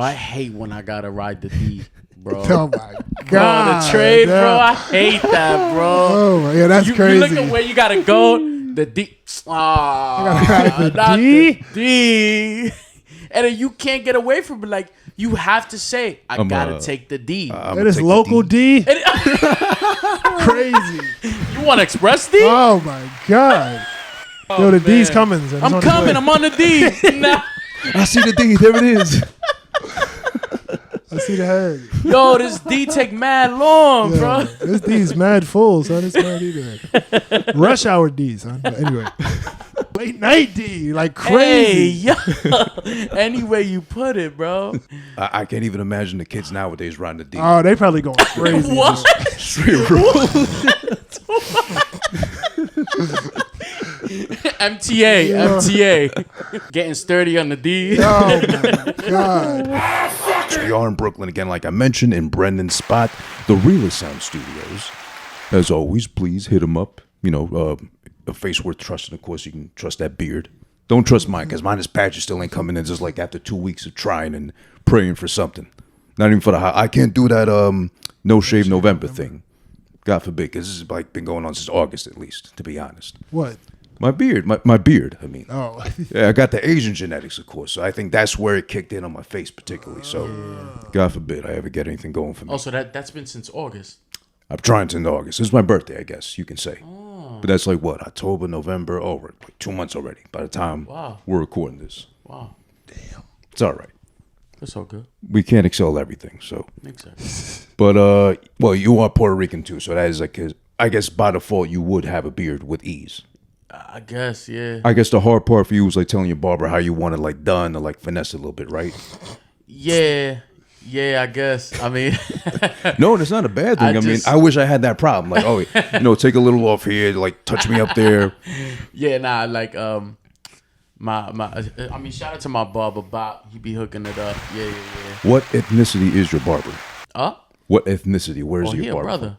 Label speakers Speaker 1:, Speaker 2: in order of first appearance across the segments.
Speaker 1: I hate when I gotta ride the D, bro.
Speaker 2: Oh my god,
Speaker 1: bro, the trade, bro. I hate that, bro.
Speaker 2: Oh yeah, that's crazy.
Speaker 1: You look at where you gotta go. The D.
Speaker 2: The
Speaker 1: Not
Speaker 2: D?
Speaker 1: the D. And then you can't get away from it. Like, you have to say, I gotta take the D.
Speaker 2: That is local D. Crazy.
Speaker 1: You want Express D?
Speaker 2: Oh my god. Yo, the D's coming. Son.
Speaker 1: I'm coming. I'm on the D. Nah.
Speaker 3: I see the D. There it is.
Speaker 2: I see the head.
Speaker 1: Yo, this D take mad long, bro.
Speaker 2: This D's mad full, son. It's mad D. Rush hour D, son. But anyway. Late night D, like crazy.
Speaker 1: Hey, yo. Any way you put it, bro.
Speaker 3: I can't even imagine the kids nowadays riding the D.
Speaker 2: Oh, they probably going crazy.
Speaker 1: What?
Speaker 3: Straight roll.
Speaker 1: MTA. Getting sturdy on the D.
Speaker 2: Oh my god.
Speaker 3: So we are in Brooklyn again, like I mentioned, in Brendan's spot, the Realest Sound Studios. As always, please hit him up. You know, a face worth trusting. Of course, you can trust that beard. Don't trust mine, because mine is patchy, still ain't coming in. Just like after 2 weeks of trying and praying for something. Not even for the I can't do that no shave November thing. God forbid, because this has like been going on since August at least, to be honest.
Speaker 2: What?
Speaker 3: My beard, my beard, I mean.
Speaker 2: Oh.
Speaker 3: Yeah, I got the Asian genetics, of course. So I think that's where it kicked in on my face particularly. So, God forbid I ever get anything going for me.
Speaker 1: Oh, so that's been since August.
Speaker 3: I'm trying to in August. It's my birthday, I guess, you can say. Oh. But that's like what, October, November? Oh, we're like 2 months already by the time we're recording this.
Speaker 1: Wow.
Speaker 3: Damn. It's all right.
Speaker 1: That's all good.
Speaker 3: We can't excel everything, so.
Speaker 1: Exactly.
Speaker 3: But, well, you are Puerto Rican too, so that is like, I guess by default you would have a beard with ease.
Speaker 1: I guess, yeah.
Speaker 3: I guess the hard part for you was like telling your barber how you want it like done or like finesse it a little bit, right?
Speaker 1: Yeah, I guess. I mean,
Speaker 3: no, that's not a bad thing. I mean, I wish I had that problem. Like, oh, take a little off here, like touch me up there.
Speaker 1: Yeah, nah, like I mean, shout out to my barber Bob. He be hooking it up. Yeah.
Speaker 3: What ethnicity is your barber? What ethnicity? Where's your barber?
Speaker 1: Brother.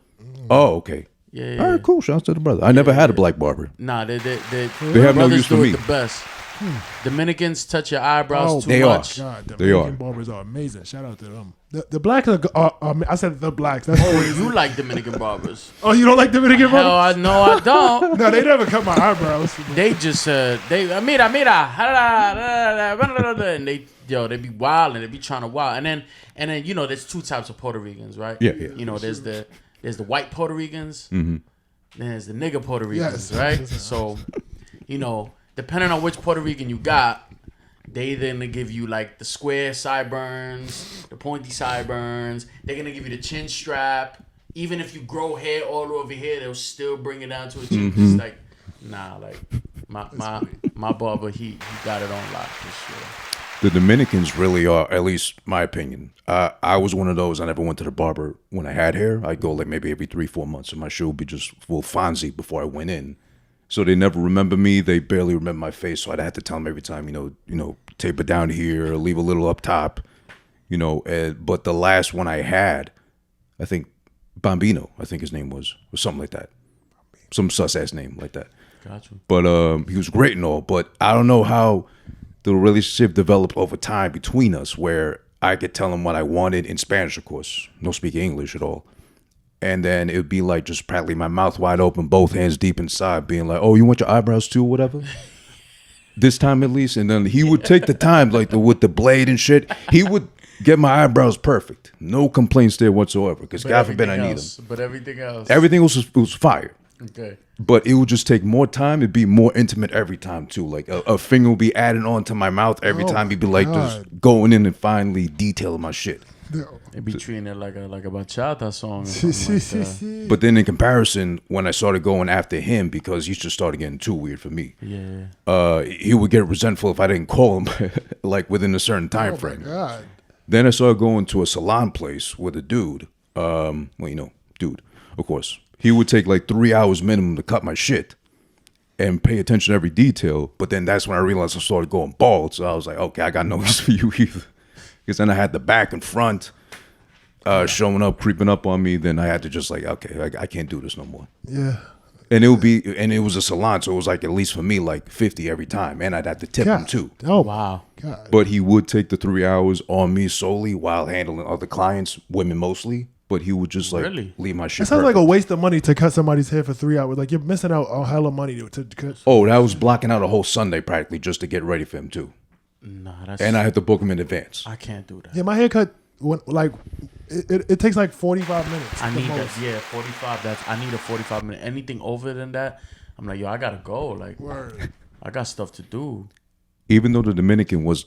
Speaker 3: Oh, okay.
Speaker 1: Yeah.
Speaker 3: All right, cool. Shout out to the brother. I never had a black barber.
Speaker 1: Nah, they
Speaker 3: have no use for me.
Speaker 1: The best. Dominicans touch your eyebrows too
Speaker 3: they
Speaker 1: much.
Speaker 2: God,
Speaker 3: they are.
Speaker 2: Barbers are amazing. Shout out to them. The blacks are. I said the blacks. That's crazy.
Speaker 1: You like Dominican barbers?
Speaker 2: Oh, you don't like Dominican barbers?
Speaker 1: Hell, no, I don't.
Speaker 2: No, they never cut my eyebrows.
Speaker 1: They just mira, and they be wild and they be trying to wild, and then there's two types of Puerto Ricans, right?
Speaker 3: Yeah.
Speaker 1: There's the white Puerto Ricans, then there's the nigga Puerto Ricans, right? So, depending on which Puerto Rican you got, they then give you like the square sideburns, the pointy sideburns. They're gonna give you the chin strap. Even if you grow hair all over here, they'll still bring it down to a chin. It's like, nah, like my barber, he got it on lock for sure.
Speaker 3: The Dominicans really are, at least my opinion. I was one of those. I never went to the barber when I had hair. I'd go like maybe every 3-4 months, and my shit would be just full Fonzie before I went in. So they never remember me. They barely remember my face. So I'd have to tell them every time, tape it down here, leave a little up top, But the last one I had, I think Bambino, I think his name was, or something like that, some sus ass name like that.
Speaker 1: Gotcha.
Speaker 3: But he was great and all. But I don't know how the relationship developed over time between us, where I could tell him what I wanted in Spanish, of course, no speaking English at all. And then it would be like just practically my mouth wide open, both hands deep inside, being like, oh, you want your eyebrows too, or whatever? This time at least. And then he would take the time, like with the blade and shit. He would get my eyebrows perfect. No complaints there whatsoever, because God forbid I need them.
Speaker 1: But everything else.
Speaker 3: Everything else was fire.
Speaker 1: Okay.
Speaker 3: But it would just take more time. It'd be more intimate every time too. Like a finger would be added on to my mouth every time. He'd be like just going in and finally detailing my shit.
Speaker 1: They be treating it like a bachata song. Or something like that.
Speaker 3: But then in comparison, when I started going after him, because he just started getting too weird for me.
Speaker 1: Yeah.
Speaker 3: He would get resentful if I didn't call him like within a certain time frame.
Speaker 2: My God.
Speaker 3: Then I started going to a salon place with a dude. Dude, of course. He would take like 3 hours minimum to cut my shit and pay attention to every detail. But then that's when I realized I started going bald. So I was like, okay, I got no use for you either. Because then I had the back and front showing up, creeping up on me. Then I had to just like, okay, I can't do this no more.
Speaker 2: Yeah.
Speaker 3: And it was a salon, so it was like at least for me like 50 every time, and I'd have to tip him too.
Speaker 2: Oh
Speaker 1: wow.
Speaker 2: God.
Speaker 3: But he would take the 3 hours on me solely while handling other clients, women mostly. But he would just like leave my shit.
Speaker 2: It sounds like a waste of money to cut somebody's hair for 3 hours. Like you're missing out on hella money to cut.
Speaker 3: Oh, that was blocking out a whole Sunday practically just to get ready for him too.
Speaker 1: Nah, that's.
Speaker 3: And I had to book him in advance.
Speaker 1: I can't do that.
Speaker 2: Yeah, my haircut it takes like 45 minutes.
Speaker 1: I need that. Yeah, 45. I need a 45 minute. Anything over than that, I'm like, yo, I gotta go. Like,
Speaker 2: Word.
Speaker 1: I got stuff to do.
Speaker 3: Even though the Dominican was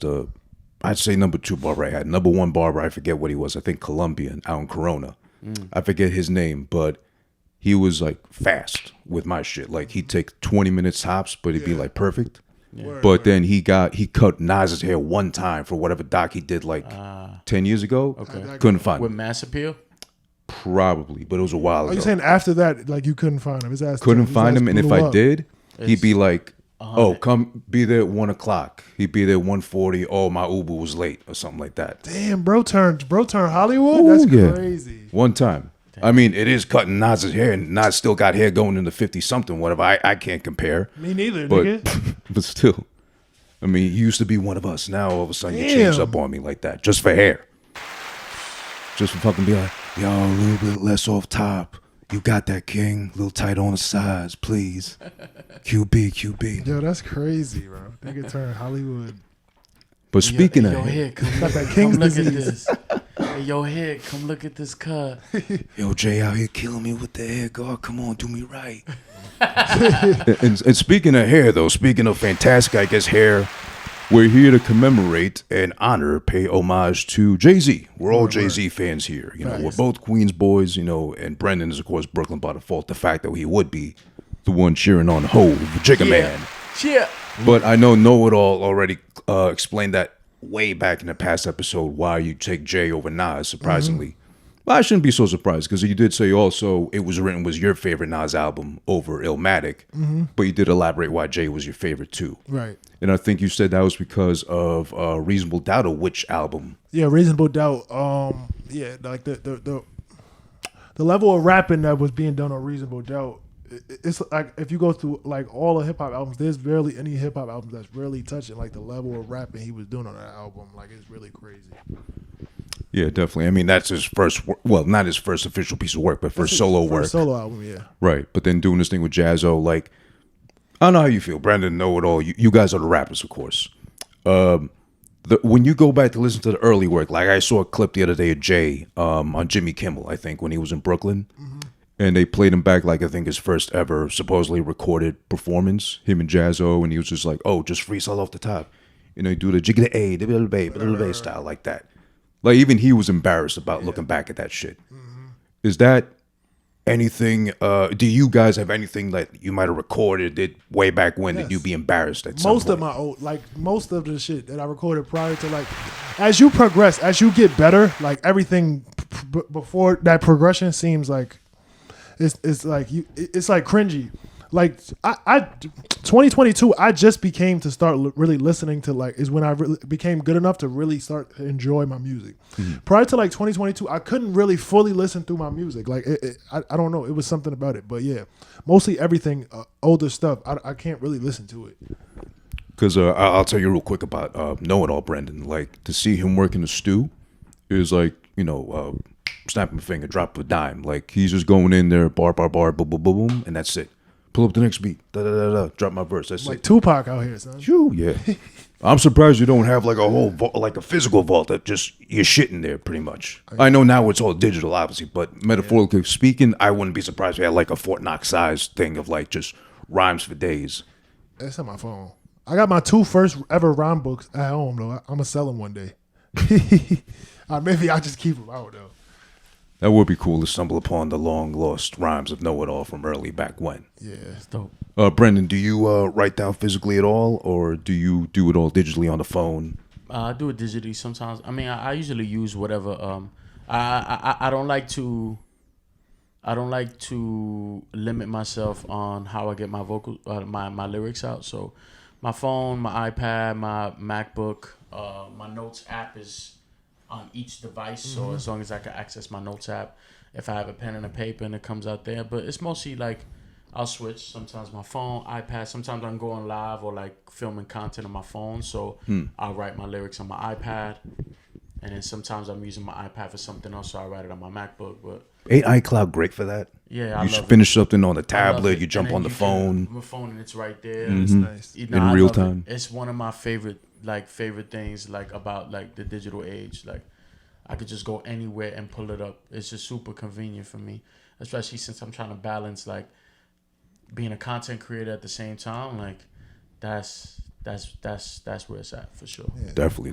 Speaker 3: I'd say number 2 barber I had. Number 1 barber, I forget what he was. I think Colombian out in Corona. I forget his name, but he was like fast with my shit. Like he'd take 20 minutes tops, but it'd be like perfect. Yeah. But then he cut Nas's hair one time for whatever doc he did like 10 years ago.
Speaker 1: Okay.
Speaker 3: Couldn't find
Speaker 1: with
Speaker 3: him.
Speaker 1: mass appeal.
Speaker 3: Probably, but it was a while ago.
Speaker 2: Are you saying after that, like you couldn't find him? His ass
Speaker 3: couldn't find him, and if I did, he'd be like,
Speaker 1: 100.
Speaker 3: "Oh, come be there at 1:00." He'd be there 1:40. Oh, my Uber was late or something like that.
Speaker 2: Damn, bro turned Hollywood.
Speaker 3: Ooh,
Speaker 2: That's
Speaker 3: yeah.
Speaker 2: crazy.
Speaker 3: One time. I mean, it is cutting Nas's hair, and Nas still got hair going into 50-something, whatever. I can't compare.
Speaker 2: Me neither,
Speaker 3: But,
Speaker 2: nigga.
Speaker 3: but still. I mean, he used to be one of us. Now, all of a sudden, you changed up on me like that. Just for hair. Just for fucking be like, yo, a little bit less off top. You got that, king. A little tight on the sides, please. QB.
Speaker 2: Yo, that's crazy, bro. Nigga turned Hollywood.
Speaker 3: But speaking of
Speaker 1: yo,
Speaker 3: hair,
Speaker 1: here, come
Speaker 2: Got
Speaker 1: look,
Speaker 2: that King's
Speaker 1: come look at
Speaker 2: disease.
Speaker 1: this. Hey, yo, here, come look at this cut.
Speaker 3: yo, Jay out here killing me with the hair guard. Come on, do me right. and speaking of hair, though, speaking of fantastic, I guess, hair, we're here to commemorate and honor, pay homage to Jay-Z. We're all Jay-Z fans here. You know, we're both Queens boys, you know, and Brenden is, of course, Brooklyn by default. The fact that he would be the one cheering on Hov, Jigga Man.
Speaker 1: Yeah.
Speaker 3: But I know KnowItall already explained that way back in the past episode why you take Jay over Nas, surprisingly. But I shouldn't be so surprised because you did say also it was your favorite Nas album over Illmatic, but you did elaborate why Jay was your favorite too.
Speaker 2: Right.
Speaker 3: And I think you said that was because of Reasonable Doubt, or which album?
Speaker 2: Yeah, Reasonable Doubt. Yeah, like the level of rapping that was being done on Reasonable Doubt. It's like if you go through like all the hip hop albums, there's barely any hip hop albums that's really touching like the level of rapping he was doing on that album. Like it's really crazy.
Speaker 3: Yeah, definitely. I mean, that's his first, well, not his first official piece of work, but first solo work.
Speaker 2: Solo album, yeah.
Speaker 3: Right. But then doing this thing with Jazzo, like, I don't know how you feel. Brenden, KnowItall. You guys are the rappers, of course. When you go back to listen to the early work, like I saw a clip the other day of Jay on Jimmy Kimmel, I think, when he was in Brooklyn. And they played him back like I think his first ever supposedly recorded performance, him and Jazzo, and he was just like, oh, just freestyle off the top. You know, you do the jigga a, the little bass style like that. Like even he was embarrassed about looking back at that shit. Is that anything, do you guys have anything that you might have recorded it way back when that you'd be embarrassed at some
Speaker 2: Most
Speaker 3: point?
Speaker 2: of my old, like most of the shit that I recorded prior to like, as you progress, as you get better, like everything before that progression seems like, it's like it's like cringy. Like I 2022, I just became to start really listening to like is when I really became good enough to really start to enjoy my music. Prior to like 2022, I couldn't really fully listen through my music. Like I don't know, it was something about it. But yeah, mostly everything older stuff, I can't really listen to it.
Speaker 3: Because I'll tell you real quick about KnowItall, Brenden. Like to see him work in the stew is like, you know, snapping a finger, drop a dime. Like he's just going in there, bar, boom, boom, boom, and that's it. Pull up the next beat, drop my verse. That's
Speaker 2: like
Speaker 3: it.
Speaker 2: Tupac out here, son.
Speaker 3: Phew, yeah. I'm surprised you don't have like a whole like a physical vault that just you're shitting there pretty much. I know now it's all digital, obviously, but metaphorically speaking, I wouldn't be surprised if you had like a Fort Knox size thing of like just rhymes for days.
Speaker 2: That's on my phone. I got my 2 first ever rhyme books at home though. I'm gonna sell them one day. Maybe I'll just keep them out though.
Speaker 3: That would be cool to stumble upon the long lost rhymes of KnowItall from early back when.
Speaker 2: Yeah,
Speaker 1: It's dope.
Speaker 3: Brenden, do you write down physically at all, or do you do it all digitally on the phone?
Speaker 1: I do it digitally sometimes. I mean, I usually use whatever. I don't like to. I don't like to limit myself on how I get my vocal, my lyrics out. So, my phone, my iPad, my MacBook, my Notes app is on each device. So as long as I can access my Notes app, if I have a pen and a paper and it comes out there, but it's mostly like I'll switch. Sometimes my phone, iPad. Sometimes I'm going live or like filming content on my phone. So I'll write my lyrics on my iPad. And then sometimes I'm using my iPad for something else, so I write it on my MacBook. But
Speaker 3: ain't iCloud great for that?
Speaker 1: Yeah,
Speaker 3: you should finish something on the tablet. You jump on the phone.
Speaker 1: My phone and it's right there.
Speaker 2: It's nice.
Speaker 1: You know,
Speaker 3: in real time.
Speaker 1: It's one of my favorite things like about like the digital age. Like I could just go anywhere and pull it up. It's just super convenient for me, especially since I'm trying to balance like being a content creator at the same time. Like that's where it's at for sure.
Speaker 3: Yeah. Definitely.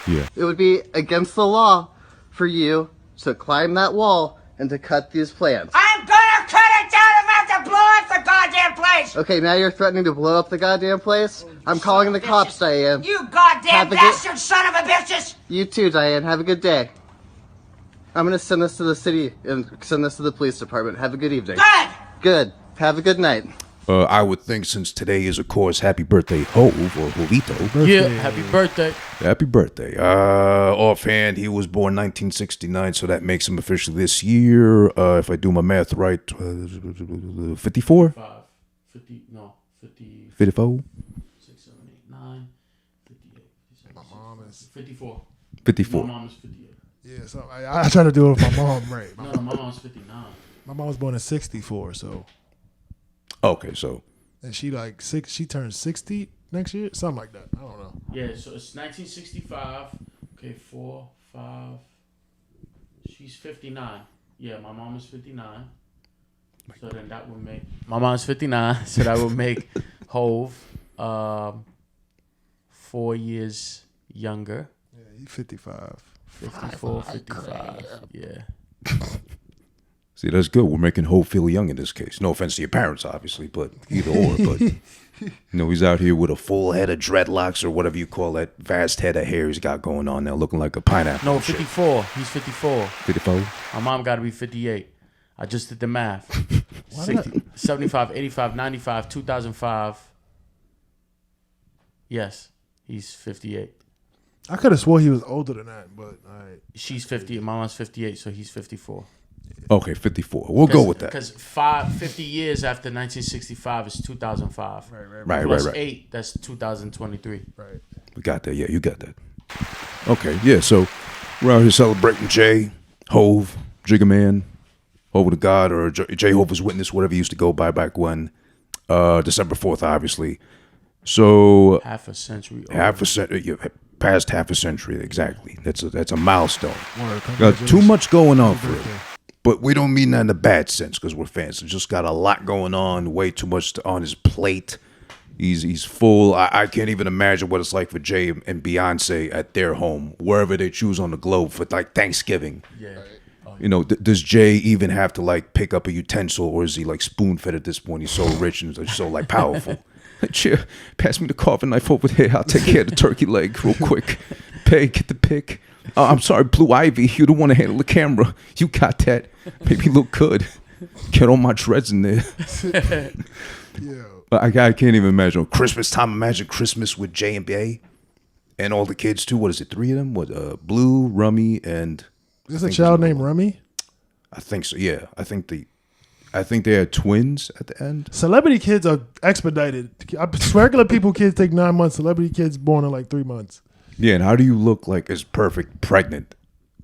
Speaker 3: Yeah.
Speaker 4: It would be against the law for you to climb that wall and to cut these plants.
Speaker 5: I'm gonna cut it down. I'm about to blow up the goddamn place.
Speaker 4: Okay, now you're threatening to blow up the goddamn place? I'm calling the cops, Diane.
Speaker 5: You goddamn bastard son of a bitches.
Speaker 4: You too, Diane. Have a good day. I'm gonna send this to the city and send this to the police department. Have a good evening.
Speaker 5: Good.
Speaker 4: Good. Have a good night.
Speaker 3: I would think since today is, of course, happy birthday, Hov or Hovito.
Speaker 1: Yeah, happy birthday.
Speaker 3: Happy birthday. Offhand, he was born 1969, so that makes him officially this year. If I do my math right, 54? 54?
Speaker 1: 6, 7, 8, 9, 58.
Speaker 2: My mom is
Speaker 1: 54.
Speaker 3: 54.
Speaker 1: My mom is 58.
Speaker 2: Yeah, so I try to do it with my mom, right?
Speaker 1: No, my mom's 59.
Speaker 2: My mom was born in 64, so.
Speaker 3: Okay, so.
Speaker 2: And she turns 60 next year, something like that. I don't know.
Speaker 1: Yeah, so it's 1965. Okay, 4, 5. She's 59. Yeah, my mom is 59. So then that would make my mom's 59. So that would make Hov 4 years younger.
Speaker 2: Yeah, he's 55.
Speaker 1: 54, 55. Yeah.
Speaker 3: See, that's good. We're making Hov feel young in this case. No offense to your parents, obviously, but either or. But, he's out here with a full head of dreadlocks or whatever you call that vast head of hair he's got going on now, looking like a pineapple.
Speaker 1: No, 54. He's 54.
Speaker 3: 54?
Speaker 1: My mom got to be 58. I just did the math. 60, 75, 85, 95, 2005. Yes, he's 58.
Speaker 2: I could have swore he was older than that, but all right.
Speaker 1: She's 50. My mom's 58, so he's 54.
Speaker 3: Okay, 54. We'll go with that.
Speaker 1: Because 50 years after 1965 is 2005.
Speaker 2: Right.
Speaker 1: Plus 8, that's 2023.
Speaker 2: Right.
Speaker 3: We got that. Yeah, you got that. Okay, yeah, so we're out here celebrating Jay, Hov, Jigga Man, Hova the God, or Jehovah's Witness, whatever he used to go by back when. December 4th, obviously. So
Speaker 1: half a century.
Speaker 3: Past half a century, exactly. That's a milestone. Got too much going on for it. But we don't mean that in a bad sense because we're fans. He's just got a lot going on, way too much on his plate. He's full. I can't even imagine what it's like for Jay and Beyonce at their home, wherever they choose on the globe for like Thanksgiving.
Speaker 1: Yeah.
Speaker 3: Does Jay even have to like pick up a utensil, or is he like spoon fed at this point? He's so rich and so like powerful. Cheer, pass me the carving knife over here. I'll take care of the turkey leg real quick. Pay, get the pick. I'm sorry, Blue Ivy. You don't want to handle the camera. You got that. Maybe look good. Get all my dreads in there.
Speaker 2: Yeah.
Speaker 3: I can't even imagine Christmas time. Imagine Christmas with Jay and Bay and all the kids too. What is it? 3 of them? What? Blue, Rummy, and
Speaker 2: Is this a child named Rummy?
Speaker 3: I think so. Yeah, I think they had twins at the end.
Speaker 2: Celebrity kids are expedited. Regular people kids take 9 months. Celebrity kids born in like 3 months.
Speaker 3: Yeah, and how do you look like as perfect pregnant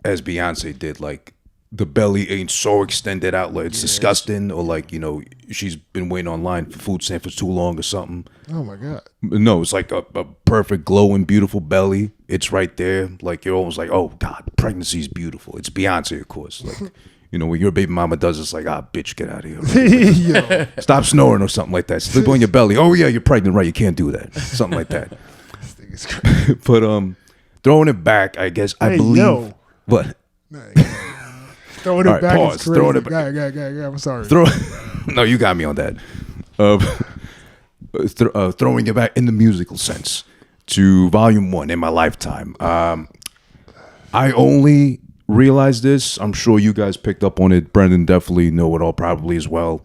Speaker 3: as Beyonce did? Like the belly ain't so extended out, like it's disgusting, or like she's been waiting online for food stamps for too long or something.
Speaker 2: Oh my God!
Speaker 3: No, it's like a perfect, glowing, beautiful belly. It's right there. Like you're almost like, oh God, pregnancy is beautiful. It's Beyonce, of course. Like when your baby mama does, it's like, bitch, get out of here. Stop snoring or something like that. Sleep on your belly. Oh yeah, you're pregnant, right? You can't do that. Something like that. But throwing it back, I guess I believe. What?
Speaker 2: Throwing it back
Speaker 3: pause.
Speaker 2: is crazy.
Speaker 3: Throwing it back.
Speaker 2: I'm sorry.
Speaker 3: No, you got me on that. Throwing it back in the musical sense to Volume 1 in my lifetime. I only realized this. I'm sure you guys picked up on it. Brenden definitely KnowItall probably as well.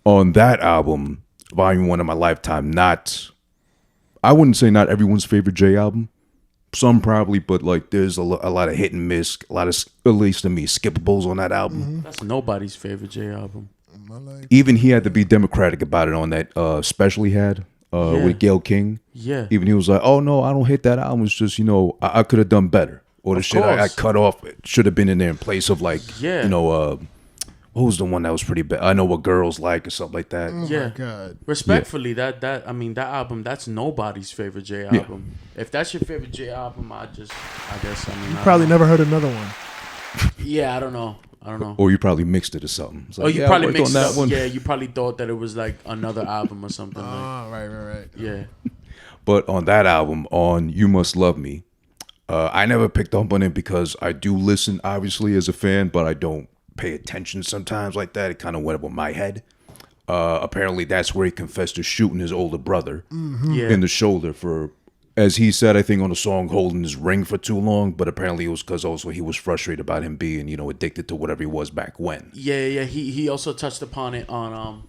Speaker 3: On that album, Volume 1 in my lifetime, I wouldn't say not everyone's favorite Jay album. Some probably, but like there's a lot of hit and miss, a lot of, at least to me, skippables on that album.
Speaker 1: That's nobody's favorite Jay album.
Speaker 2: My life.
Speaker 3: Even he had to be democratic about it on that special he had with Gayle King.
Speaker 1: Yeah.
Speaker 3: Even he was like, "Oh no, I don't hate that album. It's just I could have done better, or the shit I cut off should have been in there in place of like what was the one that was pretty bad? I Know What Girls Like or something like that.
Speaker 2: Oh my God.
Speaker 1: Respectfully, that that album, that's nobody's favorite Jay album. If that's your favorite Jay album, I guess
Speaker 2: you probably never heard another one.
Speaker 1: Yeah, I don't know.
Speaker 3: Or you probably mixed it or something. Like,
Speaker 1: you probably mixed it up. One. Yeah, you probably thought that it was like another album or something.
Speaker 2: Right.
Speaker 1: Yeah.
Speaker 3: But on that album, on You Must Love Me, I never picked up on it because I do listen, obviously, as a fan, but I don't pay attention sometimes like that. It kind of went over my head. Apparently, that's where he confessed to shooting his older brother in the shoulder for, as he said, I think on the song, holding his ring for too long. But apparently it was because also he was frustrated about him being, addicted to whatever he was back when.
Speaker 1: Yeah. He also touched upon it on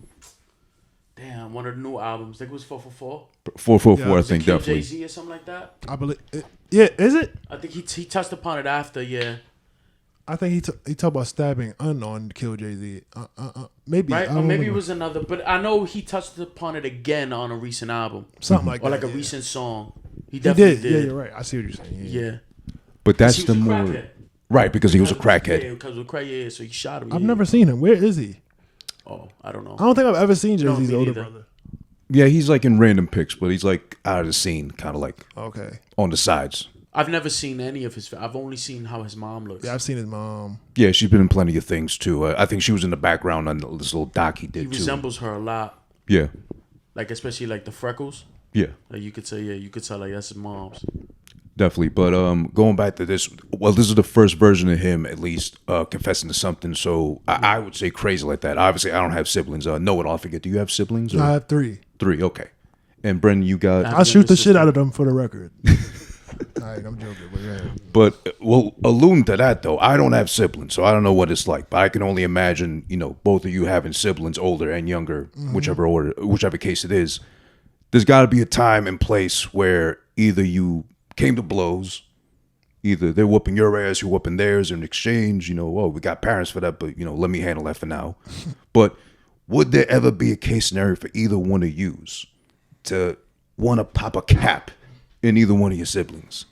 Speaker 1: one of the new albums. I think it was 444.
Speaker 3: 444, I think,
Speaker 1: Kill
Speaker 3: definitely.
Speaker 1: Jay-Z or something like that.
Speaker 2: I believe. Yeah, is it?
Speaker 1: I think he touched upon it after. Yeah.
Speaker 2: I think he talked about stabbing unknown Kill Jay-Z. Maybe.
Speaker 1: Right? Or maybe it was another. But I know he touched upon it again on a recent album.
Speaker 2: Something like that.
Speaker 1: Or like a recent song. He definitely did.
Speaker 2: Yeah, you're right. I see what you're saying.
Speaker 1: Yeah.
Speaker 3: But that's the more... Right, because he was a crackhead.
Speaker 1: Yeah, because of crackhead, so he shot him.
Speaker 2: I've never seen him. Where is he?
Speaker 1: Oh, I don't know.
Speaker 2: I don't think I've ever seen Jay-Z's older brother.
Speaker 3: Yeah, he's like in random pics, but he's like out of the scene, kind of like on the sides.
Speaker 1: I've never seen any of his. I've only seen how his mom looks.
Speaker 2: Yeah, I've seen his mom.
Speaker 3: Yeah, she's been in plenty of things too. I think she was in the background on this little doc he did too.
Speaker 1: He resembles her a lot.
Speaker 3: Yeah.
Speaker 1: Like especially like the freckles.
Speaker 3: Yeah.
Speaker 1: Like you could tell like that's his mom's.
Speaker 3: Definitely, but going back to this, this is the first version of him at least confessing to something. So I would say crazy like that. Obviously, I don't have siblings. KnowItall, forget. Do you have siblings? Or?
Speaker 2: I have 3.
Speaker 3: 3, okay. And Brenden, you got?
Speaker 2: I'll shoot the shit out of them for the record. All right, I'm joking, but yeah.
Speaker 3: But alluding to that though, I don't have siblings, so I don't know what it's like. But I can only imagine, both of you having siblings, older and younger, whichever case it is. There's got to be a time and place where either you came to blows, either they're whooping your ass, you're whooping theirs in exchange. We got parents for that, but let me handle that for now. But would there ever be a case scenario for either one of yous to want to pop a cap in either one of your siblings?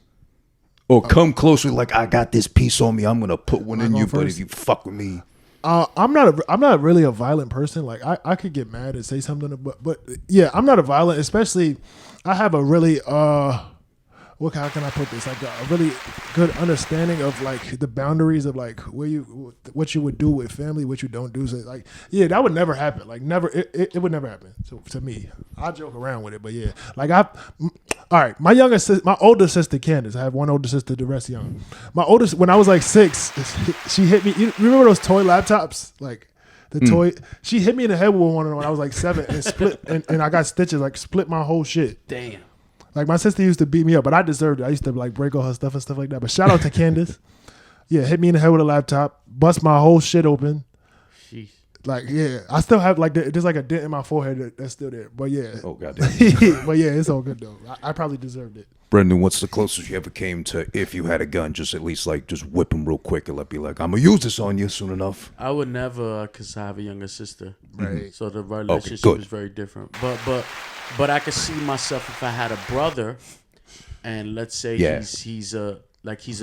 Speaker 3: Or come closely like, I got this piece on me, I'm gonna put one in you, but if you fuck with me.
Speaker 2: I'm not really a violent person. Like I could get mad and say something, but yeah, I'm not a violent, especially I have a really how can I put this? Like a really good understanding of like the boundaries of like what you would do with family, what you don't do. So like, yeah, that would never happen. Like never, it would never happen to me. I joke around with it, but yeah, like all right. My older sister Candace. I have one older sister, the rest young. My oldest, when I was like 6, she hit me. You remember those toy laptops? Like the toy. She hit me in the head with one of them when I was like 7 and split, and I got stitches. Like split my whole shit.
Speaker 1: Damn.
Speaker 2: Like my sister used to beat me up, but I deserved it. I used to like break all her stuff and stuff like that. But shout out to Candace. Yeah, hit me in the head with a laptop, bust my whole shit open.
Speaker 1: Sheesh.
Speaker 2: Like, yeah, I still have like there's like a dent in my forehead that's still there. But yeah.
Speaker 3: Oh goddamn.
Speaker 2: But yeah, it's all good though. I probably deserved it.
Speaker 3: Brenden, what's the closest you ever came to, if you had a gun, just at least like just whip him real quick and be like, I'm gonna use this on you soon enough?
Speaker 1: I would never, because I have a younger sister.
Speaker 2: Right.
Speaker 1: So the relationship is very different. But I could see myself if I had a brother, and let's say he's a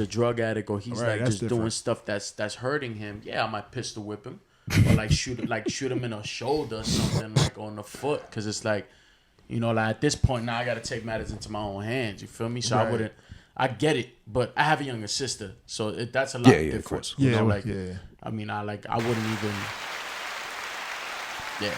Speaker 1: drug addict, or he's like just doing stuff that's hurting him. Yeah, I might pistol whip him, or like shoot him in the shoulder or something, like on the foot, because it's like, like at this point now I got to take matters into my own hands. You feel me? So
Speaker 2: Right.
Speaker 1: I get it, but I have a younger sister, so that's a lot different.
Speaker 3: Of course.
Speaker 1: I mean, I wouldn't even. Yeah.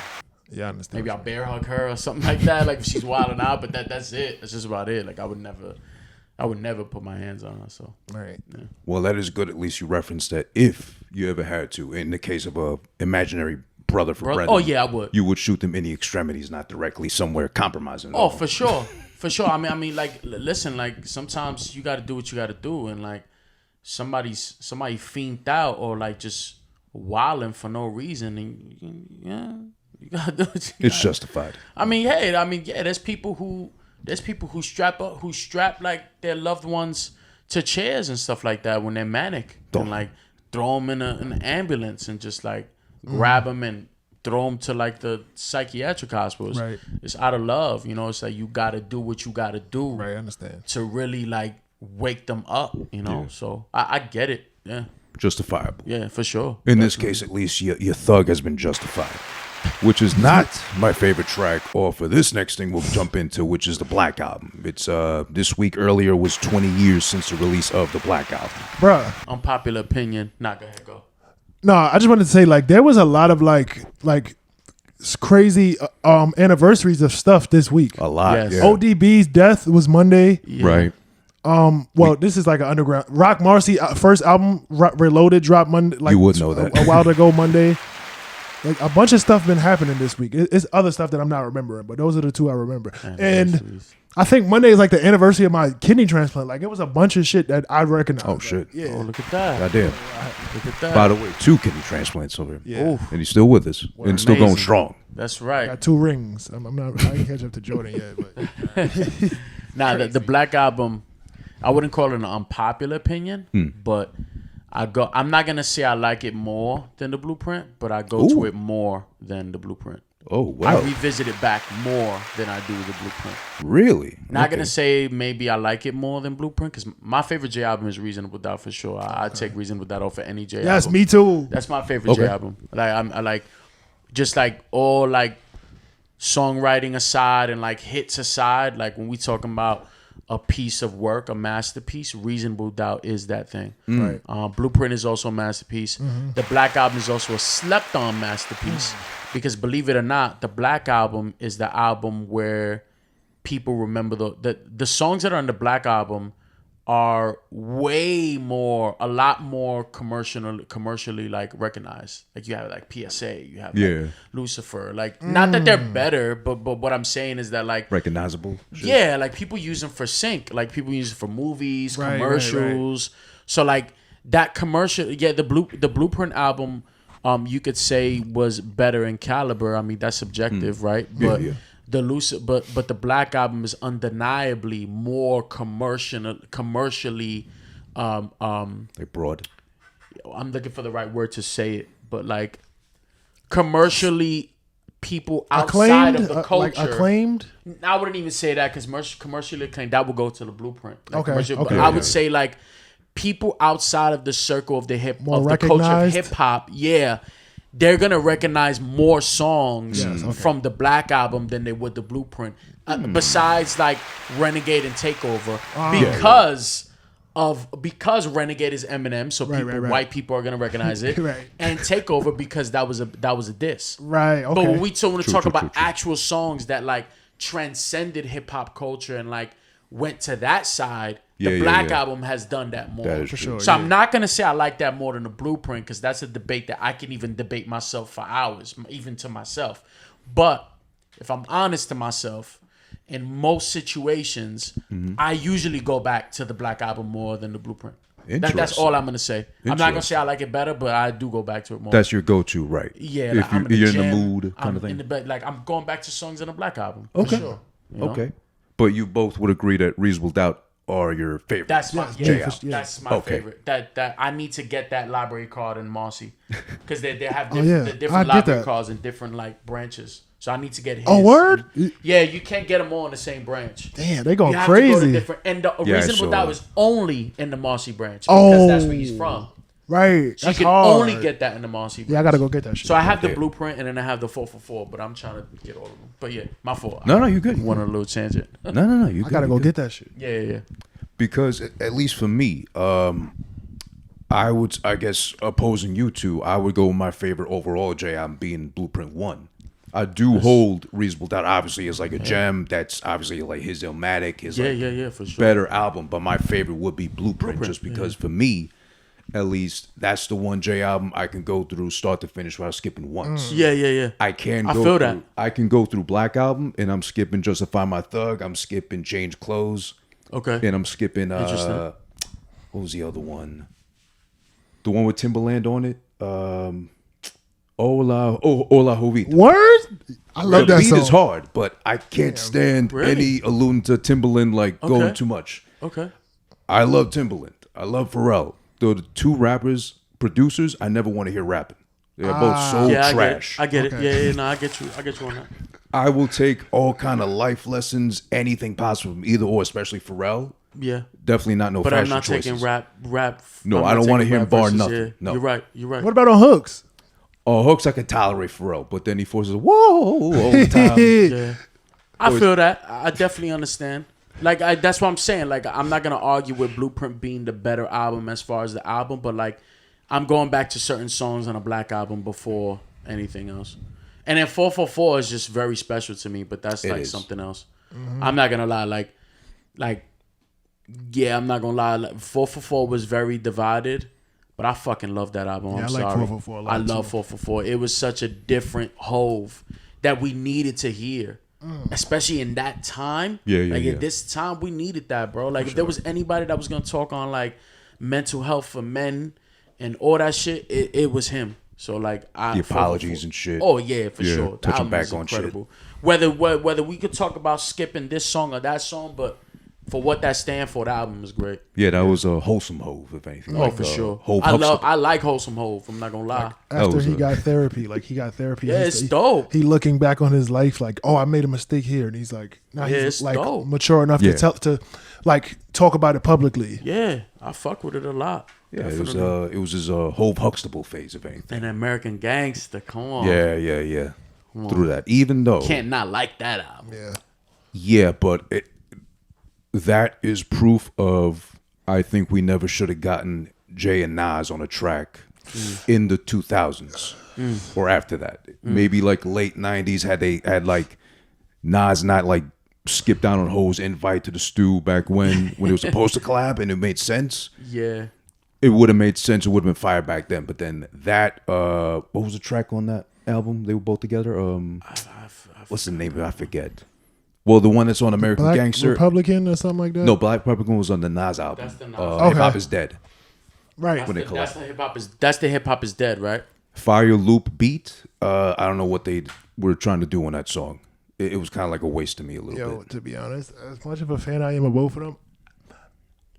Speaker 2: Yeah, I understand.
Speaker 1: Maybe I'll bear hug her or something like that. Like if she's wilding out, but that's it. That's just about it. Like I would never put my hands on her. So
Speaker 2: right.
Speaker 1: Yeah.
Speaker 3: Well, that is good. At least you referenced that if you ever had to, in the case of a imaginary brother for Brenden.
Speaker 1: Oh yeah, I would.
Speaker 3: You would shoot them in the extremities, not directly somewhere compromising.
Speaker 1: Oh, for sure. For sure. I mean, like, listen, like sometimes you got to do what you got to do, and like somebody fiended out or like just wilding for no reason, and you gotta do what you
Speaker 3: It's justified.
Speaker 1: I mean, hey, there's people who strap like their loved ones to chairs and stuff like that when they're manic, and like throw them in an ambulance and just like grab them and throw them to like the psychiatric hospitals.
Speaker 2: Right.
Speaker 1: It's out of love, you know. It's like you got to do what you got to do,
Speaker 2: Right, I understand.
Speaker 1: to really like wake them up, you know.
Speaker 3: Yeah.
Speaker 1: So I get it. Yeah,
Speaker 3: Justifiable.
Speaker 1: yeah, for sure.
Speaker 3: In this case, at least, your thug has been justified. Which is not my favorite track off of this next thing we'll jump into, which is the Black Album. It's this week earlier was 20 years since the release of the Black Album.
Speaker 2: Bruh.
Speaker 1: Unpopular opinion. Not gonna go.
Speaker 2: No, I just wanted to say, like, there was a lot of like crazy anniversaries of stuff this week.
Speaker 3: A lot.
Speaker 1: Yes.
Speaker 3: Yeah.
Speaker 2: ODB's death was Monday.
Speaker 1: Yeah.
Speaker 3: Right.
Speaker 2: Well, this is like an underground. Rock Marcy first album, Reloaded, dropped Monday. Like,
Speaker 3: You would know that.
Speaker 2: a while ago Monday. Like a bunch of stuff been happening this week. It's other stuff that I'm not remembering, but those are the two I remember. And I think Monday is like the anniversary of my kidney transplant. Like it was a bunch of shit that I recognize.
Speaker 3: Oh, shit.
Speaker 2: Yeah.
Speaker 1: Oh, look at that.
Speaker 3: Goddamn.
Speaker 1: Look at that.
Speaker 3: By the way, 2 kidney transplants over him.
Speaker 2: Yeah.
Speaker 1: Oof.
Speaker 3: And he's still with us. And still going
Speaker 1: Amazing.
Speaker 3: strong.
Speaker 1: That's right.
Speaker 2: Got 2 rings. I didn't catch up to Jordan yet, but
Speaker 1: Nah, the Black Album, I wouldn't call it an unpopular opinion, but I'm not gonna say I like it more than the Blueprint, but I go to
Speaker 3: Ooh.
Speaker 1: it more than the Blueprint.
Speaker 3: Oh, wow.
Speaker 1: I revisit it back more than I do the Blueprint.
Speaker 3: Really?
Speaker 1: Not
Speaker 3: Okay.
Speaker 1: gonna say maybe I like it more than Blueprint, because my favorite J album is Reasonable Doubt for sure. I take Reasonable Doubt over any J
Speaker 2: yes,
Speaker 1: album.
Speaker 2: me too.
Speaker 1: That's my favorite J
Speaker 3: Okay.
Speaker 1: album. Like I like just like all like songwriting aside and like hits aside, like when we talking about a piece of work, a masterpiece, Reasonable Doubt is that thing.
Speaker 2: Right.
Speaker 1: Blueprint is also a masterpiece. The Black Album is also a slept on masterpiece because believe it or not, the Black Album is the album where people remember the songs that are on the Black Album are a lot more commercially like recognized. Like you have like PSA, you have like Lucifer. Like not that they're better, but what I'm saying is that like
Speaker 3: Recognizable? Shit.
Speaker 1: yeah, like people use them for sync. Like people use it for movies,
Speaker 2: Right,
Speaker 1: commercials. So like that commercial, the Blueprint album, you could say was better in caliber. I mean that's subjective, right? But
Speaker 3: yeah.
Speaker 1: but the Black Album is undeniably more commercially.
Speaker 3: Like broad.
Speaker 1: I'm looking for the right word to say it, but like commercially, people outside of the culture.
Speaker 2: like acclaimed.
Speaker 1: I wouldn't even say that because commercially acclaimed, that would go to the Blueprint. Like
Speaker 2: Okay,
Speaker 1: commercial-
Speaker 2: okay.
Speaker 1: But I would say like people outside of the circle of the
Speaker 2: More
Speaker 1: of the culture of
Speaker 2: recognized?
Speaker 1: hip hop, yeah, they're gonna recognize more songs
Speaker 2: Yes, okay.
Speaker 1: from the Black Album than they would the Blueprint. Besides like Renegade and Takeover, because Renegade is Eminem, so
Speaker 2: Right,
Speaker 1: people,
Speaker 2: right, right.
Speaker 1: white people are gonna recognize it,
Speaker 2: Right.
Speaker 1: and Takeover because that was a diss.
Speaker 2: Right. Okay.
Speaker 1: But when we want to talk
Speaker 3: true,
Speaker 1: about
Speaker 3: true.
Speaker 1: actual songs that like transcended hip hop culture and like went to that side, the
Speaker 3: Yeah,
Speaker 1: Black
Speaker 3: yeah.
Speaker 1: Album has done that more.
Speaker 3: That is
Speaker 2: For
Speaker 3: true.
Speaker 2: sure.
Speaker 1: So
Speaker 2: yeah.
Speaker 1: I'm not gonna say I like that more than the Blueprint because that's a debate that I can even debate myself for hours, even to myself. But if I'm honest to myself, in most situations, I usually go back to the Black Album more than the Blueprint. That's
Speaker 3: Interesting.
Speaker 1: all I'm gonna say. I'm not gonna say I like it better, but I do go back to it more.
Speaker 3: That's your go-to, right?
Speaker 1: Yeah,
Speaker 3: If
Speaker 1: like, I'm
Speaker 3: you're in the
Speaker 1: gym,
Speaker 3: mood kind
Speaker 1: I'm
Speaker 3: of thing.
Speaker 1: In the bed, like I'm going back to songs on the Black Album.
Speaker 3: Okay.
Speaker 1: For sure, you know?
Speaker 3: Okay. But you both would agree that Reasonable Doubt are your favorite.
Speaker 1: That's my
Speaker 2: Yeah,
Speaker 1: yeah, that's my
Speaker 3: Okay.
Speaker 1: favorite. That I need to get that library card in Marcy because they have
Speaker 2: Oh,
Speaker 1: different,
Speaker 2: yeah.
Speaker 1: the
Speaker 2: I
Speaker 1: different
Speaker 2: get
Speaker 1: library
Speaker 2: that.
Speaker 1: cards in different like branches. So I need to get his.
Speaker 2: Oh, word?
Speaker 1: Yeah, you can't get them all in the same branch.
Speaker 2: Damn, they going
Speaker 1: You have to go to
Speaker 2: crazy.
Speaker 1: different. And the
Speaker 3: Yeah, I
Speaker 1: Reasonable
Speaker 3: saw
Speaker 1: Doubt
Speaker 3: that.
Speaker 1: is only in the Marcy branch because that's where he's
Speaker 2: Oh.
Speaker 1: from.
Speaker 2: Right.
Speaker 1: So
Speaker 2: That's
Speaker 1: you can
Speaker 2: hard.
Speaker 1: only get that in the Marcy branch.
Speaker 2: Yeah, I gotta go get that shit.
Speaker 1: So I have the
Speaker 3: Okay.
Speaker 1: Blueprint and then I have the 444, but I'm trying to get all of them. But yeah, my fault.
Speaker 3: No, you're good.
Speaker 1: Went on a little tangent.
Speaker 3: No, you
Speaker 2: I gotta go get that shit.
Speaker 1: Yeah.
Speaker 3: Because at least for me, I guess opposing you two, I would go with my favorite overall J album being Blueprint 1. I do hold Reasonable Doubt obviously as like a gem. That's obviously like his Illmatic, his like
Speaker 1: Yeah, for sure.
Speaker 3: better album. But my favorite would be Blueprint just because for me, at least, that's the one J album I can go through start to finish without skipping once.
Speaker 1: Yeah.
Speaker 3: I can
Speaker 1: I
Speaker 3: go
Speaker 1: feel
Speaker 3: through,
Speaker 1: that.
Speaker 3: I can go through Black Album and I'm skipping Justify My Thug. I'm skipping Change Clothes.
Speaker 1: Okay.
Speaker 3: And I'm skipping
Speaker 1: Interesting.
Speaker 3: what was the other one? The one with Timbaland on it. Hola Jovita.
Speaker 2: Word? I love
Speaker 3: The
Speaker 2: that
Speaker 3: beat
Speaker 2: song.
Speaker 3: is hard, but I can't stand
Speaker 1: Really?
Speaker 3: any alluding to Timbaland like going
Speaker 1: Okay.
Speaker 3: too much.
Speaker 1: Okay.
Speaker 3: I love Timbaland. I love Pharrell. They're the two rappers, producers I never want to hear rapping. They're both so trash.
Speaker 1: I get it.
Speaker 2: Okay.
Speaker 1: Yeah, no, I get you on that.
Speaker 3: I will take all kind of life lessons, anything possible from either or, especially Pharrell.
Speaker 1: Yeah.
Speaker 3: Definitely not no
Speaker 1: But
Speaker 3: fashion
Speaker 1: I'm not
Speaker 3: choices.
Speaker 1: taking rap.
Speaker 3: No,
Speaker 1: I'm
Speaker 3: I
Speaker 1: not
Speaker 3: don't want to
Speaker 1: taking
Speaker 3: hear him
Speaker 1: rap
Speaker 3: bar
Speaker 1: verses,
Speaker 3: nothing.
Speaker 1: yeah.
Speaker 3: No.
Speaker 1: You're right.
Speaker 2: What about on hooks?
Speaker 3: Hooks I could tolerate Pharrell, but then he forces whoa all the time.
Speaker 1: Yeah. I feel that. I definitely understand. Like that's what I'm saying. Like I'm not gonna argue with Blueprint being the better album as far as the album, but like I'm going back to certain songs on a Black album before anything else. And then 444 is just very special to me, but that's like something else. I'm not gonna lie. Like yeah, I'm not gonna lie. Like, 444 was very divided, but I fucking love that album. I'm
Speaker 2: I like
Speaker 1: sorry.
Speaker 2: 444 a lot,
Speaker 1: I love 444. It was such a different Hove that we needed to hear. Especially in that time. Like at this time, we needed that, bro. Like if there was anybody that was gonna talk on like mental health for men and all that shit, it was him. So like
Speaker 3: The apologies and shit.
Speaker 1: Oh yeah, for sure. The
Speaker 3: touching
Speaker 1: album
Speaker 3: back
Speaker 1: is
Speaker 3: on
Speaker 1: incredible. Whether we could talk about skipping this song or that song, but for what that stand for, the album is great.
Speaker 3: Yeah, that was a wholesome Hove, if anything.
Speaker 1: Oh, for sure.
Speaker 3: Hove
Speaker 1: I like wholesome Hove. I'm not gonna lie.
Speaker 2: After he got therapy, like he got therapy.
Speaker 1: Yeah, it's dope.
Speaker 2: He looking back on his life, like, oh, I made a mistake here, and he's like, now
Speaker 1: Yeah,
Speaker 2: he's
Speaker 1: it's
Speaker 2: like
Speaker 1: dope.
Speaker 2: mature enough to like talk about it publicly.
Speaker 1: Yeah, I fuck with it a lot.
Speaker 3: Yeah,
Speaker 1: Definitely.
Speaker 3: it was his Hove Huxtable phase, if anything.
Speaker 1: And American Gangster. Come on.
Speaker 3: Yeah. Through that, even though
Speaker 1: Can't not like that album.
Speaker 3: Yeah, but that is proof of I think we never should have gotten Jay and Nas on a track in the 2000s or after that. Maybe like late 90s had like Nas not like skipped out on Ho's invite to the stew back when it was supposed to collab and it made sense.
Speaker 1: Yeah.
Speaker 3: It would have made sense. It would have been fire back then. But then that what was the track on that album? They were both together. What's the name of it? I forget. Well, the one that's on American
Speaker 2: Black
Speaker 3: Gangster.
Speaker 2: Republican or something like that.
Speaker 3: No, Black Republican was on the Nas album.
Speaker 1: That's the Nas.
Speaker 3: Hip Hop is Dead.
Speaker 2: Right.
Speaker 3: When they collab.
Speaker 1: That's the hip hop is dead, right?
Speaker 3: Fire Loop Beat. I don't know what they were trying to do on that song. It was kind of like a waste to me a little bit.
Speaker 2: To be honest, as much of a fan I am of both of them,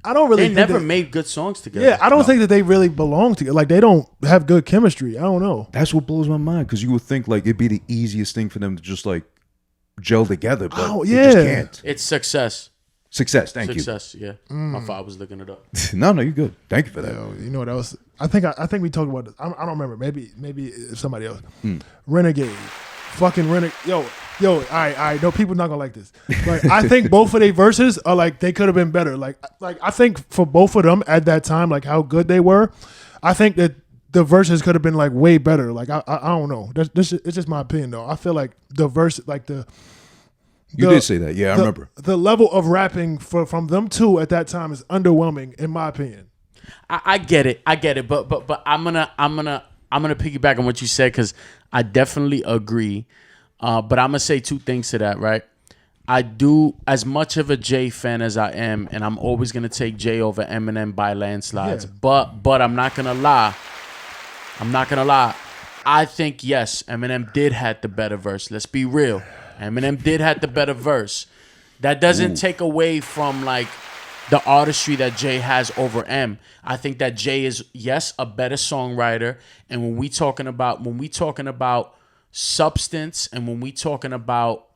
Speaker 2: I don't really.
Speaker 1: They never made good songs together.
Speaker 2: Yeah, I don't think that they really belong together. Like they don't have good chemistry. I don't know.
Speaker 3: That's what blows my mind because you would think like it'd be the easiest thing for them to just like gel together, but they just can't.
Speaker 1: It's success.
Speaker 3: Success. Thank
Speaker 1: Success. Yeah. My father was looking it up.
Speaker 3: you. No, you're good. Thank you for that.
Speaker 2: You know what else? I think we talked about this. I don't remember. Maybe it's somebody else. Renegade, fucking Renegade. Yo. All right. No, people not gonna like this, but I think both of their verses are like they could have been better. Like I think for both of them at that time, like how good they were, I think that the verses could have been like way better. Like I don't know. It's just my opinion though. I feel like the verse, like
Speaker 3: You did say that. Yeah, I remember.
Speaker 2: The level of rapping from them two at that time is underwhelming, in my opinion.
Speaker 1: I get it. But I'm gonna piggyback on what you said because I definitely agree. But I'm gonna say two things to that, right? I do, as much of a Jay fan as I am, and I'm always gonna take Jay over Eminem by landslides.
Speaker 2: Yeah.
Speaker 1: But I'm not gonna lie. I think yes, Eminem did have the better verse. Let's be real. Eminem did have the better verse. That doesn't take away from like the artistry that Jay has over M. I think that Jay is a better songwriter. And when we talking about substance and when we talking about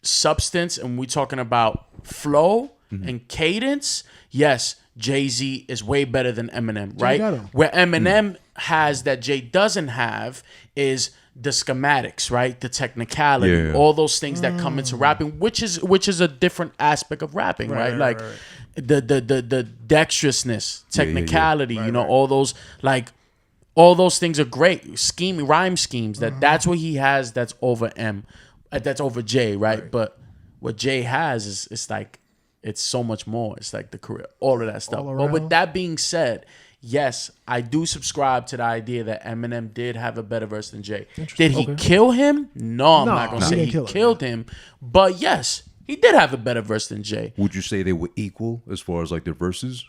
Speaker 1: substance and we talking about flow and cadence, yes, Jay-Z is way better than Eminem, right? Where Eminem has that Jay doesn't have is the schematics, right? The technicality, all those things that come into rapping, which is a different aspect of rapping, right? Like the dexterousness, technicality, all those all those things are great. Rhyme schemes. That's what he has. That's over that's over Jay, right? But what Jay has is it's so much more. It's like the career, all of that stuff. But with that being said, yes, I do subscribe to the idea that Eminem did have a better verse than Jay. Did he kill him? No, I'm not gonna say he killed him. But yes, he did have a better verse than Jay.
Speaker 3: Would you say they were equal as far as like their verses?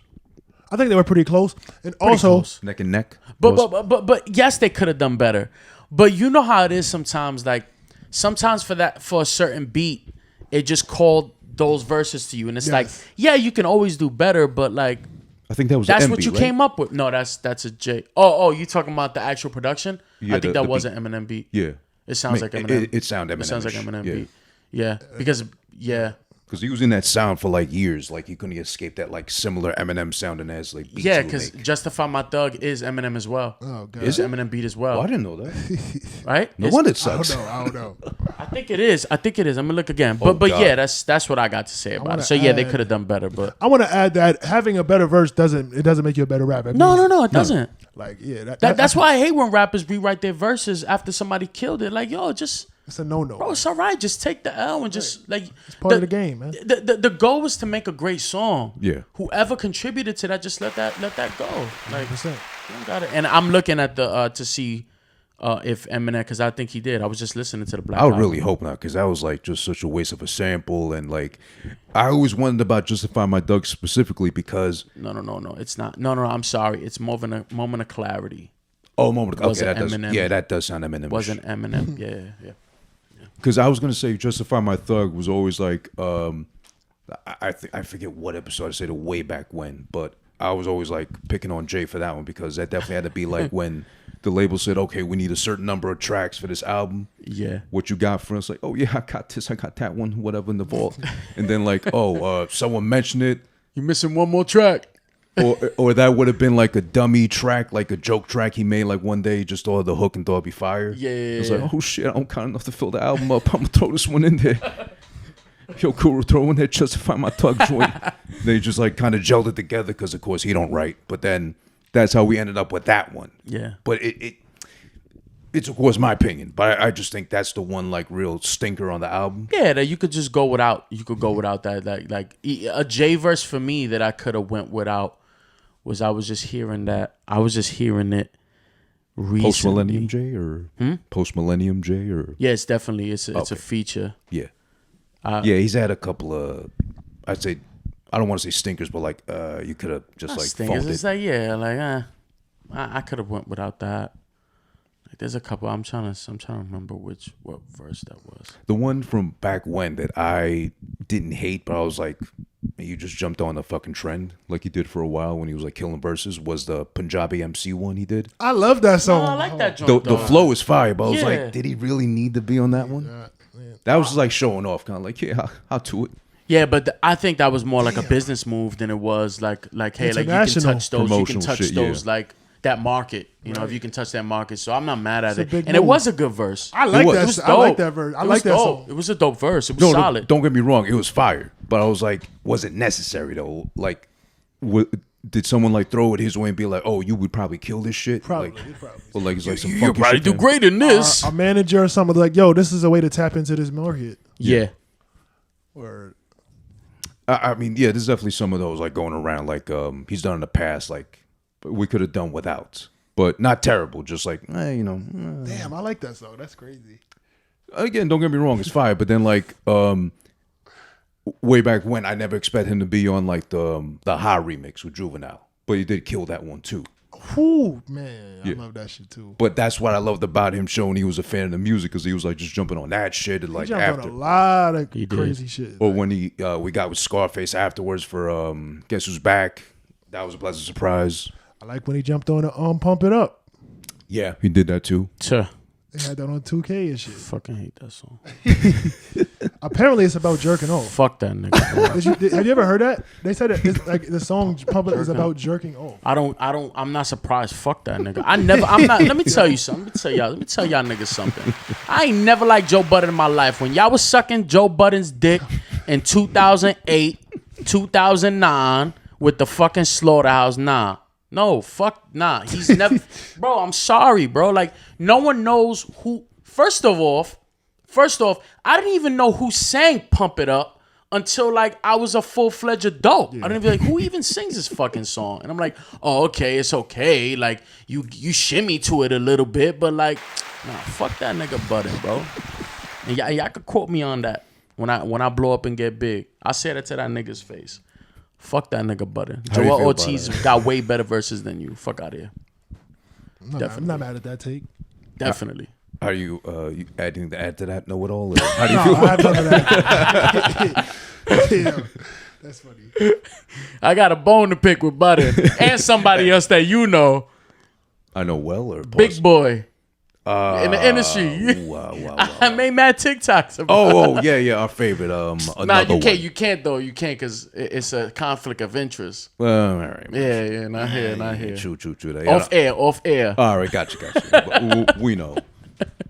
Speaker 2: I think they were pretty close, and also
Speaker 1: close.
Speaker 3: Neck and neck.
Speaker 1: But yes, they could have done better. But you know how it is sometimes. Like sometimes for a certain beat, it just called those verses to you, and it's like, yeah, you can always do better, but like
Speaker 3: I think that was.
Speaker 1: That's
Speaker 3: an MB,
Speaker 1: what you
Speaker 3: right?
Speaker 1: came up with. No, that's a J. Oh, you talking about the actual production?
Speaker 3: Yeah,
Speaker 1: I think
Speaker 3: the
Speaker 1: that was
Speaker 3: beat.
Speaker 1: an Eminem beat.
Speaker 3: Yeah,
Speaker 1: It sounds like Eminem.
Speaker 3: It sounded Eminem.
Speaker 1: It sounds like Eminem
Speaker 3: yeah.
Speaker 1: beat. Yeah, because
Speaker 3: Because he was in that sound for like years, like he couldn't escape that like similar Eminem sounding as like beats.
Speaker 1: yeah,
Speaker 3: he would
Speaker 1: because
Speaker 3: make.
Speaker 1: Justify My Thug is Eminem as well.
Speaker 2: Oh god.
Speaker 1: It's Eminem beat as well.
Speaker 3: Oh, I didn't know that.
Speaker 1: Right?
Speaker 3: No
Speaker 1: It's-
Speaker 3: wonder it
Speaker 2: I
Speaker 3: sucks.
Speaker 2: don't know.
Speaker 1: I think it is. I'm gonna look again. But
Speaker 3: Oh,
Speaker 1: but
Speaker 3: God.
Speaker 1: yeah, that's what I got to say about it.
Speaker 2: wanna
Speaker 1: So yeah, they
Speaker 2: add-
Speaker 1: could have done better, but
Speaker 2: I want to add that having a better verse doesn't make you a better rapper. It means,
Speaker 1: no, it doesn't.
Speaker 2: Like yeah,
Speaker 1: That's why I hate when rappers rewrite their verses after somebody killed it. Like, yo, just
Speaker 2: it's a no.
Speaker 1: bro, it's all right. Just take the L and just like it's
Speaker 2: part of the game, man.
Speaker 1: The goal was to make a great song.
Speaker 3: Yeah.
Speaker 1: Whoever contributed to that, just let that go. Like
Speaker 2: 100%.
Speaker 1: you don't got it. And I'm looking at the to see if Eminem, because I think he did. I was just listening to the Black.
Speaker 3: I would
Speaker 1: Album.
Speaker 3: really hope not, because that was like just such a waste of a sample. And like, I always wondered about Justify My Thug specifically because
Speaker 1: No. It's not. No. I'm sorry. It's more of a moment of clarity.
Speaker 3: moment.
Speaker 1: Was
Speaker 3: Okay,
Speaker 1: it
Speaker 3: that does.
Speaker 1: Eminem?
Speaker 3: Yeah, that does sound Eminem.
Speaker 1: Wasn't Eminem? Yeah.
Speaker 3: Because I was gonna say Justify My Thug was always like I forget what episode I said it way back when, but I was always like picking on Jay for that one because that definitely had to be like when the label said, okay, we need a certain number of tracks for this album.
Speaker 1: Yeah.
Speaker 3: What you got for us? Like, oh yeah, I got this, I got that one, whatever in the vault. And then like, someone mentioned it.
Speaker 1: You're missing one more track.
Speaker 3: Or that would have been like a dummy track, like a joke track he made like one day, just thought of the hook and thought it'd be fire.
Speaker 1: Yeah.
Speaker 3: It's like, oh shit, I don't count enough to fill the album up. I'm gonna throw this one in there. Yo, cool, throw in there, Justify My Thug joint. They just like kind of gelled it together because of course he don't write. But then that's how we ended up with that one.
Speaker 1: Yeah.
Speaker 3: But it's of course my opinion, but I just think that's the one like real stinker on the album.
Speaker 1: Yeah, that you could just go without. You could go without that. Like a J verse for me that I could have went without was I was just hearing that. I was just hearing it recently.
Speaker 3: Post Millennium J or Post Millennium J or
Speaker 1: Yeah, it's definitely it's a feature.
Speaker 3: yeah, yeah. He's had a couple of I'd say I don't want to say stinkers, but like you could have just like
Speaker 1: Stingers.
Speaker 3: phoned
Speaker 1: It's
Speaker 3: it.
Speaker 1: like I could have went without that. Like there's a couple. I'm trying to remember what verse that was.
Speaker 3: The one from back when that I didn't hate, but I was like, you just jumped on the fucking trend like he did for a while when he was like killing verses, was the Punjabi MC one he did.
Speaker 2: I love that song.
Speaker 1: I like that joint.
Speaker 3: The flow is fire, but I was
Speaker 1: Yeah.
Speaker 3: like, did he really need to be on that one? That was just like showing off, kind of like, yeah, I'll do it.
Speaker 1: Yeah, but I think that was more like a business move than it was like hey, like you can
Speaker 2: International
Speaker 1: touch those, you can
Speaker 3: promotional
Speaker 1: touch
Speaker 3: shit,
Speaker 1: those
Speaker 3: yeah.
Speaker 1: like that market. You know, if you can touch that market, so I'm not mad at
Speaker 2: a
Speaker 1: it.
Speaker 2: big
Speaker 1: And it
Speaker 2: move.
Speaker 1: was a good verse.
Speaker 2: I like
Speaker 3: It was.
Speaker 2: that.
Speaker 1: It was
Speaker 2: I like
Speaker 1: dope.
Speaker 2: that verse. I
Speaker 1: It
Speaker 2: like
Speaker 1: was
Speaker 2: that
Speaker 1: dope.
Speaker 2: song.
Speaker 1: It was a dope verse. It was
Speaker 3: No,
Speaker 1: solid.
Speaker 3: don't get me wrong, it was fire, but I was like, was it necessary though? Like, did someone like throw it his way and be like, oh, you would probably kill this shit?
Speaker 2: Probably.
Speaker 3: Like,
Speaker 2: Probably.
Speaker 3: or like it's like some
Speaker 1: You
Speaker 3: funky
Speaker 1: probably
Speaker 3: shit
Speaker 1: do
Speaker 3: then.
Speaker 1: great in this.
Speaker 2: A manager or something like, yo, this is a way to tap into this market.
Speaker 1: Yeah.
Speaker 2: Or
Speaker 3: I mean, yeah, there's definitely some of those like going around. Like, he's done in the past. Like, we could have done without, but not terrible. Just like,
Speaker 2: damn, I like that song. That's crazy.
Speaker 3: Again, don't get me wrong, it's fire. But then like, way back when, I never expected him to be on like the Ha remix with Juvenile, but he did kill that one too.
Speaker 2: Whew, man, I
Speaker 3: Yeah.
Speaker 2: love that shit too.
Speaker 3: But that's what I loved about him showing he was a fan of the music, because he was like just jumping on that shit and
Speaker 2: He
Speaker 3: like
Speaker 2: jumped
Speaker 3: after.
Speaker 2: on a lot of
Speaker 1: He did.
Speaker 2: crazy shit.
Speaker 3: Or when we got with Scarface afterwards for Guess Who's Back. That was a pleasant surprise.
Speaker 2: I like when he jumped on the Pump It Up.
Speaker 3: Yeah, he did that too.
Speaker 1: Tuh.
Speaker 2: They had that on 2K and shit.
Speaker 1: Fucking hate that song.
Speaker 2: Apparently, it's about jerking off.
Speaker 1: Fuck that nigga.
Speaker 2: Have you ever heard that? They said that it's like the song "Pump It" is about jerking off.
Speaker 1: I'm not surprised. Fuck that nigga. I'm not. Let me tell you something. Let me tell y'all niggas something. I ain't never liked Joe Budden in my life. When y'all was sucking Joe Budden's dick in 2008, 2009 with the fucking Slaughterhouse, nah. No, fuck, nah. He's never, bro. I'm sorry, bro. Like no one knows who. First off, I didn't even know who sang "Pump It Up" until like I was a full-fledged adult. I didn't be like, who even sings this fucking song? And I'm like, oh, okay, it's okay. Like you shimmy to it a little bit, but like, nah, fuck that nigga Budden, bro. And y'all could quote me on that when I blow up and get big. I say that to that nigga's face. Fuck that nigga Budden.
Speaker 3: How do you
Speaker 1: Joel
Speaker 3: feel about
Speaker 1: Ortiz
Speaker 3: that?
Speaker 1: got way better verses than you. Fuck out of here.
Speaker 2: I'm not mad at that take.
Speaker 1: Definitely.
Speaker 3: Are you adding to add to that know-it-all? How do you
Speaker 2: No,
Speaker 3: feel
Speaker 2: I
Speaker 3: about
Speaker 2: have none of that. Yeah. That's funny.
Speaker 1: I got a bone to pick with Butter and somebody else that you know.
Speaker 3: I know well or
Speaker 1: Big boy. In the industry.
Speaker 3: Wow.
Speaker 1: I made mad TikToks about
Speaker 3: Oh, yeah, our favorite.
Speaker 1: Nah,
Speaker 3: Another
Speaker 1: you can't.
Speaker 3: one.
Speaker 1: You can't though. You can't because it's a conflict of interest.
Speaker 3: Well, all right.
Speaker 1: Yeah, not here.
Speaker 3: True.
Speaker 1: Off air.
Speaker 3: All right, gotcha. But we know.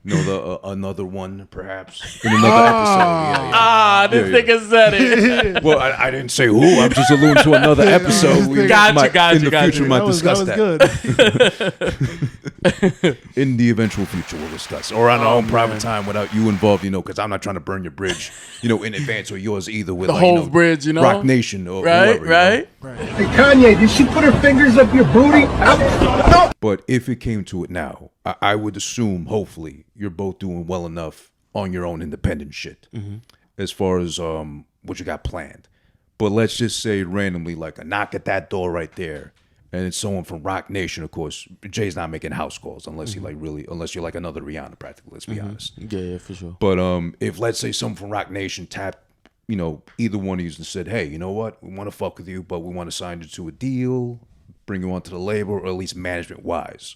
Speaker 3: Another one, perhaps in another episode.
Speaker 1: This nigga said it.
Speaker 3: Well, I didn't say who. I'm just alluding to another episode.
Speaker 1: Gotcha.
Speaker 3: In the future, we might discuss that.
Speaker 2: Good.
Speaker 3: In the eventual future, we'll discuss, or on our own private time without you involved. Because I'm not trying to burn your bridge, in advance or yours either. With
Speaker 1: The whole bridge,
Speaker 3: Rock Nation, or
Speaker 1: right,
Speaker 3: whoever,
Speaker 1: right.
Speaker 6: Hey, Kanye, did she put her fingers up your booty?
Speaker 3: But if it came to it now, I would assume, hopefully, you're both doing well enough on your own independent shit, as far as what you got planned. But let's just say randomly, like a knock at that door right there, and it's someone from Rock Nation. Of course, Jay's not making house calls unless unless you're like another Rihanna, practically. Let's be honest.
Speaker 1: Yeah, for sure.
Speaker 3: But if let's say someone from Rock Nation tapped, either one of you and said, hey, you know what, we want to fuck with you, but we want to sign you to a deal, bring you onto the label, or at least management wise.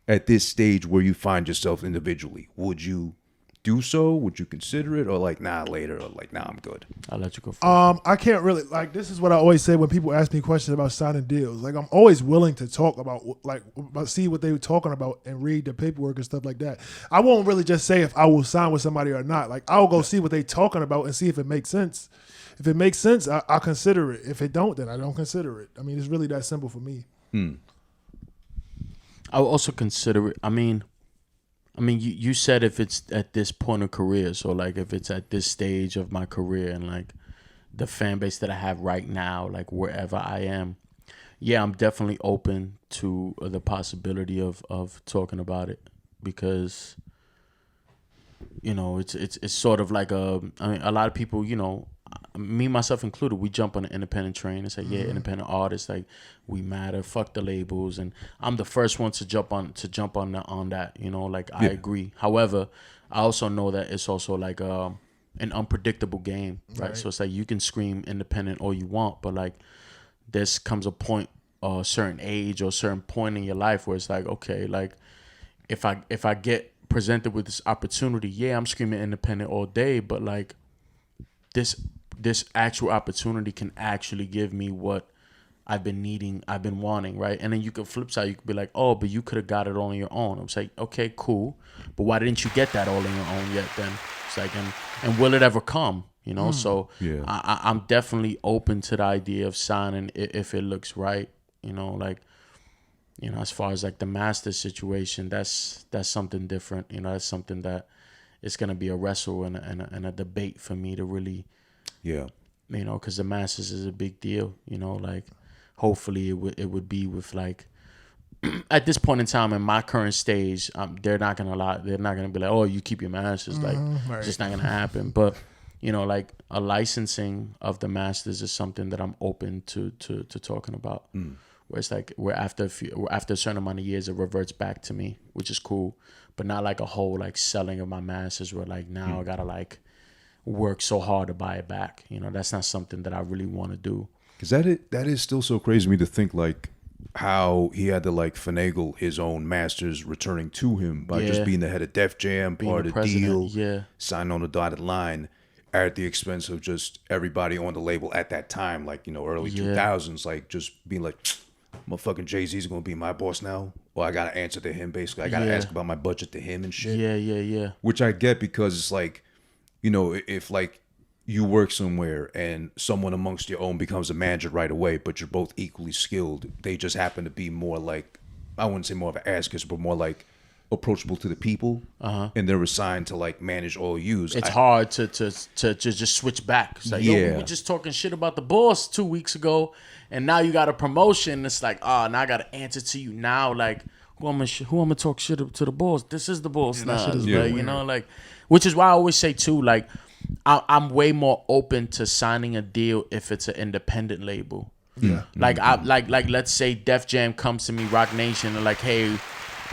Speaker 3: At this stage where you find yourself individually, would you do so? Would you consider it, or like later, or like I'm good?
Speaker 1: I'll let you go first.
Speaker 2: I can't really this is what I always say when people ask me questions about signing deals. Like I'm always willing to talk about see what they were talking about and read the paperwork and stuff like that. I won't really just say if I will sign with somebody or not. Like I'll go see what they talking about and see if it makes sense. If it makes sense, I'll consider it. If it don't, then I don't consider it. I mean, it's really that simple for me.
Speaker 1: I would also consider it. I mean, you said if it's at this point of career, so like if it's at this stage of my career and like the fan base that I have right now, like wherever I am, yeah, I'm definitely open to the possibility of talking about it because, it's sort of like a lot of people, me myself included, we jump on an independent train and say, yeah, independent artists, like we matter, fuck the labels, and I'm the first one to jump on that, I agree. However, I also know that it's also like an unpredictable game, right? So it's like you can scream independent all you want, but like this comes a point, a certain age or a certain point in your life where it's like, okay, like if I get presented with this opportunity, yeah, I'm screaming independent all day, but like this actual opportunity can actually give me what I've been needing, I've been wanting, right? And then you could flip side, you could be like, oh, but you could have got it all on your own. I'm like, okay, cool, but why didn't you get that all on your own yet? Then it's like, and will it ever come? So yeah. I'm definitely open to the idea of signing if it looks right. As far as like the master situation, that's something different. That's something that it's gonna be a wrestle and a debate for me to really.
Speaker 3: Yeah.
Speaker 1: Because the Masters is a big deal. Like hopefully it would be with like at this point in time in my current stage, they're not gonna be like, oh, you keep your Masters. Like it's just not gonna happen. But like a licensing of the Masters is something that I'm open to talking about. Where it's like after a certain amount of years it reverts back to me, which is cool, but not like a whole like selling of my Masters where like now I gotta like work so hard to buy it back. That's not something that I really want to do.
Speaker 3: Because that is still so crazy to me to think like how he had to like finagle his own Masters returning to him by just being the head of Def Jam, part of the deal, signing on the dotted line at the expense of just everybody on the label at that time, like, early 2000s, like just being like, motherfucking Jay-Z's gonna be my boss now, or I gotta answer to him basically. I gotta ask about my budget to him and shit.
Speaker 1: Yeah.
Speaker 3: Which I get because it's like, if like you work somewhere and someone amongst your own becomes a manager right away, but you're both equally skilled, they just happen to be more like, I wouldn't say more of an ass kisser, but more like approachable to the people, and they're assigned to like manage all yous.
Speaker 1: It's hard to just switch back. It's like, yo, we were just talking shit about the boss 2 weeks ago, and now you got a promotion. It's like, now I got to answer to you now. Like, who I'm gonna talk shit to the boss? This is the boss now. Like, which is why I always say too, like, I'm way more open to signing a deal if it's an independent label.
Speaker 2: Yeah.
Speaker 1: Like let's say Def Jam comes to me, Rock Nation, and like, hey,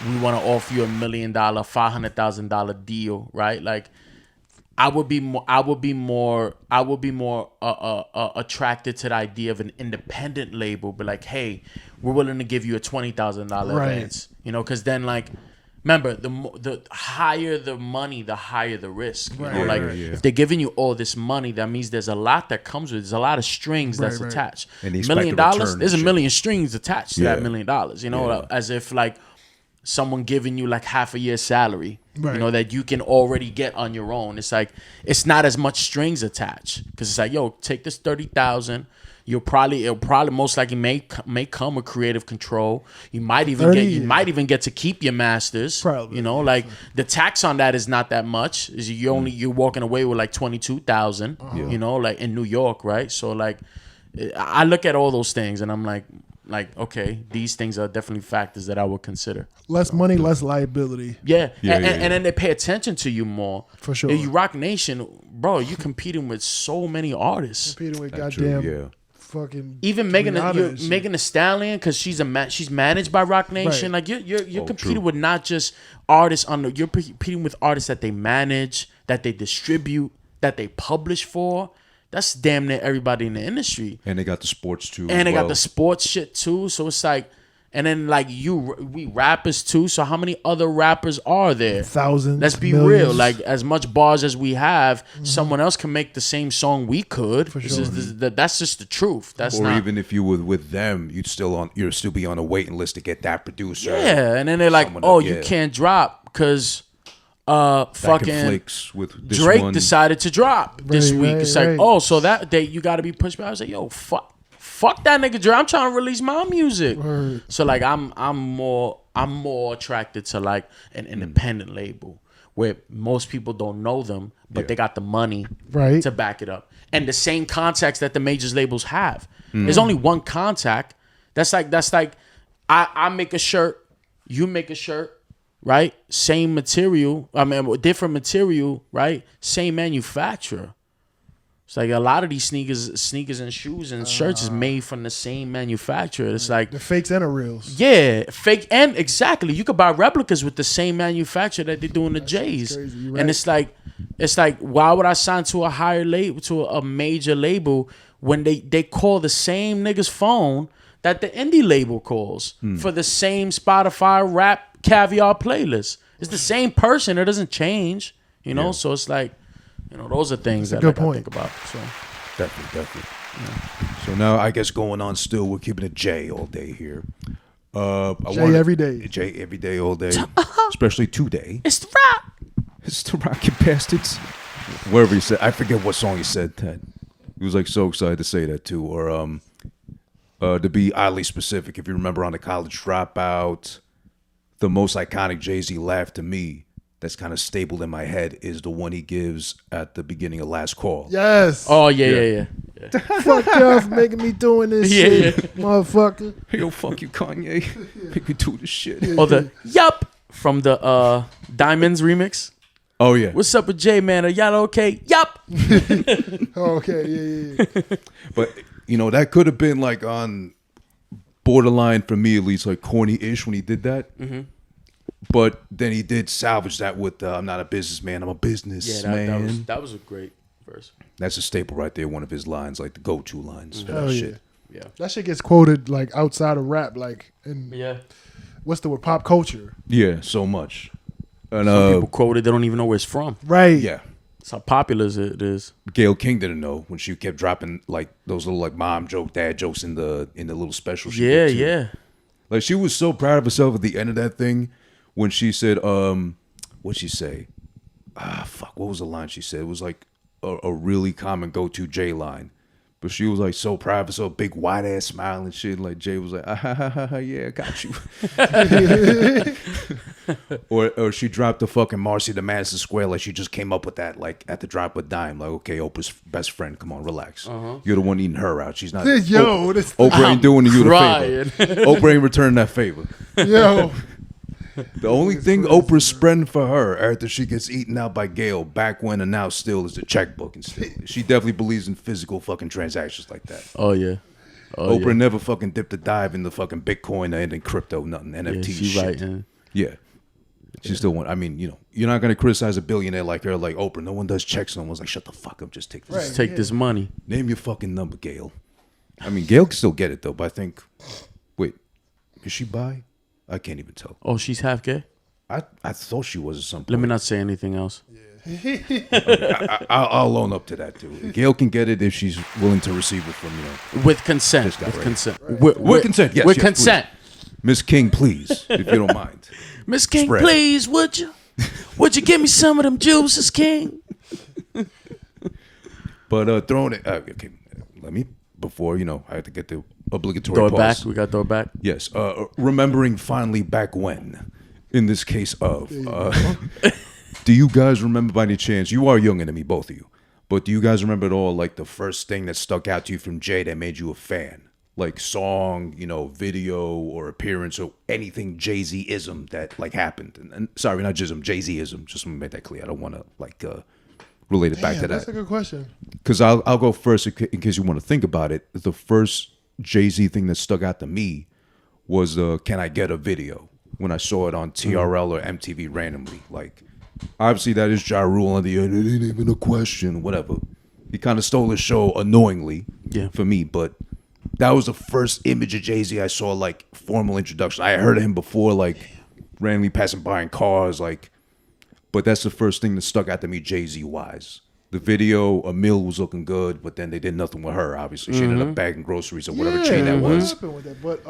Speaker 1: we want to offer you $1 million, $500,000 deal, right? Like, I would be more attracted to the idea of an independent label, but like, hey, we're willing to give you a $20,000 advance, you know, because then like, remember the higher the money, the higher the risk. You know, like if they're giving you all this money, that means there's a lot that comes with it. There's a lot of strings that's attached.
Speaker 3: And
Speaker 1: $1 million, there's $1 million strings attached to that $1 million. You know, as if like someone giving you like half a year's salary, you know, that you can already get on your own. It's like, it's not as much strings attached, because it's like, yo, take this 30,000. It'll probably most likely may come with creative control. You might even get to keep your masters.
Speaker 2: Probably,
Speaker 1: you know, like the tax on that is not that much. Is you're walking away with like 22,000. You know, like in New York, right? So like, I look at all those things and I'm like, okay, these things are definitely factors that I would consider.
Speaker 2: Less money, less liability.
Speaker 1: And then they pay attention to you more.
Speaker 2: For sure.
Speaker 1: If you Rock Nation, bro, you competing with so many artists.
Speaker 2: Competing with
Speaker 3: That's
Speaker 2: goddamn
Speaker 3: true,
Speaker 2: fucking
Speaker 1: even Megan Thee Stallion, because she's managed by Rock Nation.
Speaker 2: Right.
Speaker 1: Like you're competing with not just artists you're competing with artists that they manage, that they distribute, that they publish for. That's damn near everybody in the industry.
Speaker 3: And they got the sports too.
Speaker 1: And they got the sports shit too. So it's like, and then like we rappers too. So how many other rappers are there?
Speaker 2: Thousands.
Speaker 1: Let's be
Speaker 2: millions.
Speaker 1: real. Like as much bars as we have, someone else can make the same song we could.
Speaker 2: For sure.
Speaker 1: That's just the truth. That's
Speaker 3: or
Speaker 1: not.
Speaker 3: even if you were with them, you'd still be on a waiting list to get that producer.
Speaker 1: Yeah, and then they're like, you can't drop because fucking
Speaker 3: with this
Speaker 1: Drake
Speaker 3: one.
Speaker 1: decided to drop this week. It's like,
Speaker 2: right.
Speaker 1: so that day you got to be pushed back. I was like, yo, fuck that nigga Drake. I'm trying to release my music.
Speaker 2: Word.
Speaker 1: So like, I'm more attracted to like an independent label where most people don't know them, but they got the money to back it up, and the same contacts that the majors labels have. There's only one contact. That's like I make a shirt, you make a shirt. Right? Same material. I mean, different material, right? Same manufacturer. It's like a lot of these sneakers and shoes and shirts is made from the same manufacturer. It's like
Speaker 2: the fakes and the reals.
Speaker 1: Yeah, fake and exactly. You could buy replicas with the same manufacturer that they do in the Jayz.
Speaker 2: Crazy, right.
Speaker 1: And it's like, why would I sign to a higher label, to a major label, when they call the same nigga's phone that the indie label calls for the same Spotify rap caviar playlist? It's the same person. It doesn't change, you know. So it's like, you know, those are things that I think about. So
Speaker 3: definitely. Yeah. So now I guess going on still, we're keeping it J all day here.
Speaker 2: Every day.
Speaker 3: J every day, all day, especially today.
Speaker 1: It's the rock.
Speaker 3: It's the Rocket Bastards. Wherever he said, I forget what song he said that. He was like so excited to say that too, or to be oddly specific. If you remember on the College Dropout. The most iconic Jay-Z laugh to me that's kind of stapled in my head is the one he gives at the beginning of Last Call.
Speaker 2: Yes.
Speaker 1: Oh, yeah.
Speaker 2: Fuck y'all for making me doing this shit, motherfucker.
Speaker 3: Yo, fuck you, Kanye. Make me do this shit.
Speaker 1: Or the yup from the Diamonds remix.
Speaker 3: Oh, yeah.
Speaker 1: What's up with Jay, man? Are y'all okay? Yup.
Speaker 2: Okay, yeah.
Speaker 3: But, you know, that could have been like on borderline, for me at least, like corny-ish when he did that. Mm-hmm. But then he did salvage that with I'm not a businessman, I'm a businessman.
Speaker 1: Yeah, that was a great verse.
Speaker 3: That's a staple right there, one of his lines, like the go-to lines for
Speaker 2: Hell
Speaker 3: that
Speaker 2: yeah.
Speaker 3: shit.
Speaker 1: Yeah.
Speaker 2: That shit gets quoted like outside of rap, like in what's the word, pop culture.
Speaker 3: Yeah, so much. And
Speaker 1: some people quote it, they don't even know where it's from.
Speaker 2: Right.
Speaker 3: Yeah.
Speaker 1: That's how popular it is.
Speaker 3: Gayle King didn't know when she kept dropping like those little like mom joke, dad jokes in the little special. She did too.
Speaker 1: Yeah.
Speaker 3: Like she was so proud of herself at the end of that thing when she said, what'd she say? What was the line she said? It was like a really common go-to Jay line. But she was like so proud of herself, big wide ass smile and shit. Like Jay was like, yeah, I got you. or she dropped the fucking Marcy the Madison Square, like she just came up with that, like at the drop of a dime. Like, okay, Oprah's best friend, come on, relax. You're the one eating her out. She's not.
Speaker 2: Yo,
Speaker 3: Oprah ain't doing you the favor. Oprah ain't returning that favor.
Speaker 2: Yo.
Speaker 3: The only thing Oprah's spreading for her after she gets eaten out by Gayle back when and now still is the checkbook and still. She definitely believes in physical fucking transactions like that.
Speaker 1: Oh yeah.
Speaker 3: Oprah never fucking dipped a dive in the fucking Bitcoin and in crypto, nothing, NFT
Speaker 1: she
Speaker 3: shit.
Speaker 1: right, man.
Speaker 3: Yeah. She still want. I mean, you're not gonna criticize a billionaire like her, like Oprah. No one does checks. No one's like, shut the fuck up. Just take this.
Speaker 1: Just take this money.
Speaker 3: Name your fucking number, Gail. I mean, Gail can still get it though. But I think, wait, is she bi? I can't even tell.
Speaker 1: Oh, she's half gay.
Speaker 3: I thought she was at some point.
Speaker 1: Let me not say anything else.
Speaker 3: I'll own up to that too. Gail can get it if she's willing to receive it from
Speaker 1: with consent.
Speaker 3: With
Speaker 1: consent.
Speaker 3: Right. With consent. Yes.
Speaker 1: With
Speaker 3: yes,
Speaker 1: consent.
Speaker 3: Miss King, please, if you don't mind.
Speaker 1: Miss King,
Speaker 3: Spread.
Speaker 1: please, would you? Would you give me some of them juices, King?
Speaker 3: But throwing it. Okay, let me before I have to get the obligatory
Speaker 1: Throw it
Speaker 3: pause.
Speaker 1: back. We got to throw it back.
Speaker 3: Yes. Remembering finally back when, in this case of. Do you guys remember by any chance? You are younger than me, both of you. But do you guys remember at all, like the first thing that stuck out to you from Jay that made you a fan? Like song, video or appearance or anything Jay-Z-ism that like happened. And sorry, not Jism, Jay-Z-ism. Just to make that clear. I don't want to relate it back to that.
Speaker 2: That's a good question.
Speaker 3: Because I'll go first in case you want to think about it. The first Jay-Z thing that stuck out to me was Can I Get a Video? When I saw it on TRL or MTV randomly. Like, obviously that is Ja Rule on the end. It ain't even a question, whatever. He kind of stole his show annoyingly for me, but that was the first image of Jay-Z I saw, like, formal introduction. I heard of him before, like, randomly passing by in cars, like, but that's the first thing that stuck out to me Jay-Z-wise. The video, Emil was looking good, but then they did nothing with her, obviously. She ended up bagging groceries or whatever chain that was.
Speaker 2: With that. But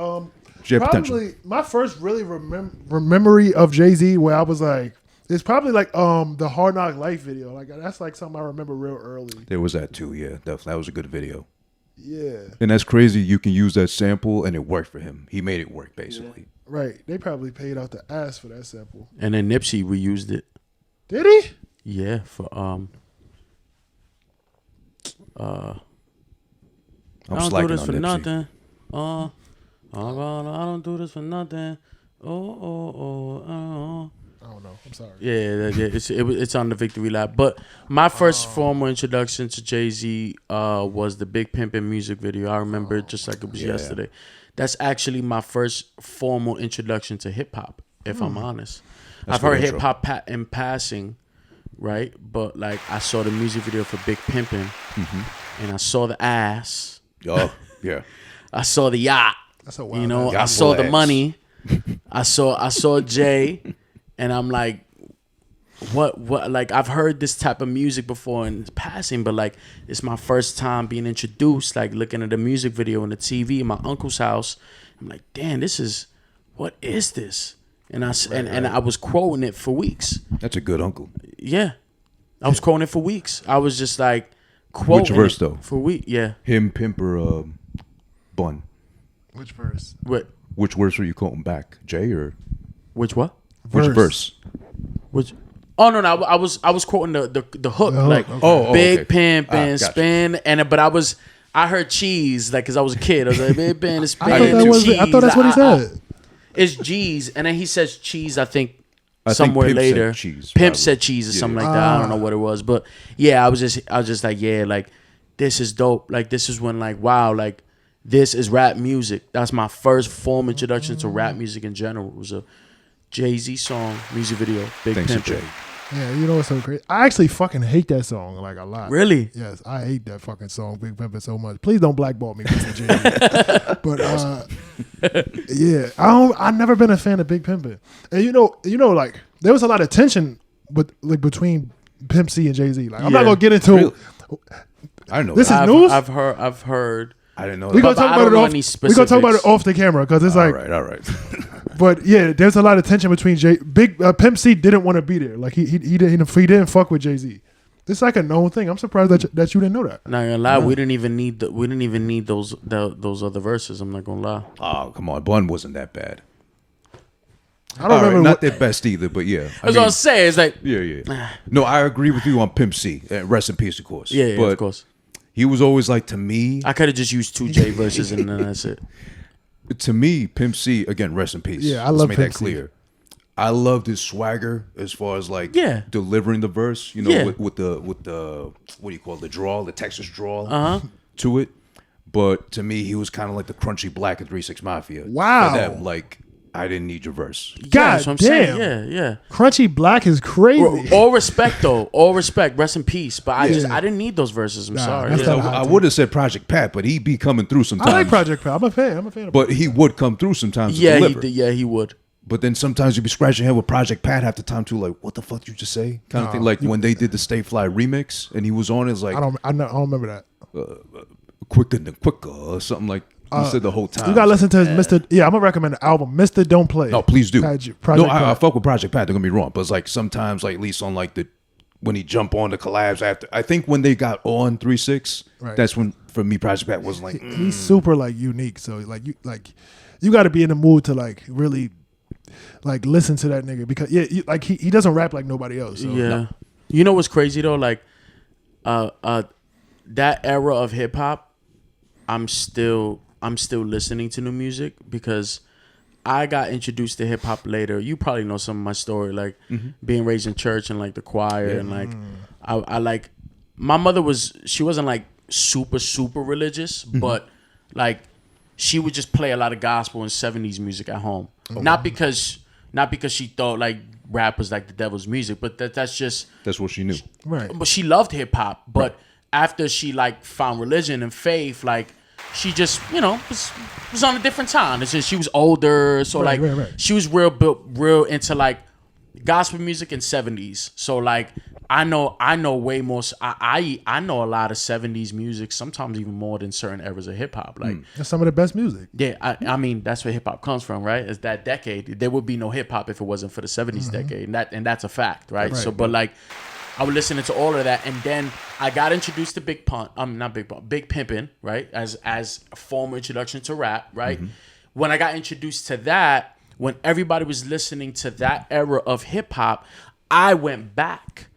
Speaker 3: Probably
Speaker 2: my first really memory of Jay-Z where I was like, it's probably like the Hard Knock Life video. Like that's like something I remember real early.
Speaker 3: There was that too, yeah. That was a good video.
Speaker 2: Yeah.
Speaker 3: And that's crazy. You can use that sample and it worked for him. He made it work, basically.
Speaker 2: Right. They probably paid out the ass for that sample.
Speaker 1: And then Nipsey reused it.
Speaker 2: Did he?
Speaker 1: Yeah, for
Speaker 3: I'm
Speaker 1: I don't do
Speaker 3: slacking
Speaker 1: this
Speaker 3: on
Speaker 1: for
Speaker 3: Nipsey.
Speaker 1: nothing. I don't do this for nothing.
Speaker 2: I don't know. I'm sorry.
Speaker 1: Yeah, it's on the Victory Lap. But my first formal introduction to Jay-Z was the Big Pimpin' music video. I remember it just like it was yesterday. That's actually my first formal introduction to hip hop, if I'm honest. I've heard hip hop in passing, right? But like I saw the music video for Big Pimpin', and I saw the ass.
Speaker 3: Oh, yeah.
Speaker 1: I saw the yacht.
Speaker 2: That's a wild
Speaker 1: I saw the money. I saw Jay, and I'm like, what? Like I've heard this type of music before in passing, but like it's my first time being introduced. Like looking at the music video on the TV in my uncle's house. I'm like, damn, what is this? And I was quoting it for weeks.
Speaker 3: That's a good uncle.
Speaker 1: Yeah, I was quoting it for weeks. I was just like quoting.
Speaker 3: Which verse though?
Speaker 1: For weeks, yeah.
Speaker 3: Him, Pimp, or Bun.
Speaker 2: Which verse?
Speaker 1: What?
Speaker 3: Which verse were you quoting back, Jay, or
Speaker 1: which what?
Speaker 3: Which verse?
Speaker 1: Which? Oh no, I was quoting the hook, like Big Pimp and Spin, but I heard cheese like because I was a kid. I was like Big Pimp and Spin.
Speaker 2: I thought that's what he said.
Speaker 1: It's G's, and then he says cheese. I think somewhere
Speaker 3: Pimp
Speaker 1: later,
Speaker 3: said cheese,
Speaker 1: Pimp
Speaker 3: probably.
Speaker 1: said cheese or something like that. I don't know what it was, but yeah, I was just like, yeah, like this is dope. Like this is when like wow, like this is rap music. That's my first formal introduction to rap music in general. It was a Jay-Z song music video. Big Pimp.
Speaker 3: Jay.
Speaker 2: Yeah, you know what's so crazy? I actually fucking hate that song like a lot.
Speaker 1: Really?
Speaker 2: Yes, I hate that fucking song, Big Pimpin', so much. Please don't blackball me, Mr. J. But yeah, I've never been a fan of Big Pimpin'. And you know, like there was a lot of tension between Pimp C and Jay-Z. Like I'm not gonna get into.
Speaker 3: Really? I don't know.
Speaker 2: This is news.
Speaker 1: I've heard.
Speaker 3: I didn't know.
Speaker 2: We're gonna talk about it off. We're gonna talk about it off the camera because it's
Speaker 3: all right.
Speaker 2: But yeah, there's a lot of tension between Pimp C didn't want to be there. Like he didn't fuck with Jay-Z. This is like a known thing. I'm surprised that you didn't know that.
Speaker 1: Not gonna lie, we didn't even need those other verses. I'm not gonna lie.
Speaker 3: Oh come on, Bun wasn't that bad.
Speaker 2: I don't remember.
Speaker 3: Not their best either, but yeah.
Speaker 1: That's what I'm saying. It's like
Speaker 3: yeah. No, I agree with you on Pimp C. Rest in peace, of course.
Speaker 1: Yeah,
Speaker 3: but
Speaker 1: of course.
Speaker 3: He was always like, to me.
Speaker 1: I could have just used 2 J verses and then that's it.
Speaker 3: To me, Pimp C, again, rest in peace.
Speaker 2: Yeah, I love
Speaker 3: Let's make
Speaker 2: Pimp
Speaker 3: that clear. I loved his swagger as far as like delivering the verse, with the what do you call it, the drawl, the Texas drawl to it. But to me, he was kind of like the crunchy black of 3 6 Mafia.
Speaker 2: Wow.
Speaker 3: For them. Like I didn't need your verse.
Speaker 1: Yeah,
Speaker 2: God
Speaker 1: that's what I'm
Speaker 2: damn.
Speaker 1: saying. Yeah.
Speaker 2: Crunchy Black is crazy.
Speaker 1: All respect though. All respect. Rest in peace. But I didn't need those verses. I'm sorry.
Speaker 2: that's
Speaker 1: Yeah.
Speaker 2: not-
Speaker 3: I would have said Project Pat, but he be coming through sometimes.
Speaker 2: I like Project Pat. I'm a fan. of
Speaker 3: But he would come through sometimes.
Speaker 1: Yeah,
Speaker 3: to
Speaker 1: he
Speaker 3: deliver.
Speaker 1: did. Yeah, he would.
Speaker 3: But then sometimes you'd be scratching your head with Project Pat half the time too, like, what the fuck did you just say? Kind of thing. Like when they did the Stay Fly remix and he was on, it's like
Speaker 2: I don't remember that.
Speaker 3: quicker than quicker or something like you said the whole time.
Speaker 2: You gotta listen to his Mr. Yeah, I'm gonna recommend the album Mr. Don't Play.
Speaker 3: No, please do.
Speaker 2: Project
Speaker 3: I
Speaker 2: Pat.
Speaker 3: fuck with Project Pat. Don't get me wrong, but it's like sometimes, like at least on like the when he jump on the collabs after. I think when they got on 3-6,
Speaker 2: Right.
Speaker 3: that's when for me Project Pat was like.
Speaker 2: He's super like unique. So you got to be in the mood to like really like listen to that nigga because he doesn't rap like nobody else. So.
Speaker 1: Yeah. You know what's crazy though? Like, that era of hip hop, I'm still listening to new music because I got introduced to hip hop later. You probably know some of my story, like being raised in church and like the choir and like I like my mother she wasn't like super religious, but like she would just play a lot of gospel and 70s music at home. Not because she thought like rap was like the devil's music, but that's
Speaker 3: That's what she knew.
Speaker 2: Right.
Speaker 1: but she loved hip hop. But after she like found religion and faith, like she just was on a different time. It's just she was older, so
Speaker 2: Right,
Speaker 1: like
Speaker 2: right.
Speaker 1: she was real into like gospel music and 70s. So like I know way more. I know a lot of 70s music, sometimes even more than certain eras of hip hop. Like
Speaker 2: That's some of the best music.
Speaker 1: yeah, I mean that's where hip hop comes from, right? It's that decade. There would be no hip hop if it wasn't for the 70s decade, and that's a fact, right? So, but like, I was listening to all of that, and then I got introduced to Big Pimpin', right? As a formal introduction to rap, right? When I got introduced to that, when everybody was listening to that era of hip hop, I went back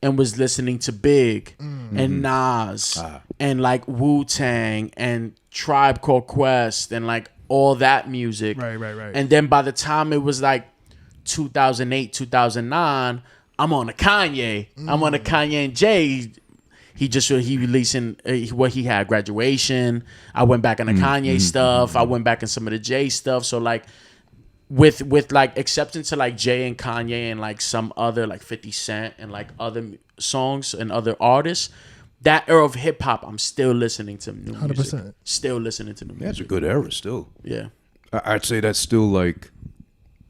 Speaker 1: and was listening to Big and Nas and like Wu-Tang and Tribe Called Quest and like all that music.
Speaker 2: Right.
Speaker 1: And then by the time it was like 2008, 2009, I'm on a Kanye. I'm on a Kanye and Jay. He releasing what he had, Graduation. I went back on the Kanye stuff. I went back on some of the Jay stuff. So like with like acceptance to like Jay and Kanye and like some other like 50 Cent and like other songs and other artists, that era of hip hop, I'm still listening to new
Speaker 2: 100%.
Speaker 1: music. Still listening to new music.
Speaker 3: That's a good era still.
Speaker 1: Yeah.
Speaker 3: I'd say that's still like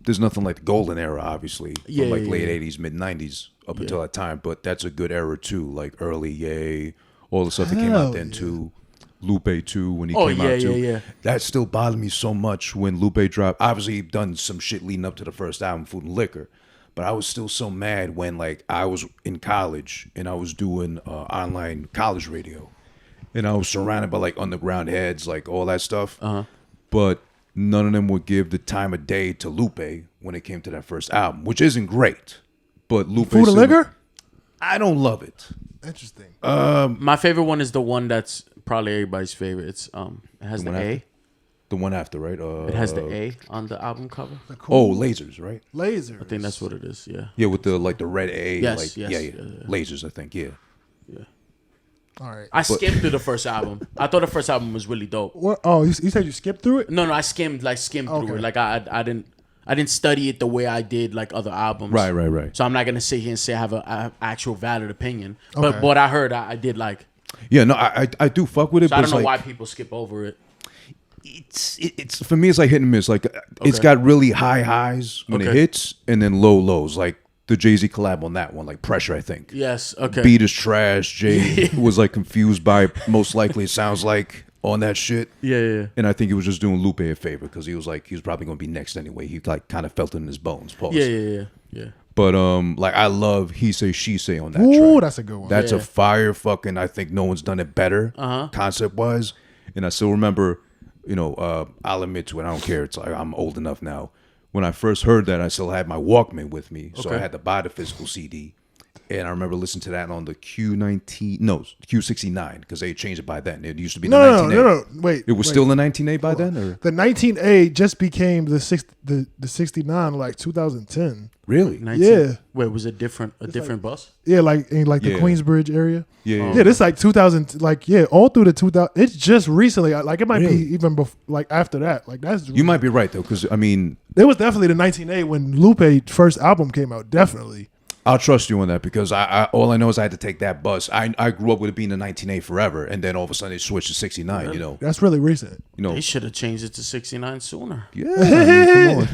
Speaker 3: there's nothing like the golden era, obviously, from like late 80s, mid 90s up until that time. But that's a good era too, like early Ye, all the stuff that came out then too. Lupe too, when he came out too.
Speaker 1: Yeah.
Speaker 3: That still bothered me so much when Lupe dropped. Obviously, he done some shit leading up to the first album, Food and Liquor. But I was still so mad when like I was in college and I was doing online college radio. And I was surrounded by like underground heads, like all that stuff. But none of them would give the time of day to Lupe when it came to that first album, which isn't great. But Lupe
Speaker 2: Food and Liquor?
Speaker 3: I don't love it.
Speaker 2: Interesting.
Speaker 1: My favorite one is the one that's probably everybody's favorite. It's it has the
Speaker 3: one
Speaker 1: A.
Speaker 3: after? The one after, right?
Speaker 1: It has the A on the album cover.
Speaker 3: Oh, Lasers, right?
Speaker 2: Laser.
Speaker 1: I think that's what it is. Yeah.
Speaker 3: Yeah, with the like the red A.
Speaker 1: Yes,
Speaker 3: like,
Speaker 1: yes,
Speaker 3: yeah.
Speaker 1: yeah.
Speaker 3: Lasers, I think, yeah.
Speaker 2: All right.
Speaker 1: I skimmed through the first album. I thought the first album was really dope.
Speaker 2: What? Oh, you said you skipped through it?
Speaker 1: No, I skimmed through it. Like I didn't study it the way I did like other albums.
Speaker 3: Right.
Speaker 1: So I'm not gonna sit here and say I have an actual valid opinion.
Speaker 2: Okay.
Speaker 1: But what I heard, I did like.
Speaker 3: Yeah, no, I do fuck with it.
Speaker 1: So
Speaker 3: but
Speaker 1: I don't know
Speaker 3: it's
Speaker 1: why
Speaker 3: like,
Speaker 1: people skip over it.
Speaker 3: it's for me. It's like hit and miss. Like it's got really high highs when it
Speaker 1: Okay.
Speaker 3: hits, and then low lows. Like the Jay-Z collab on that one, like Pressure. I think.
Speaker 1: Yes. Okay.
Speaker 3: Beat is trash. Jay was like confused by most likely it sounds like on that shit.
Speaker 1: Yeah.
Speaker 3: And I think he was just doing Lupe a favor because he was probably gonna be next anyway. He like kind of felt it in his bones. Pause.
Speaker 1: Yeah.
Speaker 3: But like I love He Say She Say on that
Speaker 2: Ooh,
Speaker 3: track.
Speaker 2: that's a good one.
Speaker 3: That's
Speaker 1: Yeah.
Speaker 3: a fire fucking. I think no one's done it better concept wise. And I still remember, I'll admit to it. I don't care. It's like I'm old enough now. When I first heard that, I still had my Walkman with me, so I
Speaker 1: Okay.
Speaker 3: had to buy the physical CD. And I remember listening to that on the Q69, because they changed it by then. It used to be the
Speaker 2: No,
Speaker 3: 19A.
Speaker 2: no. Wait.
Speaker 3: It was still the 19A by then? Or?
Speaker 2: The 19A just became the 69 like 2010.
Speaker 3: Really?
Speaker 1: 19?
Speaker 2: Yeah.
Speaker 1: Wait, was it different bus?
Speaker 2: Yeah, like in like the
Speaker 3: Yeah.
Speaker 2: Queensbridge area.
Speaker 3: Yeah.
Speaker 2: Yeah, this like 2000, like all through the 2000. It's just recently, like it might
Speaker 3: Really?
Speaker 2: be even like after that. Like that's
Speaker 3: You might be right, though, because, I mean,
Speaker 2: It was definitely the 19A when Lupe's first album came out. Definitely.
Speaker 3: I'll trust you on that, because I all I know is I had to take that bus. I grew up with it being the 19A forever, and then all of a sudden it switched to 69, you know.
Speaker 2: That's really recent.
Speaker 1: They should have changed it to 69 sooner.
Speaker 3: Yeah, I mean,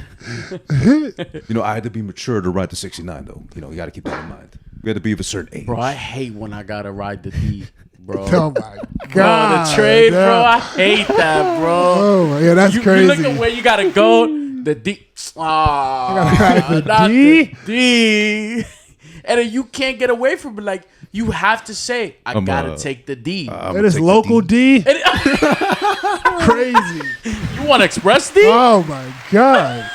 Speaker 3: come on. I had to be mature to ride the 69, though. You got to keep that in mind. We had to be of a certain age.
Speaker 1: Bro, I hate when I gotta ride the D, bro.
Speaker 2: Oh my
Speaker 1: Bro,
Speaker 2: god.
Speaker 1: the trade,
Speaker 2: damn.
Speaker 1: bro. I hate that, bro.
Speaker 2: Oh my, yeah, that's
Speaker 1: You
Speaker 2: crazy.
Speaker 1: look at where you gotta go. The D.
Speaker 2: gotta ride the
Speaker 1: Not
Speaker 2: D?
Speaker 1: the D. And then you can't get away from it. Like, you have to say, I gotta take the D.
Speaker 2: It is local D. Crazy.
Speaker 1: You want Express D?
Speaker 2: Oh my god.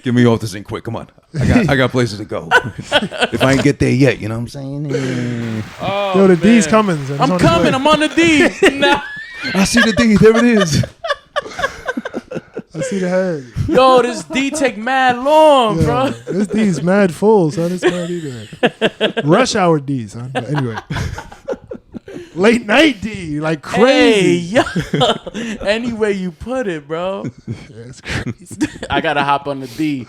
Speaker 3: Get me off this thing quick. Come on. I got places to go. If I ain't get there yet, you know what I'm saying?
Speaker 2: Yo, the D's coming.
Speaker 1: I'm coming. I'm on the D. Nah.
Speaker 3: I see the D. There it is.
Speaker 2: I see the head.
Speaker 1: Yo, this D take mad long,
Speaker 2: Yo,
Speaker 1: bro.
Speaker 2: this D's mad full, son. It's mad either. Rush hour D, son. But anyway. Late night D, like crazy.
Speaker 1: Hey, yo. Any way you put it, bro.
Speaker 2: Yeah, it's crazy.
Speaker 1: I gotta hop on the D.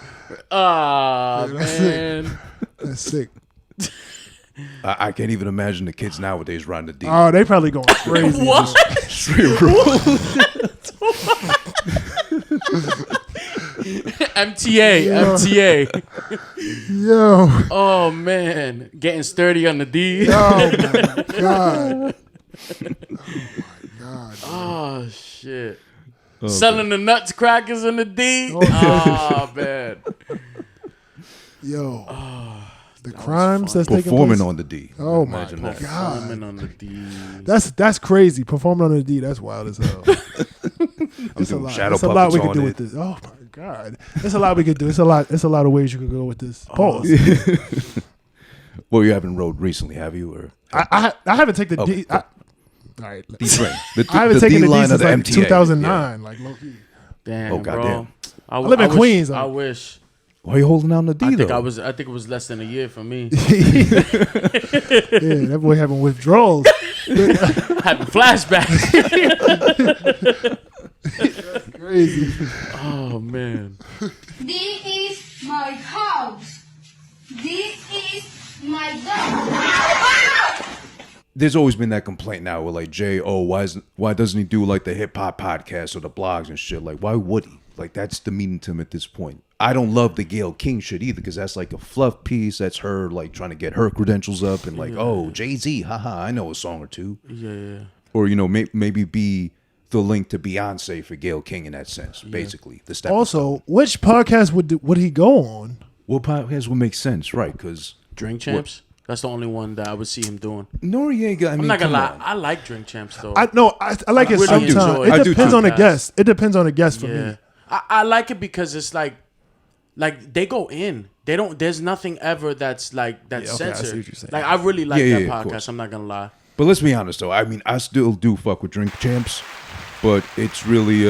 Speaker 1: Ah,
Speaker 2: that's
Speaker 1: man.
Speaker 2: That's sick.
Speaker 3: I can't even imagine the kids nowadays riding the D.
Speaker 2: Oh, they probably going crazy.
Speaker 1: What?
Speaker 3: Straight roll.
Speaker 1: MTA.
Speaker 2: Yo.
Speaker 1: Oh man, getting sturdy on the D.
Speaker 2: Oh my god.
Speaker 1: Oh shit. Selling the nuts crackers in the D. Oh man.
Speaker 2: Yo. The crimes that's taking
Speaker 3: Performing
Speaker 2: place.
Speaker 3: on the D.
Speaker 2: Oh my
Speaker 3: Imagine that.
Speaker 2: god.
Speaker 1: Performing on the D.
Speaker 2: That's crazy. Performing on the D, that's wild as hell. It's a
Speaker 3: doing
Speaker 2: lot.
Speaker 3: shadow
Speaker 2: It's a lot we
Speaker 3: puppets
Speaker 2: could do
Speaker 3: on
Speaker 2: with
Speaker 3: it.
Speaker 2: this. Oh my god. It's a lot we could do. It's a lot of ways you could go with this. Pause.
Speaker 3: Well, you haven't rode recently, have you? Or
Speaker 2: I haven't taken the D.
Speaker 3: cool.
Speaker 2: All right.
Speaker 3: D train.
Speaker 2: I haven't taken the D
Speaker 3: line
Speaker 2: since
Speaker 3: of the
Speaker 2: like
Speaker 3: MTA.
Speaker 2: 2009. Like low key.
Speaker 1: Damn,
Speaker 3: Oh,
Speaker 1: bro.
Speaker 3: goddamn.
Speaker 1: I
Speaker 2: live in Queens,
Speaker 1: I
Speaker 2: though.
Speaker 1: wish.
Speaker 3: Why are you holding down the D,
Speaker 1: I think
Speaker 3: though?
Speaker 1: I think it was less than a year for me.
Speaker 2: Yeah, that boy having withdrawals.
Speaker 1: Having flashbacks.
Speaker 2: Crazy.
Speaker 1: Oh man.
Speaker 5: This is my house. This is my dog.
Speaker 3: There's always been that complaint now with like why doesn't he do like the hip hop podcast or the blogs and shit? Like, why would he? Like, that's demeaning to him at this point. I don't love the Gayle King shit either, because that's like a fluff piece. That's her like trying to get her credentials up and like, oh, Jay-Z, haha, I know a song or two.
Speaker 1: Yeah.
Speaker 3: Or, maybe be the link to Beyonce for Gayle King in that sense, basically. The step.
Speaker 2: Also, which podcast would he go on?
Speaker 3: What podcast would make sense, right? Because
Speaker 1: Drink Champs. That's the only one that I would see him doing.
Speaker 3: Noriega,
Speaker 1: I'm not gonna lie. I like Drink Champs though.
Speaker 2: I like it
Speaker 1: really
Speaker 2: sometimes.
Speaker 1: enjoy it.
Speaker 2: It depends on the
Speaker 1: Podcast.
Speaker 2: guest. It depends on the guest for me.
Speaker 1: I like it because it's like they go in. They don't. There's nothing ever that's
Speaker 2: okay, I see
Speaker 1: censored.
Speaker 2: what you're saying.
Speaker 1: Like I really like
Speaker 3: Yeah,
Speaker 1: that
Speaker 3: of course.
Speaker 1: podcast. I'm not gonna lie.
Speaker 3: But let's be honest, though. I mean, I still do fuck with Drink Champs, but it's really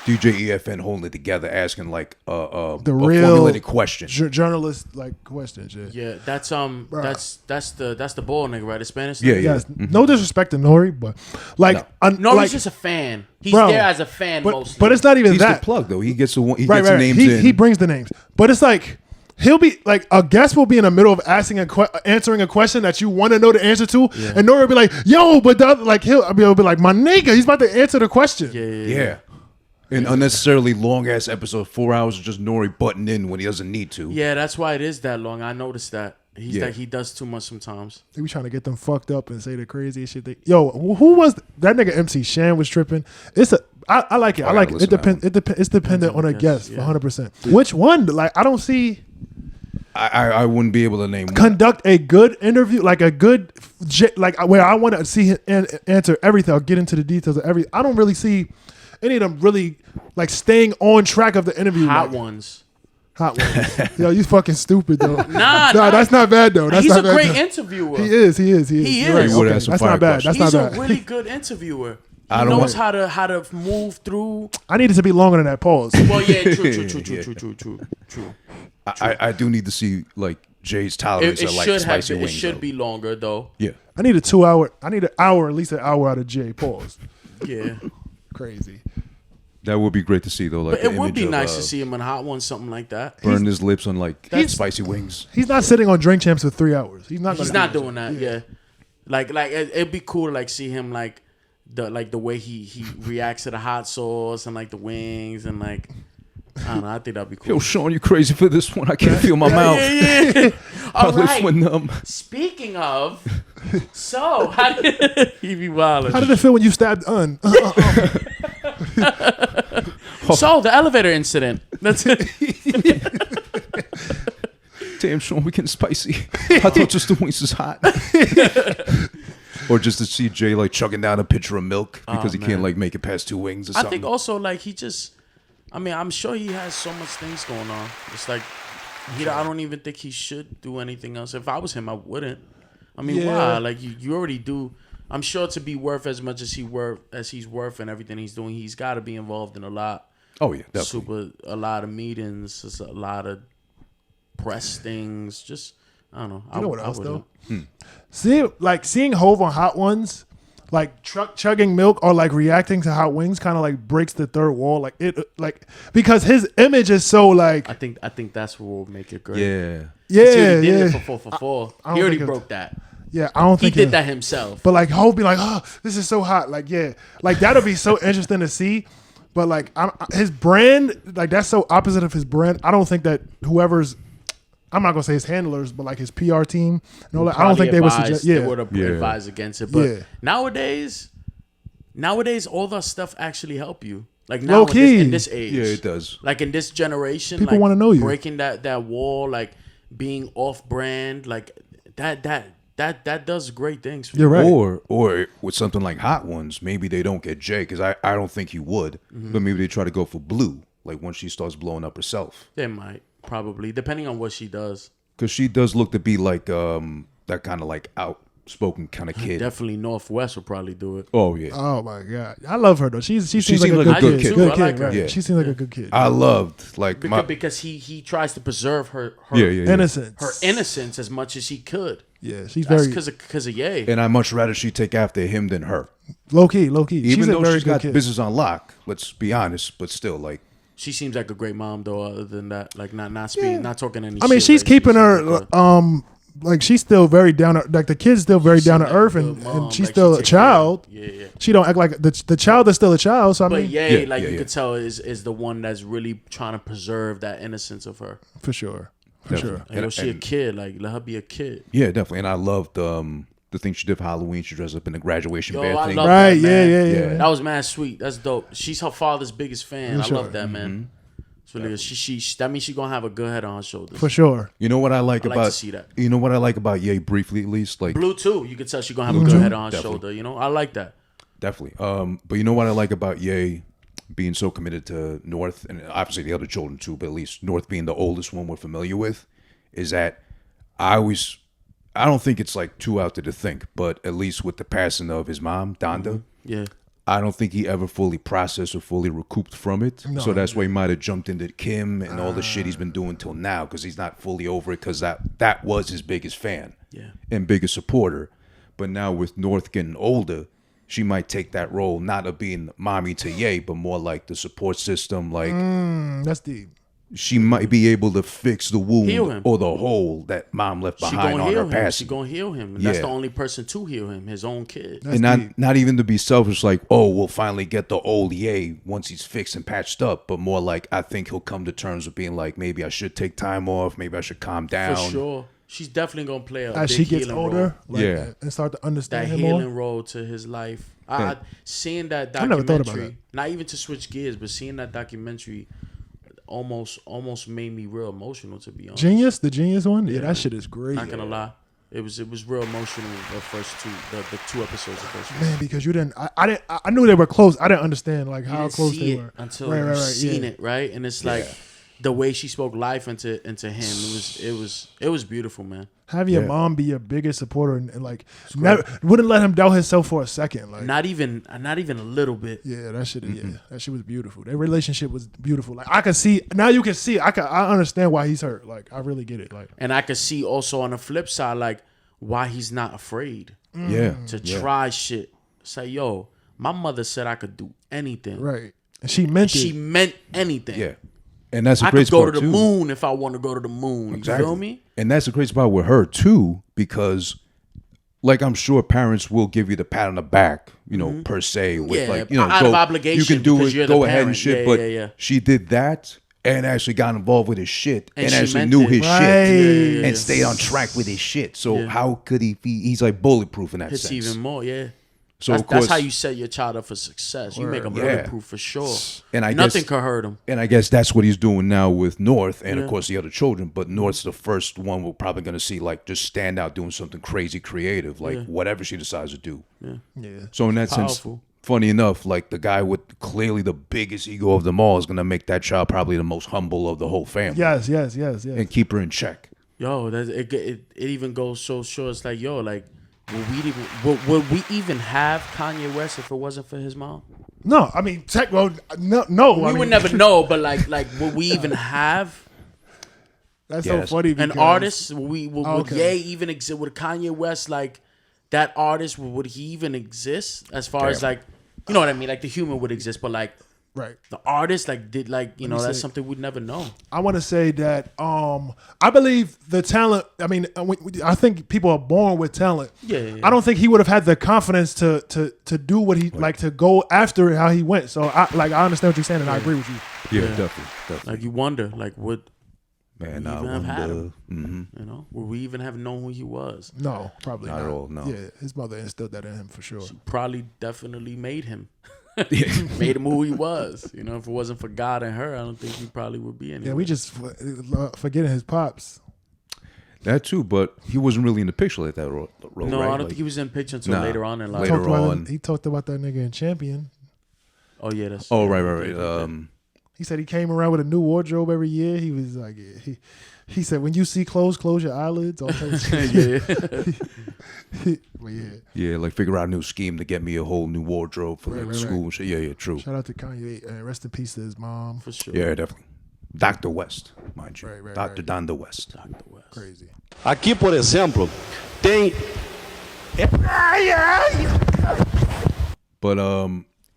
Speaker 3: DJ EFN holding it together, asking like a
Speaker 2: real
Speaker 3: formulated question.
Speaker 2: Journalist like questions. Yeah.
Speaker 1: Yeah, that's the ball nigga, right? The Spanish.
Speaker 3: Yeah,
Speaker 1: nigga?
Speaker 3: yeah.
Speaker 2: Yes. No disrespect to Nori, but like,
Speaker 1: No,
Speaker 2: like,
Speaker 1: he's just a fan. He's
Speaker 2: Bro,
Speaker 1: there as a fan mostly.
Speaker 2: but it's not even
Speaker 3: He's
Speaker 2: that.
Speaker 3: the plug, though. He gets the one. He
Speaker 2: Right.
Speaker 3: gets the names in.
Speaker 2: He brings the names, but it's like he'll be like a guest will be in the middle of asking answering a question that you want to know the answer to, and Nori will be like, "Yo," but the other, like he'll be like, "My nigga, he's about to answer the question."
Speaker 3: Yeah. An unnecessarily long ass episode, 4 hours of just Nori butting in when he doesn't need to.
Speaker 1: Yeah, that's why it is that long. I noticed that. He's
Speaker 3: Yeah.
Speaker 1: like he does too much sometimes.
Speaker 2: They be trying to get them fucked up and say the craziest shit. Yo, who was that nigga? MC Shan was tripping. I like it. I like it. It depends. It's dependent on a guest, 100%. Which one? Like I don't see.
Speaker 3: I wouldn't be able to name one.
Speaker 2: Conduct a good interview, like a good, like where I want to see him answer everything. I'll get into the details of everything. I don't really see any of them really like staying on track of the interview.
Speaker 1: Hot
Speaker 2: like,
Speaker 1: ones.
Speaker 2: Hot Ones. Yo, you fucking stupid though.
Speaker 1: Nah,
Speaker 2: that's not bad though. That's
Speaker 1: he's
Speaker 2: not
Speaker 1: a
Speaker 2: bad,
Speaker 1: great
Speaker 2: though.
Speaker 1: interviewer.
Speaker 2: He is. You're right.
Speaker 3: He would have some
Speaker 2: That's
Speaker 3: fire
Speaker 2: not bad.
Speaker 3: questions.
Speaker 2: That's not
Speaker 1: He's
Speaker 2: bad.
Speaker 1: a really good interviewer. He
Speaker 3: don't
Speaker 1: knows
Speaker 3: want-
Speaker 1: how to move through.
Speaker 2: I need it to be longer than that. Pause.
Speaker 1: Well, yeah, true.
Speaker 3: I do need to see like Jay's tolerance
Speaker 1: It
Speaker 3: at like
Speaker 1: should
Speaker 3: spicy
Speaker 1: have. It
Speaker 3: wings.
Speaker 1: should
Speaker 3: though.
Speaker 1: be longer though.
Speaker 3: Yeah.
Speaker 2: I need a 2 hour. I need an hour, at least an hour out of Jay. Pause.
Speaker 1: Yeah,
Speaker 2: Crazy.
Speaker 3: That would be great to see though. Like
Speaker 1: but it
Speaker 3: the
Speaker 1: would
Speaker 3: image
Speaker 1: be
Speaker 3: of,
Speaker 1: nice to see him in Hot Ones, something like that.
Speaker 3: burn his lips on like
Speaker 1: That's-
Speaker 3: spicy wings.
Speaker 2: He's not sitting on Drink Champs for 3 hours. He's not.
Speaker 1: He's
Speaker 2: gonna
Speaker 1: not doing that. Yeah, like it'd be cool to like see him like the way he reacts to the hot sauce and like the wings and like I don't know. I think that'd be cool.
Speaker 3: Yo, Sean, you crazy for this one? I can't feel my mouth.
Speaker 1: Yeah.
Speaker 3: My
Speaker 1: All
Speaker 3: lips
Speaker 1: right.
Speaker 3: went numb.
Speaker 1: Speaking of, so how did he be wilding?
Speaker 2: How did it feel when you stabbed Un?
Speaker 1: So the elevator incident. That's it.
Speaker 3: Damn, Sean, we getting spicy. I thought just the wings was hot. Or just to see Jay like chugging down a pitcher of milk because he
Speaker 1: man.
Speaker 3: can't like make it past 2 wings or
Speaker 1: I
Speaker 3: something.
Speaker 1: think also like he just. I mean, I'm sure he has so much things going on. It's like I don't even think he should do anything else. If I was him, I wouldn't. I mean,
Speaker 2: Yeah.
Speaker 1: why? Like you already do. I'm sure to be worth as much as he's worth and everything he's doing, he's got to be involved in a lot.
Speaker 3: Oh yeah, definitely.
Speaker 1: A lot of meetings, just a lot of press things. Just I don't know.
Speaker 2: You know what else
Speaker 1: wouldn't.
Speaker 2: though? Seeing Hove on Hot Ones, like chugging milk or like reacting to hot wings, kind of like breaks the third wall. Like it, like because his image is so like
Speaker 1: I think that's what will make it great.
Speaker 3: Yeah.
Speaker 2: yeah,
Speaker 1: See what he did
Speaker 2: yeah,
Speaker 1: it for 4
Speaker 2: I don't
Speaker 1: He already
Speaker 2: think it-
Speaker 1: broke that.
Speaker 2: yeah. I don't
Speaker 1: He
Speaker 2: think
Speaker 1: did that himself.
Speaker 2: But like Hove be like, oh, this is so hot. Like yeah, like that'll be so interesting to see. But like his brand, like that's so opposite of his brand. I don't think that whoever's, I'm not gonna say his handlers, but like his PR team and all that. I don't think they would suggest.
Speaker 1: They
Speaker 2: Yeah,
Speaker 1: would have
Speaker 3: Yeah.
Speaker 1: advised against it. But
Speaker 2: Yeah.
Speaker 1: nowadays, all that stuff actually help you. Like
Speaker 2: Low
Speaker 1: now
Speaker 2: key.
Speaker 1: in this age,
Speaker 3: Yeah, it does.
Speaker 1: Like in this generation,
Speaker 2: People
Speaker 1: like,
Speaker 2: wanna know you.
Speaker 1: breaking that wall, like being off brand, like that does great things for
Speaker 2: you're right.
Speaker 3: Or with something like Hot Ones, maybe they don't get Jay because I don't think he would.
Speaker 1: Mm-hmm.
Speaker 3: But maybe they try to go for Blue, like once she starts blowing up herself,
Speaker 1: They might probably depending on what she does.
Speaker 3: because she does look to be like that kind of like outspoken kind of kid.
Speaker 1: Definitely Northwest will probably do it.
Speaker 3: Oh yeah,
Speaker 2: Oh my god, I love her though. She seems like
Speaker 3: seems
Speaker 2: a
Speaker 3: like
Speaker 2: good
Speaker 3: a good
Speaker 2: kid.
Speaker 3: kid.
Speaker 2: Good
Speaker 1: I
Speaker 2: kid,
Speaker 1: like her.
Speaker 2: right?
Speaker 3: Yeah.
Speaker 2: She seems like a good kid.
Speaker 3: I loved like
Speaker 1: Because he tries to preserve her
Speaker 2: Innocence.
Speaker 1: her innocence as much as he could.
Speaker 2: Yeah, she's
Speaker 1: That's
Speaker 2: very
Speaker 1: because of Ye.
Speaker 3: and I much rather she take after him than her.
Speaker 2: low key.
Speaker 3: Even
Speaker 2: She's a
Speaker 3: though
Speaker 2: very
Speaker 3: she's
Speaker 2: good
Speaker 3: got
Speaker 2: kid.
Speaker 3: business on lock, let's be honest, but still like.
Speaker 1: She seems like a great mom, though. Other than that, like not speaking, not talking any.
Speaker 2: I mean,
Speaker 1: shit,
Speaker 2: she's
Speaker 1: like,
Speaker 2: keeping
Speaker 1: she
Speaker 2: her
Speaker 1: seems like
Speaker 2: like she's still very down to, like the kid's still very down to
Speaker 1: like a
Speaker 2: earth
Speaker 1: good
Speaker 2: and
Speaker 1: mom,
Speaker 2: she's
Speaker 1: like,
Speaker 2: still
Speaker 1: she
Speaker 2: a
Speaker 1: take care of-
Speaker 2: child.
Speaker 1: Yeah.
Speaker 2: She don't act like the child is still a child. So I
Speaker 1: But
Speaker 2: mean,
Speaker 1: Ye,
Speaker 3: Yeah,
Speaker 1: like
Speaker 3: yeah,
Speaker 1: you
Speaker 3: yeah.
Speaker 1: could tell, is the one that's really trying to preserve that innocence of her.
Speaker 2: for sure, for
Speaker 3: Definitely.
Speaker 2: sure.
Speaker 1: Like, yo, she a kid. Like let her be a kid.
Speaker 3: Yeah, definitely. And I loved the thing she did for Halloween. She dressed up in the graduation
Speaker 1: Yo,
Speaker 3: bear
Speaker 1: I
Speaker 3: thing.
Speaker 1: love
Speaker 2: Right?
Speaker 1: that, man.
Speaker 2: Yeah.
Speaker 1: That was mad sweet. That's dope. She's her father's biggest fan.
Speaker 2: For sure.
Speaker 1: I love that, man. So she that means she gonna have a good head on her shoulders.
Speaker 2: For sure.
Speaker 3: You know what I like
Speaker 1: I like
Speaker 3: about
Speaker 1: to see that.
Speaker 3: You know what I like about Ye briefly at least, like
Speaker 1: Blue too. You could tell she gonna have a good head on her
Speaker 3: Definitely.
Speaker 1: shoulder. You know, I like that.
Speaker 3: definitely. But you know what I like about Ye being so committed to North, and obviously the other children too, but at least North being the oldest one we're familiar with, is that I don't think it's like too out there to think, but at least with the passing of his mom, Donda,
Speaker 1: Yeah.
Speaker 3: I don't think he ever fully processed or fully recouped from it. So that's why he might have jumped into Kim and all the shit he's been doing till now, because he's not fully over it, because that was his biggest fan and biggest supporter. But now with North getting older, she might take that role, not of being mommy to Ye, but more like the support system. Like
Speaker 2: That's deep.
Speaker 3: she might be able to fix the
Speaker 1: Heal
Speaker 3: wound
Speaker 1: him.
Speaker 3: or the hole that mom left
Speaker 1: She
Speaker 3: behind
Speaker 1: gonna
Speaker 3: on
Speaker 1: heal
Speaker 3: her
Speaker 1: him.
Speaker 3: passing.
Speaker 1: She gonna heal him. And that's
Speaker 3: Yeah.
Speaker 1: the only person to heal him, his own kid.
Speaker 2: That's
Speaker 3: And
Speaker 2: deep.
Speaker 3: not even to be selfish, like, oh, we'll finally get the old Ye once he's fixed and patched up, but more like I think he'll come to terms with being like, maybe I should take time off, maybe I should calm down.
Speaker 1: For sure. She's definitely gonna play a
Speaker 2: As
Speaker 1: big
Speaker 2: she gets
Speaker 1: healing
Speaker 2: older,
Speaker 1: role.
Speaker 2: like,
Speaker 3: Yeah.
Speaker 2: and start to
Speaker 1: That
Speaker 2: understand him
Speaker 1: healing
Speaker 2: more.
Speaker 1: role to his life.
Speaker 3: Yeah.
Speaker 1: Seeing that
Speaker 2: I never thought about
Speaker 1: documentary, not even to switch gears, but seeing that documentary almost made me real emotional, to be honest.
Speaker 2: Genius, the Genius one. Yeah, that shit is great.
Speaker 1: Not gonna lie. It was real emotional the first the two episodes of first.
Speaker 2: Man, because you didn't. I knew they were close. I didn't understand like
Speaker 1: You
Speaker 2: how
Speaker 1: didn't
Speaker 2: close
Speaker 1: see
Speaker 2: they
Speaker 1: it
Speaker 2: were
Speaker 1: until
Speaker 2: Right,
Speaker 1: you've
Speaker 2: right,
Speaker 1: seen
Speaker 2: yeah.
Speaker 1: it, right? And it's like the way she spoke life into him, it was beautiful, man.
Speaker 2: Have your mom be your biggest supporter and like never, wouldn't let him doubt himself for a second. Like
Speaker 1: Not even a little bit.
Speaker 2: yeah, that shit. Yeah, that shit was beautiful. Their relationship was beautiful. Like I could see now. You can see. I understand why he's hurt. Like I really get it. Like
Speaker 1: And I could see also on the flip side, like why he's not afraid to try shit. Say, yo, my mother said I could do anything.
Speaker 2: right, and she meant it.
Speaker 1: She meant anything.
Speaker 3: Yeah. And that's a
Speaker 1: I
Speaker 3: great
Speaker 1: could go
Speaker 3: part
Speaker 1: to the
Speaker 3: too.
Speaker 1: moon if I want to go to the moon.
Speaker 3: Exactly.
Speaker 1: You feel me?
Speaker 3: And that's the crazy part with her too, because like I'm sure parents will give you the pat on the back, you know, per se, with
Speaker 1: Yeah,
Speaker 3: like, you know,
Speaker 1: out of obligation
Speaker 3: you can do
Speaker 1: because
Speaker 3: it,
Speaker 1: you're the
Speaker 3: go ahead and
Speaker 1: parent.
Speaker 3: shit.
Speaker 1: Yeah,
Speaker 3: but
Speaker 1: yeah.
Speaker 3: she did that and actually got involved with his shit and
Speaker 1: she
Speaker 3: actually
Speaker 1: meant
Speaker 3: knew
Speaker 1: it.
Speaker 3: his
Speaker 2: Right.
Speaker 3: shit
Speaker 2: Yeah.
Speaker 3: and stayed on track with his shit. So how could he be? He's like bulletproof in that
Speaker 1: It's
Speaker 3: sense.
Speaker 1: even more, yeah.
Speaker 3: So
Speaker 1: that's,
Speaker 3: of course,
Speaker 1: that's how you set your child up for success. You make them bulletproof for sure.
Speaker 3: And I
Speaker 1: Nothing
Speaker 3: guess,
Speaker 1: could hurt him.
Speaker 3: And I guess that's what he's doing now with North and of course the other children. But North's the first one we're probably going to see like just stand out doing something crazy creative, like whatever she decides to do.
Speaker 2: Yeah.
Speaker 3: So in that
Speaker 1: Powerful.
Speaker 3: sense, funny enough, like the guy with clearly the biggest ego of them all is going to make that child probably the most humble of the whole family.
Speaker 2: Yes.
Speaker 3: And keep her in check.
Speaker 1: Yo, it even goes so short. It's like, yo, like, would we even have Kanye West if it wasn't for his mom?
Speaker 2: No, I mean, no.
Speaker 1: We would never know, but like, would we even have
Speaker 2: That's
Speaker 3: Yes.
Speaker 2: so funny.
Speaker 1: an
Speaker 2: because-
Speaker 1: artist? Would
Speaker 2: Okay.
Speaker 1: Ye even exist? Would Kanye West, like, that artist, would he even exist? As far as, like, you know what I mean? Like, the human would exist, but, like,
Speaker 2: Right.
Speaker 1: the artist, like, did, like, you know,
Speaker 2: me
Speaker 1: that's
Speaker 2: say-
Speaker 1: something we'd never know.
Speaker 2: I want to say that I believe the talent. I mean, I think people are born with talent.
Speaker 1: Yeah.
Speaker 2: I don't think he would have had the confidence to do what he like to go after it how he went. So I understand what you're saying and I agree with you.
Speaker 3: Yeah, definitely.
Speaker 1: Like, you wonder, like, would
Speaker 3: Man,
Speaker 1: we
Speaker 3: I
Speaker 1: even have had
Speaker 3: wonder.
Speaker 1: him? You know, would we even have known who he was?
Speaker 2: No, probably
Speaker 3: Not
Speaker 2: not
Speaker 3: at all, no.
Speaker 2: Yeah, his mother instilled that in him for sure.
Speaker 1: Probably definitely made him. Made him who he was. You know, if it wasn't for God and her, I don't think he probably would be anywhere.
Speaker 2: Yeah, we just forgetting his pops.
Speaker 3: That too, but he wasn't really in the picture like that role,
Speaker 1: No,
Speaker 3: right?
Speaker 1: I don't think he was in picture until later on in life.
Speaker 3: Later
Speaker 2: Talked about
Speaker 3: on.
Speaker 2: he talked about that nigga in Champion.
Speaker 1: Oh yeah, that's.
Speaker 3: Oh, right.
Speaker 2: He said he came around with a new wardrobe every year. He was like, he said, when you see clothes, close your eyelids. All types of shit. But yeah.
Speaker 3: Yeah, like figure out a new scheme to get me a whole new wardrobe for like school and shit. Yeah, true.
Speaker 2: Shout out to Kanye and rest in peace to his mom.
Speaker 1: for sure.
Speaker 3: Yeah, definitely. Dr. West, mind you.
Speaker 2: Right,
Speaker 3: Dr. Donda West.
Speaker 1: Dr. West.
Speaker 2: Crazy.
Speaker 7: Aqui, por exemplo, tem.
Speaker 3: But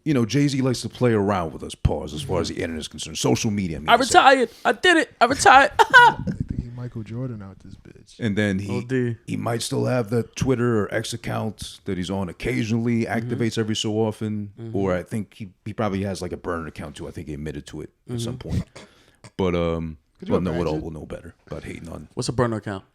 Speaker 3: you know, Jay-Z likes to play around with us, pause, as far as the internet is concerned. Social media. I mean
Speaker 1: I
Speaker 3: to say.
Speaker 1: retired. I did it. I retired.
Speaker 2: I think he Michael Jordan out this bitch.
Speaker 3: And then
Speaker 1: OD.
Speaker 3: he might still have the Twitter or X account that he's on occasionally, activates every so often. Or I think he probably has like a burner account too. I think he admitted to it at some point. But well, no, we'll know better about hating on
Speaker 1: What's a burner account?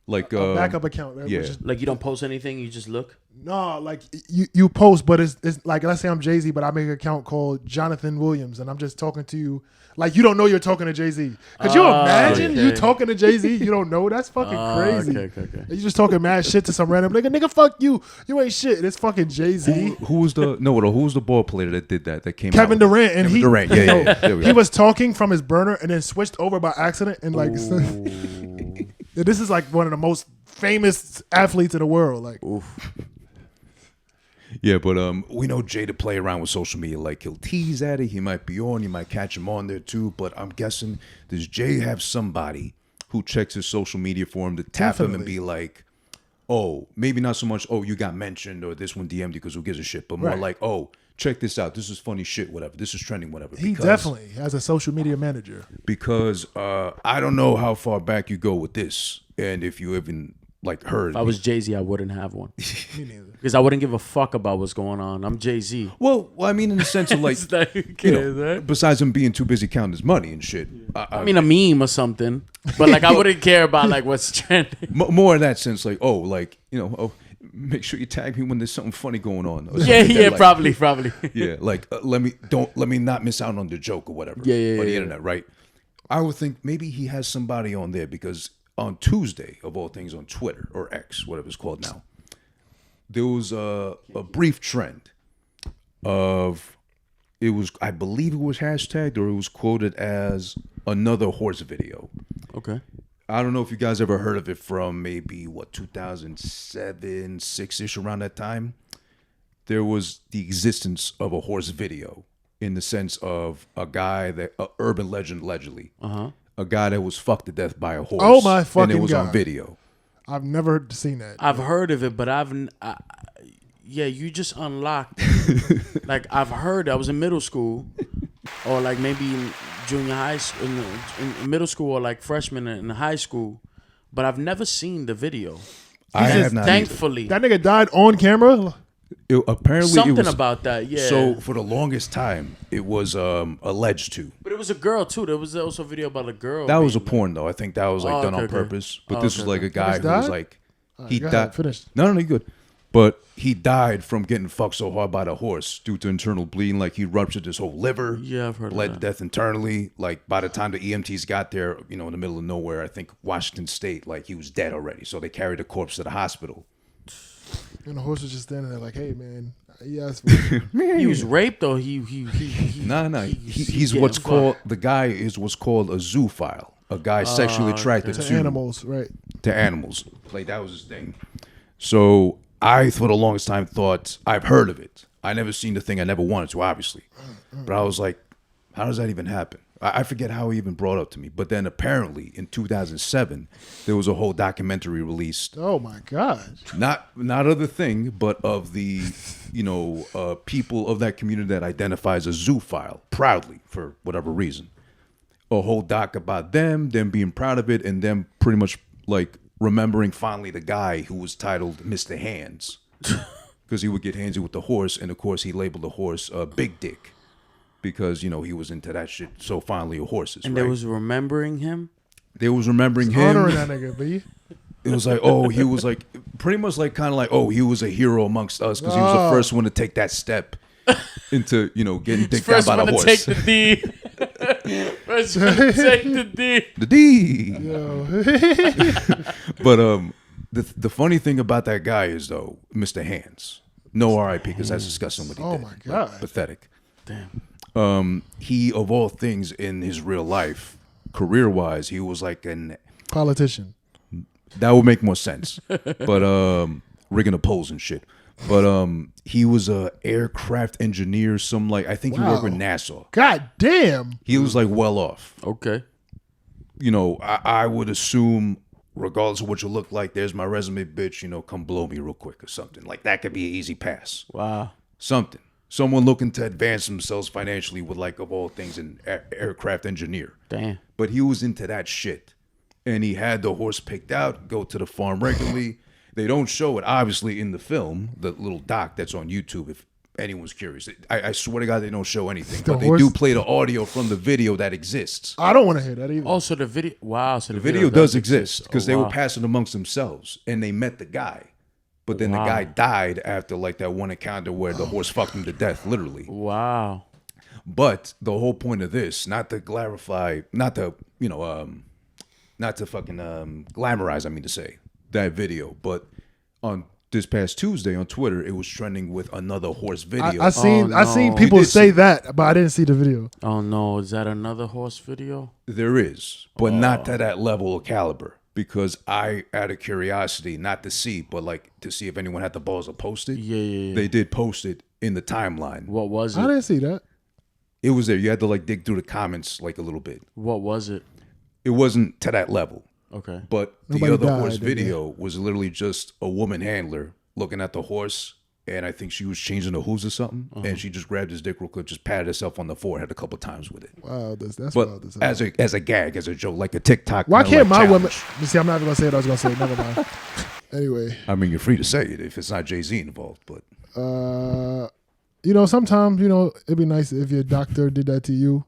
Speaker 3: like
Speaker 2: Backup account. Right?
Speaker 3: yeah.
Speaker 2: Which is,
Speaker 1: Like you don't post anything, you just look.
Speaker 2: no, like you post, but it's like, let's say I'm Jay-Z, but I make an account called Jonathan Williams, and I'm just talking to you. Like you don't know you're talking to Jay-Z. Could you imagine
Speaker 1: okay.
Speaker 2: you talking to Jay-Z? You don't know? That's fucking crazy.
Speaker 1: Okay.
Speaker 2: You just talking mad shit to some random nigga. Nigga, fuck you. You ain't shit. It's fucking Jay-Z.
Speaker 3: Who was the ball player that did that? That came
Speaker 2: Kevin
Speaker 3: out with
Speaker 2: Durant, and
Speaker 3: Kevin Durant. Yeah. There we
Speaker 2: he
Speaker 3: go.
Speaker 2: was talking from his burner and then switched over by accident, and like this is like one of the most famous athletes in the world. Like,
Speaker 3: Yeah, but we know Jay to play around with social media. Like he'll tease at it. He might be on. You might catch him on there too. But I'm guessing, does Jay have somebody who checks his social media for him to tap him and
Speaker 2: Definitely.
Speaker 3: be like, oh, maybe not so much, oh, you got mentioned or this one DM'd you because who gives a shit, but more
Speaker 2: Right.
Speaker 3: like, oh, check this out. This is funny shit, whatever. This is trending, whatever.
Speaker 2: he definitely has a social media manager.
Speaker 3: Because I don't know how far back you go with this. And if you even like heard.
Speaker 1: If I was Jay-Z, I wouldn't have one.
Speaker 2: Me neither.
Speaker 1: Because I wouldn't give a fuck about what's going on. I'm Jay-Z.
Speaker 3: Well, I mean, in the sense of like,
Speaker 1: It's like, who
Speaker 3: you
Speaker 1: cares,
Speaker 3: know,
Speaker 1: right?
Speaker 3: besides him being too busy counting his money and shit.
Speaker 1: I mean, a meme or something. But like, I wouldn't care about like what's trending.
Speaker 3: More in that sense, like, oh, like, you know, oh, make sure you tag me when there's something funny going on. or something
Speaker 1: Yeah,
Speaker 3: like that,
Speaker 1: yeah,
Speaker 3: like,
Speaker 1: probably.
Speaker 3: Yeah, like let me not miss out on the joke or whatever.
Speaker 1: Yeah,
Speaker 3: on the
Speaker 1: yeah.
Speaker 3: internet, right? I would think maybe he has somebody on there because on Tuesday, of all things, on Twitter or X, whatever it's called now, there was a brief trend of, it was, I believe it was hashtagged or it was quoted as another horse video.
Speaker 1: Okay.
Speaker 3: I don't know if you guys ever heard of it from maybe 2007, 6-ish, around that time. There was the existence of a horse video in the sense of a guy that urban legend allegedly, a guy that was fucked to death by a horse.
Speaker 2: Oh my fucking God.
Speaker 3: And it was on video.
Speaker 2: I've never seen that.
Speaker 1: I've heard of it, but yeah, you just unlocked. Like I've heard. I was in middle school, or like maybe in junior high school, in middle school, or like freshman in high school, but I've never seen the video.
Speaker 3: I have not.
Speaker 1: Thankfully,
Speaker 2: that nigga died on camera.
Speaker 3: Apparently,
Speaker 1: something
Speaker 3: it was,
Speaker 1: about that. Yeah.
Speaker 3: So for the longest time, it was alleged to.
Speaker 1: But it was a girl too. There was also a video about a girl.
Speaker 3: That was a porn though. I think that was like done on purpose. But this was like a guy who was like he died.
Speaker 2: Finished.
Speaker 3: No, you good. But he died from getting fucked so hard by the horse due to internal bleeding. Like he ruptured his whole liver.
Speaker 1: Yeah, I've heard
Speaker 3: bled
Speaker 1: of
Speaker 3: to
Speaker 1: that.
Speaker 3: death internally. Like by the time the EMTs got there, in the middle of nowhere, I think Washington State, like he was dead already. So they carried the corpse to the hospital.
Speaker 2: And the horse was just standing there like, hey man, he asked for it.
Speaker 1: He was raped though. He
Speaker 3: He's what's called, the guy is what's called a zoophile. A guy sexually attracted
Speaker 2: to animals, right?
Speaker 3: To animals. Like that was his thing. So I, for the longest time, thought I've heard of it. I never seen the thing. I never wanted to, obviously. But I was like, how does that even happen? I forget how he even brought up to me. But then apparently in 2007, there was a whole documentary released.
Speaker 2: Oh my God.
Speaker 3: Not of the thing, but of the, people of that community that identifies as zoophile, proudly, for whatever reason. A whole doc about them being proud of it, and them pretty much like remembering finally the guy who was titled Mr. Hands. Because he would get handsy with the horse, and of course he labeled the horse Big Dick. Because, he was into that shit so fondly of horses.
Speaker 1: And
Speaker 3: right?
Speaker 1: they was remembering him?
Speaker 3: They was remembering him.
Speaker 2: Honoring that nigga, B.
Speaker 3: It was like, he was like, pretty much like kind of like, he was a hero amongst us because he was the first one to take that step into, getting dicked down by the horse.
Speaker 1: First one to take the D. First one to take the D.
Speaker 3: The D.
Speaker 2: Yo.
Speaker 3: But the funny thing about that guy is, though, Mr. Hands. No RIP, because that's disgusting what he did.
Speaker 2: Oh, my God.
Speaker 3: Like, pathetic.
Speaker 1: Damn.
Speaker 3: He, of all things in his real life, career-wise, he was like an...
Speaker 2: politician.
Speaker 3: That would make more sense. But rigging the poles and shit. But he was a aircraft engineer, I think he worked with NASA.
Speaker 2: God damn.
Speaker 3: He was like well off.
Speaker 1: Okay.
Speaker 3: I would assume, regardless of what you look like, there's my resume, bitch, come blow me real quick or something. Like that could be an easy pass.
Speaker 1: Wow.
Speaker 3: Something. Someone looking to advance themselves financially with, like, of all things, an aircraft engineer.
Speaker 1: Damn.
Speaker 3: But he was into that shit. And he had the horse picked out, go to the farm regularly. They don't show it, obviously, in the film, the little doc that's on YouTube, if anyone's curious. I swear to God, they don't show anything. But they do play the audio from the video that exists.
Speaker 2: I don't want to hear that either.
Speaker 1: Also, the video. Wow. So
Speaker 3: the video does exist because they were passing amongst themselves. And they met the guy. But then the guy died after like that one encounter where the horse fucked him to death, literally.
Speaker 1: Wow.
Speaker 3: But the whole point of this, not to glamorize, I mean to say, that video. But on this past Tuesday on Twitter, it was trending with another horse video.
Speaker 2: I seen people say that, but I didn't see the video.
Speaker 1: Oh no, is that another horse video?
Speaker 3: There is, but not to that level of caliber. Because I, out of curiosity, not to see, but like to see if anyone had the balls to post it.
Speaker 1: Yeah.
Speaker 3: They did post it in the timeline.
Speaker 1: What was it?
Speaker 2: I didn't see that.
Speaker 3: It was there. You had to like dig through the comments like a little bit.
Speaker 1: What was it?
Speaker 3: It wasn't to that level.
Speaker 1: Okay.
Speaker 3: But
Speaker 2: Nobody
Speaker 3: the other
Speaker 2: died,
Speaker 3: horse
Speaker 2: did they?
Speaker 3: video was literally just a woman handler looking at the horse, and I think she was changing the hooves or something, and she just grabbed his dick real quick, just patted herself on the forehead a couple times with it.
Speaker 2: Wow, that's
Speaker 3: But
Speaker 2: wild.
Speaker 3: as a gag, as a joke, like a TikTok.
Speaker 2: Why
Speaker 3: kinda
Speaker 2: can't
Speaker 3: like
Speaker 2: my
Speaker 3: challenge.
Speaker 2: women? You see, I'm not even gonna say what I was gonna say. Never mind. Anyway,
Speaker 3: I mean, you're free to say it if it's not Jay-Z involved, but
Speaker 2: sometimes it'd be nice if your doctor did that to you,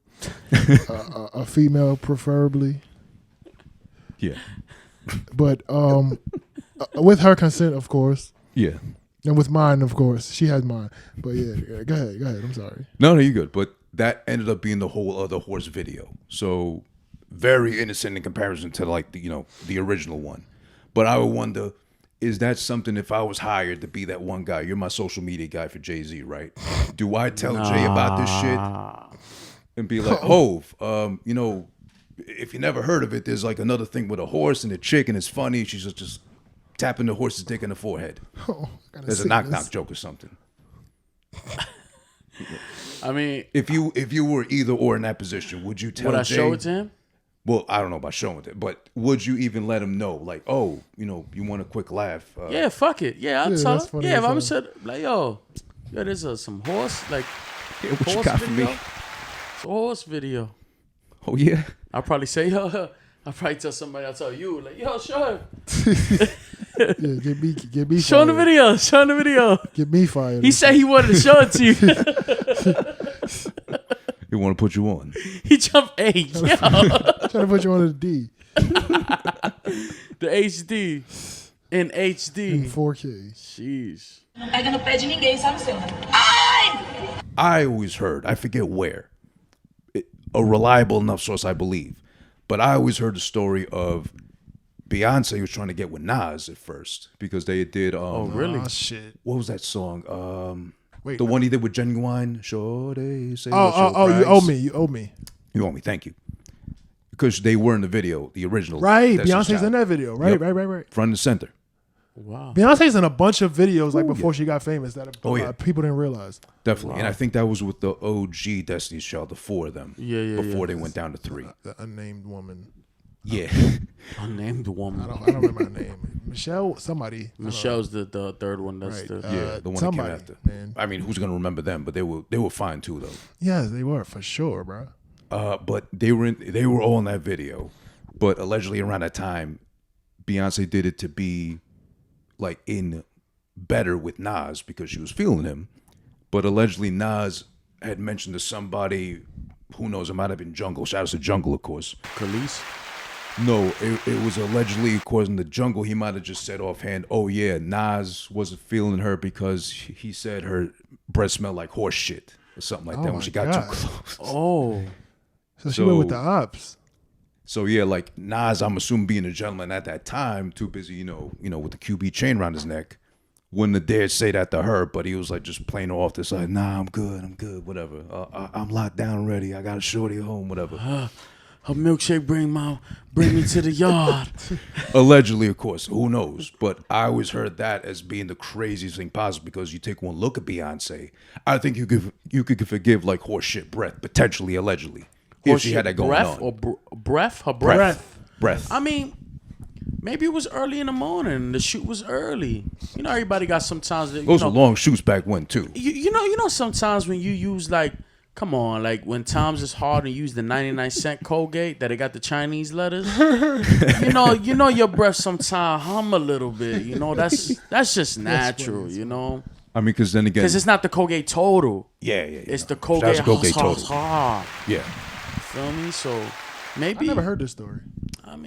Speaker 2: a female preferably,
Speaker 3: yeah,
Speaker 2: but with her consent, of course.
Speaker 3: yeah.
Speaker 2: And with mine, of course. She has mine. But yeah, go ahead. I'm sorry.
Speaker 3: No, you're good. But that ended up being the whole other horse video. So very innocent in comparison to like the original one. But I would wonder, is that something if I was hired to be that one guy? You're my social media guy for Jay-Z, right? Do I tell Jay about this shit and be like, Hov, if you never heard of it, there's like another thing with a horse and a chick, and it's funny. She's just tapping the horse's dick in the forehead.
Speaker 2: Oh,
Speaker 3: there's a knock joke or something.
Speaker 1: I mean,
Speaker 3: if you were either or in that position, would you tell?
Speaker 1: Would I
Speaker 3: Jay,
Speaker 1: show it to him?
Speaker 3: Well, I don't know about showing it, but would you even let him know, like, oh, you want a quick laugh?
Speaker 1: Yeah, fuck it. Yeah, I'll tell him. Yeah, if I'm said like, yo, there's some horse, like,
Speaker 3: what
Speaker 1: horse
Speaker 3: you got for
Speaker 1: video.
Speaker 3: me?
Speaker 1: It's a horse video.
Speaker 3: Oh yeah.
Speaker 1: I'll probably say, yo, I'll probably tell somebody, I'll tell you, like, yo, show him.
Speaker 2: Yeah, get me.
Speaker 1: Show him the video. Show him the video.
Speaker 2: Get me fired.
Speaker 1: He said he wanted to show it to you.
Speaker 3: He want to put you on.
Speaker 1: He jumped A. Yo.
Speaker 2: Trying to put you on the D.
Speaker 1: The HD. In HD.
Speaker 2: In 4K.
Speaker 1: Jeez.
Speaker 8: Não pega no pé de ninguém, sabe, Senna?
Speaker 3: I always heard, I forget where, a reliable enough source, I believe, but I always heard the story of Beyonce was trying to get with Nas at first because they did.
Speaker 1: Oh, really?
Speaker 2: Oh, shit.
Speaker 3: What was that song?
Speaker 2: Wait,
Speaker 3: the one he did with Genuine. Sure, they say.
Speaker 2: Oh, you owe me. You owe me.
Speaker 3: You owe me. Thank you. Because they were in the video, the original.
Speaker 2: Right.
Speaker 3: Destiny's
Speaker 2: Beyonce's
Speaker 3: Child.
Speaker 2: in that video. Right,
Speaker 3: Yep.
Speaker 2: right.
Speaker 3: Front and center.
Speaker 1: Wow.
Speaker 2: Beyonce's in a bunch of videos like before she got famous that people didn't realize.
Speaker 3: Definitely. Wow. And I think that was with the OG Destiny's Child, the four of them.
Speaker 1: Yeah.
Speaker 3: Before they went down to three.
Speaker 2: The unnamed woman.
Speaker 3: Yeah.
Speaker 1: Unnamed woman.
Speaker 2: I don't remember her name. Michelle, somebody.
Speaker 1: Michelle's the third one. That's
Speaker 2: right.
Speaker 3: The one
Speaker 2: somebody,
Speaker 3: that came after.
Speaker 2: Man.
Speaker 3: I mean, who's gonna remember them? But they were fine too, though.
Speaker 2: Yeah, they were for sure, bro.
Speaker 3: But they were all in that video. But allegedly around that time, Beyonce did it to be like in better with Nas because she was feeling him. But allegedly Nas had mentioned to somebody, who knows, it might have been Jungle. Shout out to Jungle, of course.
Speaker 1: Khalees?
Speaker 3: No, it was allegedly, according to Jungle, he might have just said offhand, oh yeah, Nas wasn't feeling her because he said her breath smelled like horse shit or something like that when she got too close.
Speaker 1: Oh.
Speaker 2: So she went with the ops.
Speaker 3: So yeah, like Nas, I'm assuming being a gentleman at that time, too busy, you know, with the QB chain around his neck, wouldn't have dared say that to her, but he was like just playing off this like, nah, I'm good, whatever. I'm locked down ready. I got a shorty at home, whatever.
Speaker 1: Her milkshake bring me to the yard.
Speaker 3: Allegedly, of course, who knows? But I always heard that as being the craziest thing possible because you take one look at Beyonce, I think you could forgive like horse shit breath, potentially, allegedly. If she had that going
Speaker 1: breath
Speaker 3: on.
Speaker 1: Or breath? Her breath.
Speaker 3: Breath.
Speaker 1: I mean, maybe it was early in the morning. The shoot was early. You know, everybody got sometimes.
Speaker 3: Those were long shoots back when too.
Speaker 1: You know, sometimes when you use like, come on, like when times is hard and you use the 99-cent Colgate that it got the Chinese letters. you know your breath sometimes hum a little bit. You know, that's just natural. You know.
Speaker 3: I mean, because then again,
Speaker 1: because it's not the Colgate Total.
Speaker 3: Yeah.
Speaker 1: It's the Colgate
Speaker 3: Total. Yeah.
Speaker 1: Feel me? So maybe
Speaker 2: I never heard this story.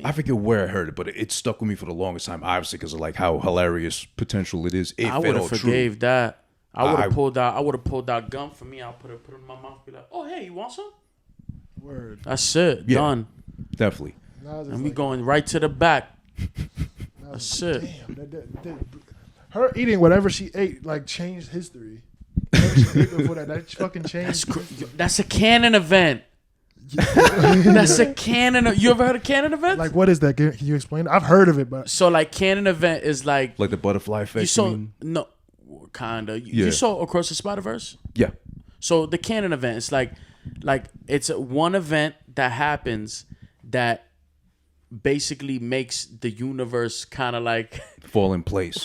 Speaker 3: I forget where I heard it, but it stuck with me for the longest time, obviously, because of like how hilarious potential it is.
Speaker 1: I would have forgave that. I would have pulled out gum for me. I'll put it in my mouth. Be like, oh hey, you want some?
Speaker 2: Word.
Speaker 1: That's it. Yeah, done.
Speaker 3: Definitely.
Speaker 1: And we going right to the back. That's it.
Speaker 2: Damn. Her eating whatever she ate like changed history. Whatever she ate before that fucking changed.
Speaker 1: That's a canon event. That's a canon. You ever heard of canon event?
Speaker 2: Like, what is that? Can you explain? I've heard of it, but
Speaker 1: so like canon event is like
Speaker 3: the butterfly effect.
Speaker 1: You saw no, kinda. You saw Across the Spider-Verse.
Speaker 3: Yeah.
Speaker 1: So the canon event is like it's one event that happens that basically makes the universe kind of like
Speaker 3: fall in place.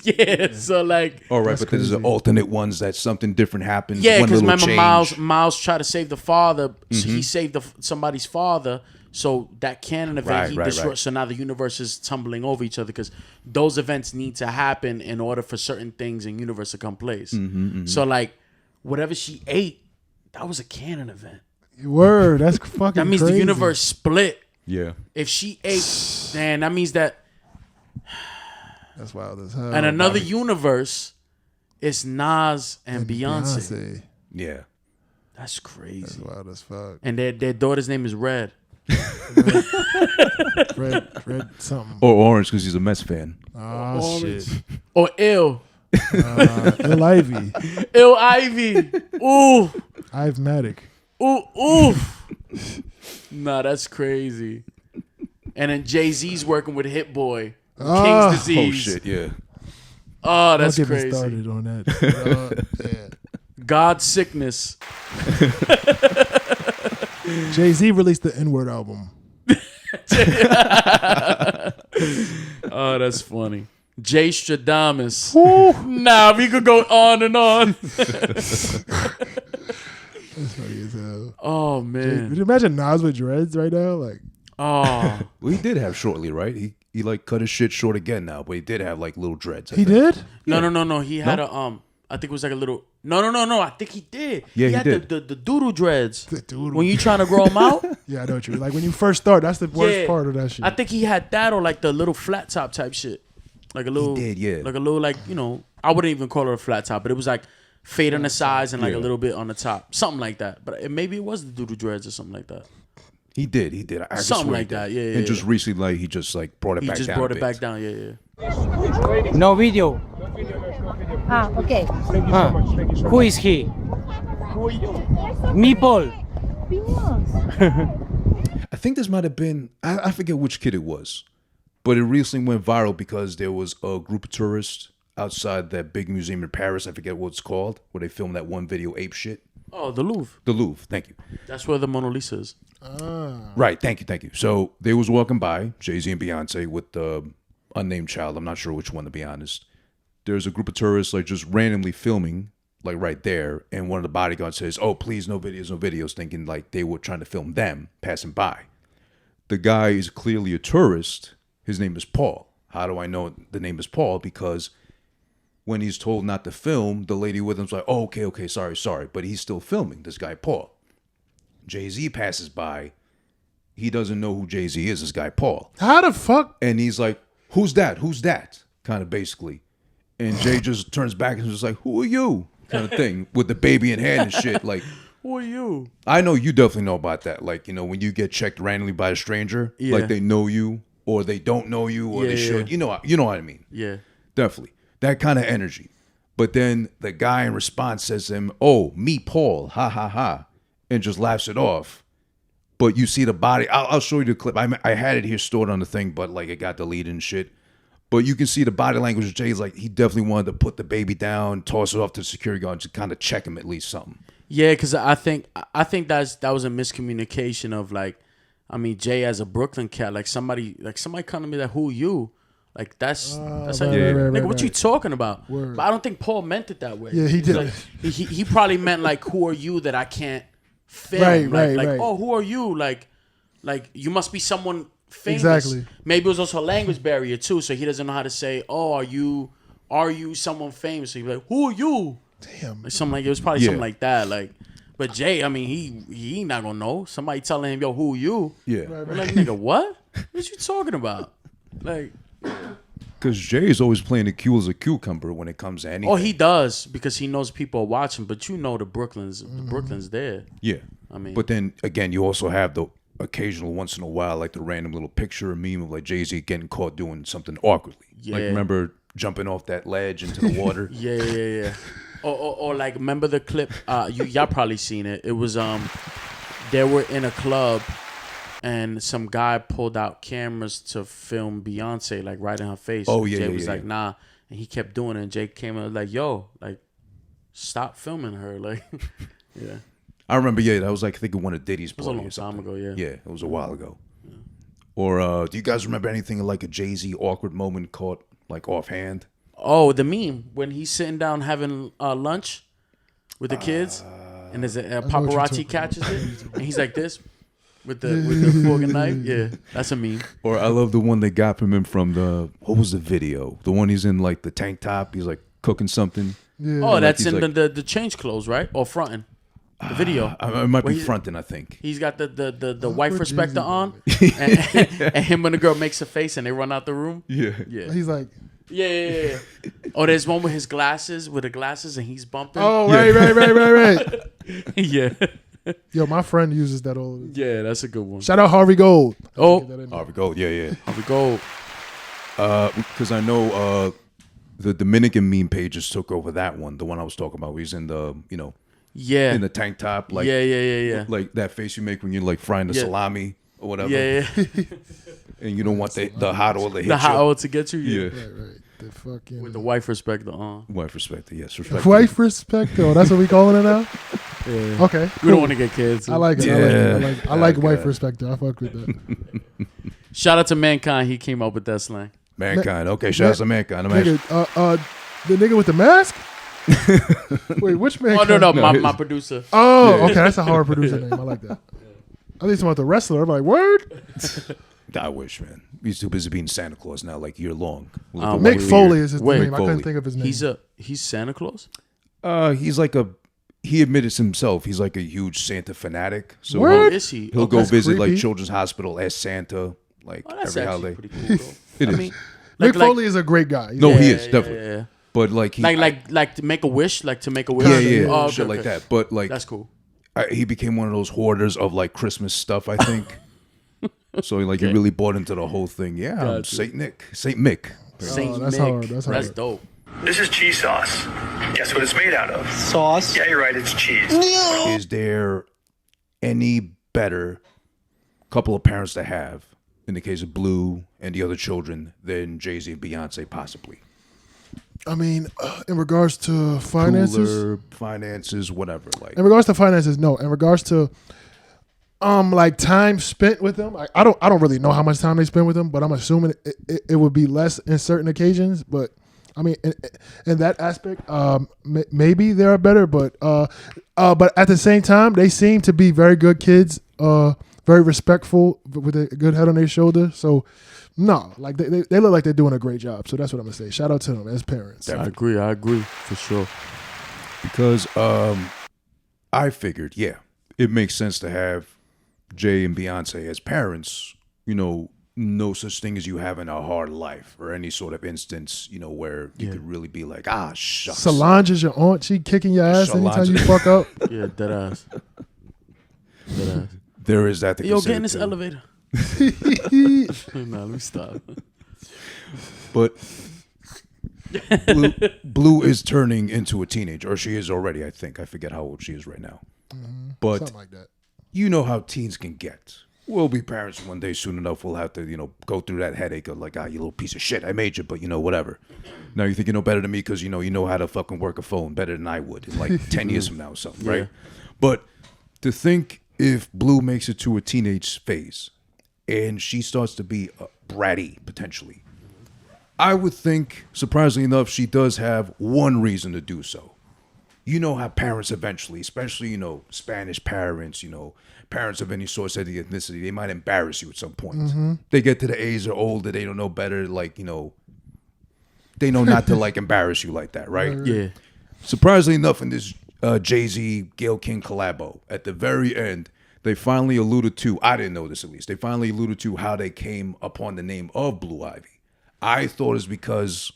Speaker 1: Yeah. So like,
Speaker 3: all right, but there's alternate ones that something different happens.
Speaker 1: Yeah, because remember Miles tried to save the father. So he saved somebody's father. So that canon event he destroyed. Right. So now the universe is tumbling over each other because those events need to happen in order for certain things in universe to come place. So like, whatever she ate, that was a canon event.
Speaker 2: Word, that's fucking.
Speaker 1: That means
Speaker 2: crazy.
Speaker 1: the universe split.
Speaker 3: Yeah.
Speaker 1: If she ate, then that means that.
Speaker 2: That's wild as hell.
Speaker 1: And another universe is Nas and Beyonce.
Speaker 3: Yeah.
Speaker 1: That's crazy.
Speaker 2: That's wild as fuck.
Speaker 1: And their daughter's name is Red.
Speaker 2: Red something.
Speaker 3: Or Orange because he's a Mets fan.
Speaker 2: Oh, shit.
Speaker 1: Or Ill.
Speaker 2: Ill Ivy.
Speaker 1: Ill Ivy. Ooh.
Speaker 2: Ivematic.
Speaker 1: Ooh. Nah, that's crazy. And then Jay-Z's working with Hit Boy, King's Disease.
Speaker 3: Oh shit, yeah.
Speaker 1: Oh, that's
Speaker 2: Don't get
Speaker 1: crazy.
Speaker 2: me started on that. Yeah.
Speaker 1: God Sickness.
Speaker 2: Jay-Z released the N-Word album.
Speaker 1: Oh, that's funny. Jay Stradamus. Nah, we could go on and on.
Speaker 2: That's funny as hell.
Speaker 1: Oh man.
Speaker 2: Would you imagine Nas with dreads right now? Like,
Speaker 1: Oh,
Speaker 3: Well, he did have shortly, right? He like cut his shit short again now, but he did have like little dreads. I
Speaker 2: he
Speaker 3: think.
Speaker 2: did?
Speaker 1: no. He had a I think it was like a little. No. I think he did.
Speaker 3: Yeah, he
Speaker 1: had
Speaker 3: did.
Speaker 1: the doodle dreads.
Speaker 2: The doodle.
Speaker 1: When you trying to grow them out.
Speaker 2: Yeah, I know what you mean. Like when you first start, that's the worst part of that shit.
Speaker 1: I think he had that or like the little flat top type shit. Like a little.
Speaker 3: He did, yeah.
Speaker 1: Like a little like I wouldn't even call it a flat top, but it was like fade on the sides and like a little bit on the top, something like that. But maybe it was the doodle dreads or something like that.
Speaker 3: He did. I
Speaker 1: Something
Speaker 3: swear he
Speaker 1: like
Speaker 3: did.
Speaker 1: that, yeah.
Speaker 3: And just recently, like he just like brought it
Speaker 1: He
Speaker 3: back
Speaker 1: just
Speaker 3: down.
Speaker 1: brought
Speaker 3: a
Speaker 1: it
Speaker 3: bit.
Speaker 1: back down, yeah.
Speaker 9: No video.
Speaker 10: Ah, okay.
Speaker 9: Who is he? Me, Paul.
Speaker 3: I think this might have been, I forget which kid it was, but it recently went viral because there was a group of tourists outside that big museum in Paris. I forget what it's called, where they filmed that one video, Ape Shit.
Speaker 1: Oh, the Louvre.
Speaker 3: The Louvre, thank you.
Speaker 1: That's where the Mona Lisa is.
Speaker 3: Right, thank you. So they was walking by, Jay-Z and Beyonce with the unnamed child. I'm not sure which one, to be honest. There's a group of tourists like just randomly filming, like right there, and one of the bodyguards says, "Oh, please, no videos," thinking like they were trying to film them passing by. The guy is clearly a tourist. His name is Paul. How do I know the name is Paul? Because when he's told not to film, the lady with him's like, "Oh, okay, sorry," but he's still filming, this guy Paul. Jay-Z passes by. He doesn't know who Jay-Z is, this guy Paul.
Speaker 2: How the fuck?
Speaker 3: And he's like, who's that? Kind of basically. And Jay just turns back and is just like, who are you? Kind of thing. With the baby in hand and shit. Like,
Speaker 1: Who are you?
Speaker 3: I know you definitely know about that. Like, when you get checked randomly by a stranger, like they know you or they don't know you or they should. You know what I mean?
Speaker 1: Yeah.
Speaker 3: Definitely. That kind of energy. But then the guy in response says to him, "Oh, me, Paul, ha, ha, ha," and just laughs it off. But you see the body. I'll show you the clip. I had it here stored on the thing, but like it got deleted and shit. But you can see the body language of Jay's like he definitely wanted to put the baby down, toss it off to the security guard to kind of check him at least something.
Speaker 1: Yeah, because I think that was a miscommunication of like, I mean, Jay as a Brooklyn cat, like somebody come to me like, "Who you?" Like that's how nigga, what you talking about?
Speaker 2: Word.
Speaker 1: But I don't think Paul meant it that way.
Speaker 2: Yeah, he did.
Speaker 1: Like, he probably meant like, "Who are you that I can't film?"
Speaker 2: Right.
Speaker 1: Oh, who are you? Like you must be someone famous.
Speaker 2: Exactly.
Speaker 1: Maybe it was also a language barrier too, so he doesn't know how to say, "Oh, are you someone famous?" So he's like, "Who are you?"
Speaker 2: Damn.
Speaker 1: Like something like it was probably something like that. Like, but Jay, I mean, he not gonna know. Somebody telling him, "Yo, who are you?"
Speaker 3: Yeah.
Speaker 1: We're like, nigga, what? What you talking about? Like,
Speaker 3: Because Jay is always playing the cool as a cucumber when it comes to anything.
Speaker 1: oh, he does because he knows people are watching. But the Brooklyn's there.
Speaker 3: Yeah.
Speaker 1: I mean,
Speaker 3: But then again, you also have the occasional once in a while, like the random little picture or meme of like Jay-Z getting caught doing something awkwardly.
Speaker 1: Yeah.
Speaker 3: Like remember jumping off that ledge into the water?
Speaker 1: Yeah. Or like remember the clip? Y'all probably seen it. It was they were in a club. And some guy pulled out cameras to film Beyonce, like right in her face.
Speaker 3: Oh,
Speaker 1: and
Speaker 3: yeah,
Speaker 1: Jay
Speaker 3: yeah,
Speaker 1: was
Speaker 3: yeah.
Speaker 1: like, nah. And he kept doing it. And Jay came and was like, yo, like, stop filming her. Like, yeah.
Speaker 3: I remember, that was like, I think one of Diddy's
Speaker 1: It was a
Speaker 3: parties
Speaker 1: long time ago, yeah.
Speaker 3: Yeah, it was a while ago. Yeah. Or do you guys remember anything like a Jay-Z awkward moment caught like offhand?
Speaker 1: Oh, the meme when he's sitting down having lunch with the kids. And there's a paparazzi catches it. And he's like this. With the fork and knife, yeah, that's a meme.
Speaker 3: Or I love the one they got from him from what was the video? The one he's in like the tank top, he's like cooking something.
Speaker 2: Yeah.
Speaker 1: Oh, that's
Speaker 3: like,
Speaker 1: in the change clothes, right? Or fronting the video.
Speaker 3: It might be fronting, I think.
Speaker 1: He's got the wife respecter on, and him and the girl makes a face, and they run out the room.
Speaker 3: Yeah.
Speaker 2: He's like,
Speaker 1: yeah. Oh, there's one with his glasses, and he's bumping.
Speaker 2: oh, right.
Speaker 1: yeah.
Speaker 2: Yo, my friend uses that all the time.
Speaker 1: Yeah, that's a good one.
Speaker 2: Shout out Harvey Gold.
Speaker 1: Oh,
Speaker 3: Harvey Gold, yeah.
Speaker 1: Harvey Gold.
Speaker 3: Because I know the Dominican meme pages took over that one, the one I was talking about. He's in the,
Speaker 1: Yeah.
Speaker 3: In the tank top, like
Speaker 1: yeah.
Speaker 3: like that face you make when you're like frying the salami or whatever.
Speaker 1: Yeah.
Speaker 3: And you don't want the hot oil to hit you.
Speaker 1: The hot oil to get you.
Speaker 3: Yeah.
Speaker 2: Right. The fucking
Speaker 1: With the wife respector on.
Speaker 3: Wife respector, yes. Respect.
Speaker 2: wife respector. That's what we calling it now.
Speaker 1: Yeah.
Speaker 2: Okay.
Speaker 1: We don't want to get kids.
Speaker 2: I like it.
Speaker 3: Yeah.
Speaker 2: I like wife respector. I fuck with that.
Speaker 1: Shout out to Mankind. He came up with that slang.
Speaker 3: Mankind. Okay, shout out to Mankind.
Speaker 2: Nigga, the nigga with the mask. Wait, which man?
Speaker 1: Oh no, my producer.
Speaker 2: Oh, okay, that's a hard producer name. I like that. I think it's about the wrestler. I'm like, word.
Speaker 3: I wish, man. He's too busy being Santa Claus now, like year long.
Speaker 2: Mick Foley is his name. I couldn't think of his name.
Speaker 1: He's Santa Claus.
Speaker 3: He's like he admitted himself. He's like a huge Santa fanatic. So
Speaker 2: Word?
Speaker 1: Is he?
Speaker 3: He'll go visit
Speaker 2: creepy.
Speaker 3: like Children's Hospital as Santa, like
Speaker 1: That's
Speaker 3: every
Speaker 1: actually
Speaker 3: holiday.
Speaker 1: pretty cool. Though.
Speaker 3: It
Speaker 1: I
Speaker 3: is.
Speaker 1: mean,
Speaker 2: Mick Foley is a great guy.
Speaker 3: No, he is definitely.
Speaker 1: Yeah.
Speaker 3: But like he,
Speaker 1: like to make a wish,
Speaker 3: yeah,
Speaker 1: Oh, okay,
Speaker 3: shit like
Speaker 1: okay.
Speaker 3: that. But like
Speaker 1: That's cool.
Speaker 3: he became one of those hoarders of like Christmas stuff, I think. So like he really bought into the whole thing. Yeah, I'm Saint Mick.
Speaker 1: Saint
Speaker 2: that's
Speaker 1: Mick.
Speaker 2: hard. That's hard.
Speaker 1: That's dope.
Speaker 6: This is cheese sauce. Guess what it's made out of?
Speaker 9: Sauce.
Speaker 6: Yeah, you're right. It's cheese.
Speaker 3: Is there any better couple of parents to have in the case of Blue and the other children than Jay-Z and Beyonce possibly?
Speaker 2: I mean, in regards to finances,
Speaker 3: Cooler, finances, whatever. Like
Speaker 2: in regards to finances, no. In regards to like time spent with them, I don't really know how much time they spend with them, but I'm assuming it would be less in certain occasions. But I mean, in that aspect, maybe they are better, but at the same time, they seem to be very good kids, very respectful with a good head on their shoulder. So no, like they look like they're doing a great job. So that's what I'm gonna say. Shout out to them as parents.
Speaker 1: I agree for sure.
Speaker 3: because I figured, yeah, it makes sense to have Jay and Beyonce as parents. You know, no such thing as you having a hard life or any sort of instance, you know, where you could really be like, shucks.
Speaker 2: Solange is your aunt. She kicking your ass anytime you fuck up.
Speaker 1: Yeah, dead ass.
Speaker 3: There is that to
Speaker 1: Yo,
Speaker 3: consider
Speaker 1: get in this
Speaker 3: too.
Speaker 1: elevator. Nah, let me stop.
Speaker 3: But Blue is turning into a teenager, or she is already, I think. I forget how old she is right now. But
Speaker 2: Something like that.
Speaker 3: you know how teens can get. We'll be parents one day soon enough. We'll have to, you know, go through that headache of like, you little piece of shit. I made you, but you know, whatever. Now you think you know better than me because you know how to fucking work a phone better than I would in like 10 years from now or something, right? But to think if Blue makes it to a teenage phase and she starts to be bratty potentially, I would think, surprisingly enough, she does have one reason to do so. You know how parents eventually, especially, you know, Spanish parents, you know, parents of any sort of ethnicity, they might embarrass you at some point.
Speaker 2: Mm-hmm.
Speaker 3: They get to the age they're older, they don't know better, like, you know, they know not to like embarrass you like that, right?
Speaker 1: Yeah.
Speaker 3: Surprisingly enough, in this Jay-Z, Gayle King collabo, at the very end, they finally alluded to, I didn't know this at least, they finally alluded to how they came upon the name of Blue Ivy. I thought it's because,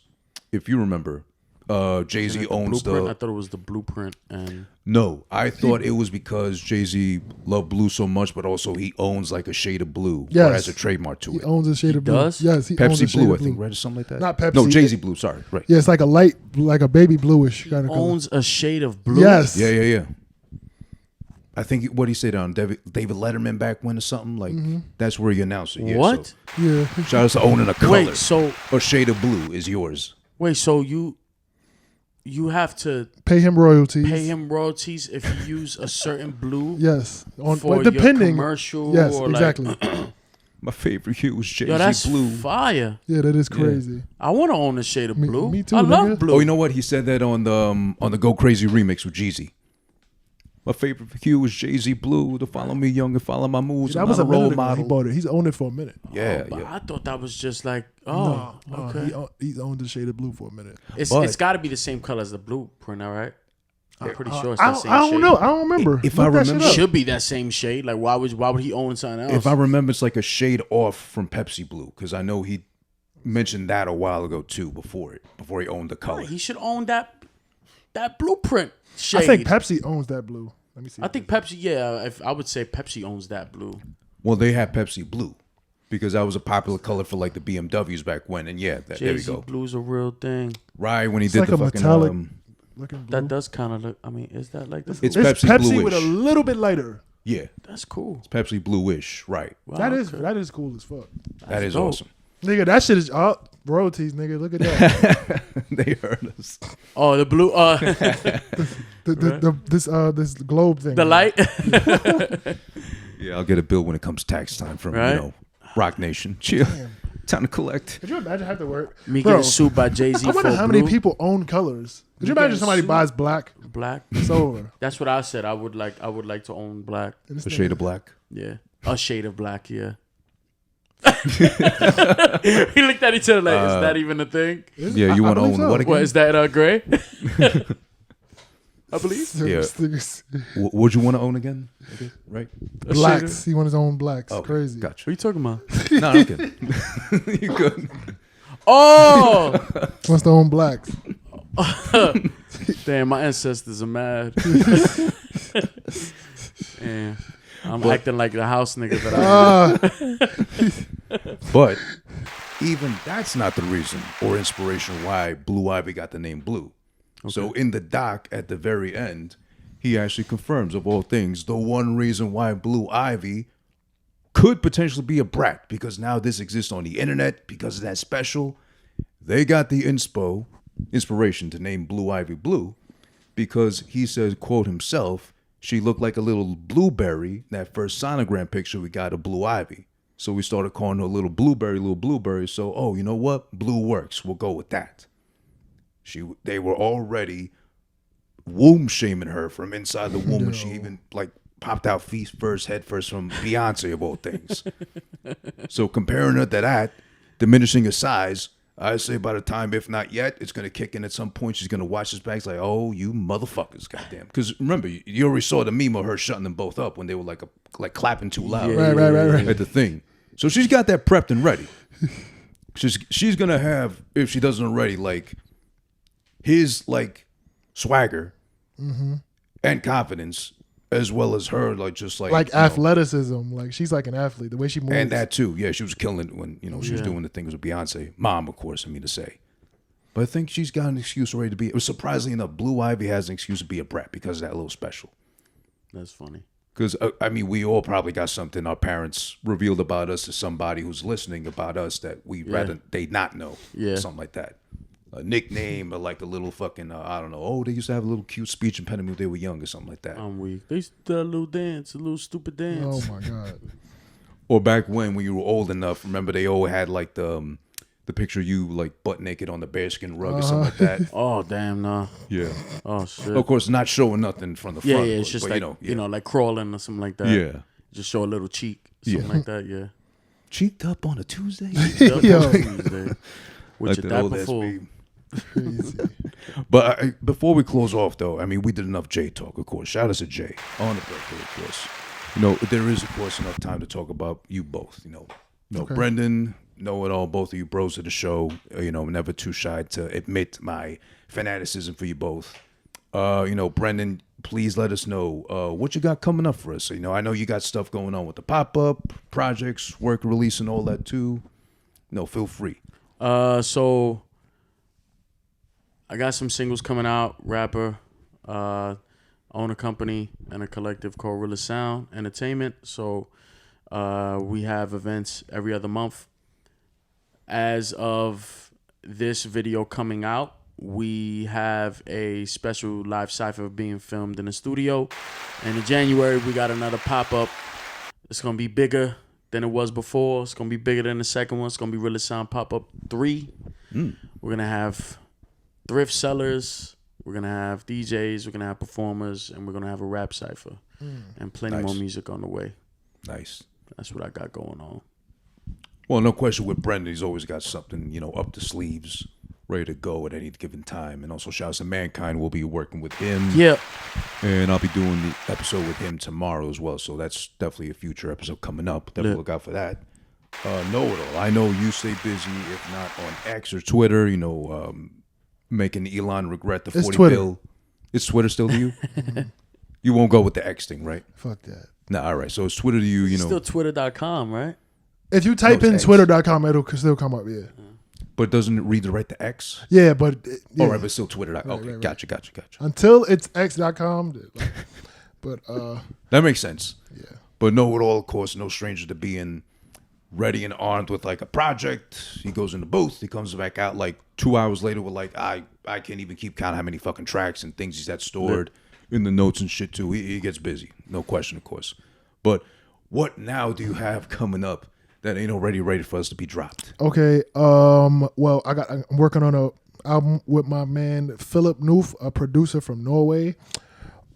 Speaker 3: if you remember, Jay-Z owns
Speaker 1: Blueprint? I thought it was the Blueprint. And
Speaker 3: No, I thought it was because Jay-Z loved blue so much, but also he owns like a shade of blue.
Speaker 2: Yes.
Speaker 3: Or has a trademark to
Speaker 2: He
Speaker 3: it.
Speaker 2: owns a shade of blue.
Speaker 1: does?
Speaker 2: Yes, he owns a
Speaker 3: Pepsi
Speaker 2: shade
Speaker 3: Blue, I
Speaker 2: of
Speaker 3: think,
Speaker 2: blue.
Speaker 3: right? Or something like that?
Speaker 2: Not Pepsi.
Speaker 3: No, Jay-Z Blue, sorry. Right.
Speaker 2: Yeah, it's like a light, like a baby bluish kind of color.
Speaker 1: owns a shade of blue.
Speaker 2: Yes.
Speaker 3: Yeah. I think what he said on David Letterman back when or something, like that's where he announced it. Yeah,
Speaker 1: What?
Speaker 3: So,
Speaker 2: Yeah.
Speaker 3: shout out to owning a color.
Speaker 1: Wait, so
Speaker 3: A shade of blue is yours.
Speaker 1: you have to
Speaker 2: Pay him royalties.
Speaker 1: pay him royalties if you use a certain blue
Speaker 2: Yes.
Speaker 1: for
Speaker 2: but depending.
Speaker 1: your commercial.
Speaker 2: Yes,
Speaker 1: or
Speaker 2: exactly.
Speaker 1: Like,
Speaker 3: My favorite hue is
Speaker 1: yo, that's
Speaker 3: Jay-Z Blue.
Speaker 1: fire.
Speaker 2: Yeah, that is crazy.
Speaker 1: I want to own a shade of blue.
Speaker 2: me too,
Speaker 1: I love
Speaker 2: nigga.
Speaker 1: blue.
Speaker 3: Oh, you know what? He said that on the Go Crazy remix with Jeezy. My favorite hue is Jay-Z Blue. To follow me young and follow my moves.
Speaker 2: That
Speaker 3: I'm
Speaker 2: was
Speaker 3: not
Speaker 2: a
Speaker 3: a role
Speaker 2: minute ago. He
Speaker 3: model.
Speaker 2: bought it. He's owned it for a minute.
Speaker 3: Yeah,
Speaker 1: But
Speaker 3: yeah.
Speaker 1: I thought that was just like,
Speaker 2: No,
Speaker 1: okay.
Speaker 2: He's owned the shade of blue for a minute.
Speaker 1: It's got to be the same color as the blueprint, all right? I'm pretty sure it's
Speaker 2: I
Speaker 1: the same
Speaker 2: don't
Speaker 1: shade.
Speaker 2: know. I don't remember.
Speaker 3: If
Speaker 2: Look
Speaker 3: I
Speaker 2: that shit
Speaker 3: remember-
Speaker 2: up.
Speaker 1: Should be that same shade. Like, why would he own something else?
Speaker 3: If I remember, it's like a shade off from Pepsi Blue because I know he mentioned that a while ago too. Before he owned the color.
Speaker 1: He should own that blueprint shade.
Speaker 2: I think Pepsi owns that blue. Let me see.
Speaker 1: I think Pepsi. Yeah, if I would say Pepsi owns that blue.
Speaker 3: Well, they had Pepsi Blue because that was a popular color for like the BMWs back when. And yeah, there we
Speaker 1: Jay-Z
Speaker 3: go.
Speaker 1: blue's a real thing.
Speaker 3: Right when he
Speaker 2: It's
Speaker 3: did
Speaker 2: like
Speaker 3: the
Speaker 2: a
Speaker 3: fucking
Speaker 2: metallic looking blue.
Speaker 1: That does kind of look. I mean, is that like the?
Speaker 3: It's
Speaker 2: It's
Speaker 3: Pepsi
Speaker 2: Pepsi
Speaker 3: bluish.
Speaker 2: with a little bit lighter.
Speaker 3: Yeah,
Speaker 1: That's cool.
Speaker 3: it's Pepsi bluish, right?
Speaker 1: Wow,
Speaker 2: that is
Speaker 1: okay.
Speaker 2: cool as fuck.
Speaker 3: That is
Speaker 1: dope.
Speaker 3: awesome.
Speaker 2: Nigga, that shit is royalties, nigga. Look at that.
Speaker 3: They heard us.
Speaker 1: Oh, the blue.
Speaker 2: This globe thing.
Speaker 1: The light.
Speaker 3: Yeah, I'll get a bill when it comes tax time from
Speaker 1: Right.
Speaker 3: Rock Nation. Chill. Time to collect.
Speaker 2: Could you imagine having to work?
Speaker 1: Me
Speaker 2: Bro,
Speaker 1: getting sued by Jay-Z
Speaker 2: I wonder
Speaker 1: for
Speaker 2: how
Speaker 1: blue.
Speaker 2: many people own colors. Could you
Speaker 1: You
Speaker 2: imagine
Speaker 1: getting
Speaker 2: somebody
Speaker 1: sued?
Speaker 2: buys black?
Speaker 1: Black.
Speaker 2: It's over.
Speaker 1: That's what I said. I would like to own black.
Speaker 2: This
Speaker 3: A
Speaker 2: nigga-
Speaker 3: shade of black.
Speaker 1: Yeah, a shade of black. Yeah. We looked at each other like, is that even a thing?
Speaker 3: Yeah, you
Speaker 2: I
Speaker 3: want to
Speaker 2: believe
Speaker 3: own
Speaker 2: so.
Speaker 3: what again?
Speaker 1: What is that? Gray? I believe.
Speaker 3: Yeah. What'd you want to own again? Okay, right?
Speaker 1: A
Speaker 2: Blacks.
Speaker 1: shade
Speaker 2: He wants his own blacks.
Speaker 3: Okay,
Speaker 2: Crazy.
Speaker 3: Gotcha.
Speaker 1: What are you talking about?
Speaker 3: No, I'm kidding. You good?
Speaker 1: Oh,
Speaker 2: Wants to own blacks.
Speaker 1: damn! My ancestors are mad. Yeah, I'm acting like the house nigga that I am.
Speaker 3: But even that's not the reason or inspiration why Blue Ivy got the name Blue. So in the doc at the very end, he actually confirms, of all things, the one reason why Blue Ivy could potentially be a brat, because now this exists on the internet because of that special. They got the inspiration to name Blue Ivy Blue because he says, quote himself, she looked like a little blueberry, that first sonogram picture we got of Blue Ivy. So we started calling her little blueberry. So, oh, you know what? Blue works. We'll go with that. They were already womb shaming her from inside the womb, and she even like popped out head first from Beyonce of all things. So comparing her to that, diminishing her size, I say by the time, if not yet, it's gonna kick in at some point. She's gonna watch this back. It's like, oh, you motherfuckers, goddamn! Because remember, you already saw the meme of her shutting them both up when they were like clapping too loud
Speaker 2: Right.
Speaker 3: at the thing. So she's got that prepped and ready. She's gonna have, if she doesn't already, like his like swagger and confidence, as well as her just like
Speaker 2: athleticism. Like she's like an athlete. The way she moves.
Speaker 3: and that too. Yeah, she was killing it when she was doing the things with Beyonce, mom, of course. I mean to say, but I think she's got an excuse already to be. Surprisingly enough, Blue Ivy has an excuse to be a brat because of that little special.
Speaker 1: That's funny.
Speaker 3: Because I mean, we all probably got something our parents revealed about us to somebody who's listening about us that we rather they not know.
Speaker 1: Yeah.
Speaker 3: Something like that. A nickname or like a little fucking I don't know. Oh, they used to have a little cute speech impediment when they were young or something like that.
Speaker 1: I'm weak. They used to do a little dance, a little stupid dance.
Speaker 2: Oh my god.
Speaker 3: Or back when you were old enough, remember they all had like the picture of you like butt naked on the bearskin rug or something like that.
Speaker 1: Oh damn, nah.
Speaker 3: Yeah.
Speaker 1: Oh shit.
Speaker 3: Of course, not showing nothing from the
Speaker 1: Yeah,
Speaker 3: front.
Speaker 1: yeah. It's
Speaker 3: but,
Speaker 1: just
Speaker 3: but,
Speaker 1: like like crawling or something like that.
Speaker 3: Yeah.
Speaker 1: Just show a little cheek, something like that. Yeah.
Speaker 3: Cheeked up on a Tuesday.
Speaker 2: Yo.
Speaker 1: Tuesday. With
Speaker 3: Like
Speaker 1: your
Speaker 3: that old
Speaker 1: dapper
Speaker 3: ass
Speaker 1: fool.
Speaker 3: meme. But before we close off, though, I mean, we did enough Jay talk, of course. Shout out to Jay on the birthday, of course. There is, of course, enough time to talk about you both.
Speaker 2: Okay.
Speaker 3: Brenden, KnowItall, both of you bros of the show. Never too shy to admit my fanaticism for you both. Brenden, please let us know what you got coming up for us. I know you got stuff going on with the pop-up projects, work release, and all that too. Feel free.
Speaker 1: So I got some singles coming out. Rapper, own a company and a collective called Real Sound Entertainment. So we have events every other month. As of this video coming out, we have a special live cypher being filmed in the studio. And in January, we got another pop-up. It's going to be bigger than it was before. It's going to be bigger than the second one. It's going to be Real Sound Pop-Up 3. We're going to have thrift sellers. We're going to have DJs. We're going to have performers. And we're going to have a rap cypher. And plenty more music on the way.
Speaker 3: Nice.
Speaker 1: That's what I got going on.
Speaker 3: Well, no question with Brenden. He's always got something, up the sleeves, ready to go at any given time. And also, shout out to Mankind. We'll be working with him.
Speaker 1: Yep.
Speaker 3: And I'll be doing the episode with him tomorrow as well. So that's definitely a future episode coming up. Definitely look out for that. KnowItall. I know you stay busy, if not on X or Twitter, making Elon regret the 40
Speaker 2: Twitter.
Speaker 3: bill. It's Twitter still to you? You won't go with the X thing, right?
Speaker 2: Fuck that.
Speaker 3: Nah, all right. So it's Twitter to you,
Speaker 1: Still twitter.com, right?
Speaker 2: If you type in
Speaker 3: it's X.
Speaker 2: twitter.com, it'll still come up, yeah.
Speaker 3: But doesn't it redirect to X?
Speaker 2: Yeah, but
Speaker 3: All right, but still Twitter. Okay, gotcha.
Speaker 2: Until it's x.com. But
Speaker 3: that makes sense.
Speaker 2: Yeah.
Speaker 3: But KnowItall, of course, no stranger to being ready and armed with like a project. He goes in the booth. He comes back out like 2 hours later with like I can't even keep count how many fucking tracks and things he's had stored in the notes and shit too. He gets busy, no question, of course. But what now do you have coming up that ain't already ready for us to be dropped?
Speaker 2: Okay. Well, I'm working on a album with my man Philip Noof, a producer from Norway.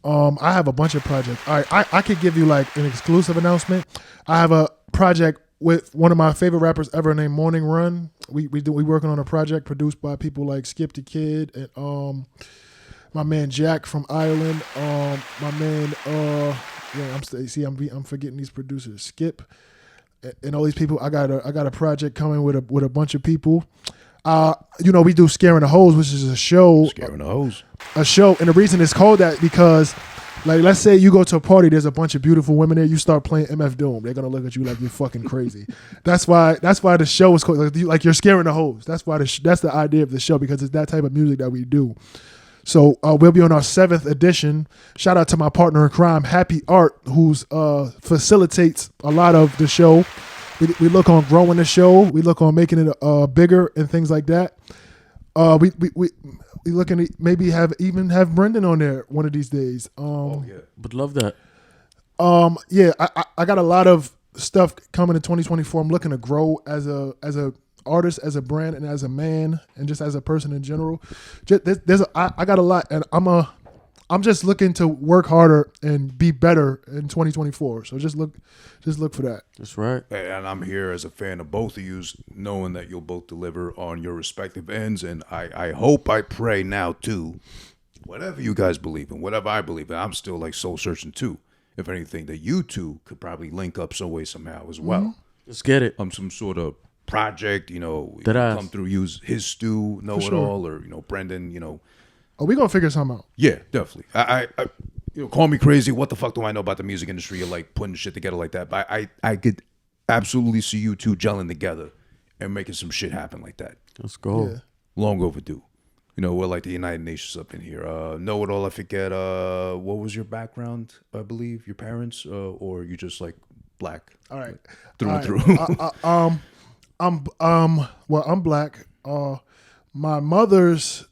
Speaker 2: I have a bunch of projects. All right, I could give you like an exclusive announcement. I have a project with one of my favorite rappers ever named Morning Run. We working on a project produced by people like Skip the Kid and my man Jack from Ireland. My man I'm forgetting these producers. Skip and all these people. I got a project coming with a bunch of people. We do Scaring the Hoes, which is a show.
Speaker 3: Scaring the Hoes.
Speaker 2: A show, and the reason it's called that because, like, let's say you go to a party, there's a bunch of beautiful women there. You start playing MF Doom, they're gonna look at you like you're fucking crazy. That's why the show is called like you're scaring the hoes. That's why that's the idea of the show, because it's that type of music that we do. So we'll be on our 7th edition. Shout out to my partner in crime, Happy Art, who's facilitates a lot of the show. We look on growing the show. We look on making it bigger and things like that. We looking to maybe have Brenden on there one of these days.
Speaker 1: Would love that.
Speaker 2: Yeah, I got a lot of stuff coming in 2024. I'm looking to grow as a artist, as a brand, and as a man, and just as a person in general. I got a lot, and I'm just looking to work harder and be better in 2024. So just look for that.
Speaker 1: That's right.
Speaker 3: And I'm here as a fan of both of you, knowing that you'll both deliver on your respective ends. And I hope, I pray now too, whatever you guys believe in, whatever I believe in, I'm still like soul searching too. If anything, that you two could probably link up some way somehow as well.
Speaker 1: Let's get it.
Speaker 3: Some sort of project, come through, use his stew, KnowItall, or Brenden,
Speaker 2: Oh, we gonna figure something out.
Speaker 3: Yeah, definitely. I call me crazy. What the fuck do I know about the music industry? You're like putting shit together like that. But I could absolutely see you two gelling together and making some shit happen like that.
Speaker 1: Let's go.
Speaker 2: Yeah.
Speaker 3: Long overdue. We're like the United Nations up in here. KnowItall, I forget. What was your background? I believe your parents, or you just like black.
Speaker 2: All right.
Speaker 3: Through and through.
Speaker 2: I'm black. My mother's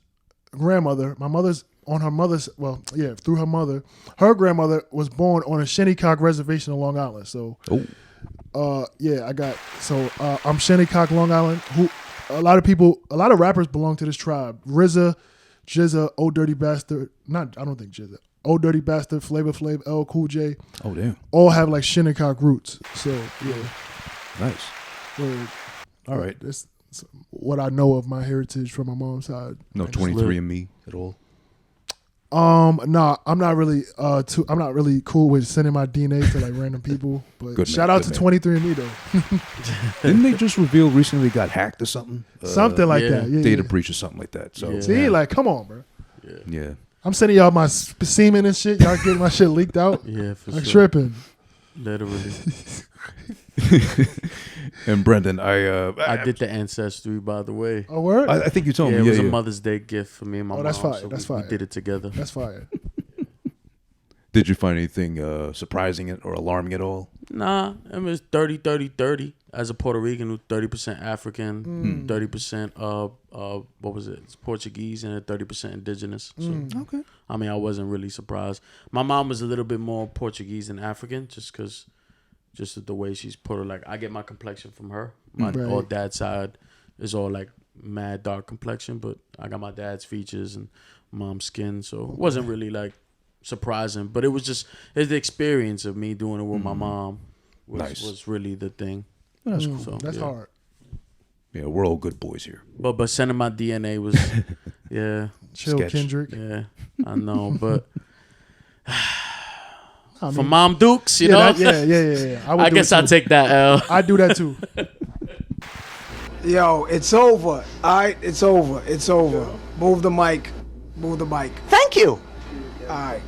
Speaker 2: grandmother, through her mother, her grandmother was born on a Shinnecock reservation in Long Island. So, I'm Shinnecock, Long Island. Who a lot of rappers belong to this tribe. RZA, Jizza, Old Dirty Bastard. I don't think Jizza. Old Dirty Bastard, Flavor Flav, L Cool J.
Speaker 3: Oh damn.
Speaker 2: All have like Shinnecock roots. So yeah.
Speaker 3: Nice. All right.
Speaker 2: That's what I know of my heritage from my mom's side.
Speaker 3: No 23andMe at all.
Speaker 2: Nah, I'm not really cool with sending my DNA to like random people. But shout out to 23andMe though.
Speaker 3: Didn't they just reveal recently they got hacked or something?
Speaker 2: Something like that. Yeah,
Speaker 3: data breach or something like that. So
Speaker 2: see, like, come on, bro.
Speaker 3: Yeah.
Speaker 2: I'm sending y'all my semen and shit. Y'all getting my shit leaked out.
Speaker 1: Yeah, for
Speaker 2: sure.
Speaker 1: tripping.
Speaker 2: Literally.
Speaker 3: And Brenden, I
Speaker 1: did the ancestry, by the way.
Speaker 2: Oh, word?
Speaker 3: I think you told me.
Speaker 1: It was a Mother's Day gift for me and my mom.
Speaker 2: That's fire.
Speaker 1: So
Speaker 2: that's fire.
Speaker 1: We did it together.
Speaker 2: That's fire.
Speaker 3: Did you find anything surprising or alarming at all?
Speaker 1: Nah, it was 30-30-30. As a Puerto Rican, who's 30% African, 30% what was it? It's Portuguese, and 30% indigenous. So,
Speaker 2: okay.
Speaker 1: I mean, I wasn't really surprised. My mom was a little bit more Portuguese than African, just the way she's put her. Like, I get my complexion from her. My all dad's side is all like mad dark complexion, but I got my dad's features and mom's skin, so it wasn't really like surprising. But it's the experience of me doing it with my mom was really the thing.
Speaker 2: That's cool.
Speaker 1: So,
Speaker 2: that's hard.
Speaker 3: Yeah, we're all good boys here.
Speaker 1: But sending my DNA was
Speaker 2: Chill,
Speaker 3: sketch.
Speaker 2: Kendrick.
Speaker 1: Yeah, I know, but for Mom Dukes, you know.
Speaker 2: I
Speaker 1: guess I'll take that L.
Speaker 2: I do that too.
Speaker 11: Yo, it's over. All right, it's over. It's over. Move the mic. Move the mic.
Speaker 5: Thank you.
Speaker 11: All right.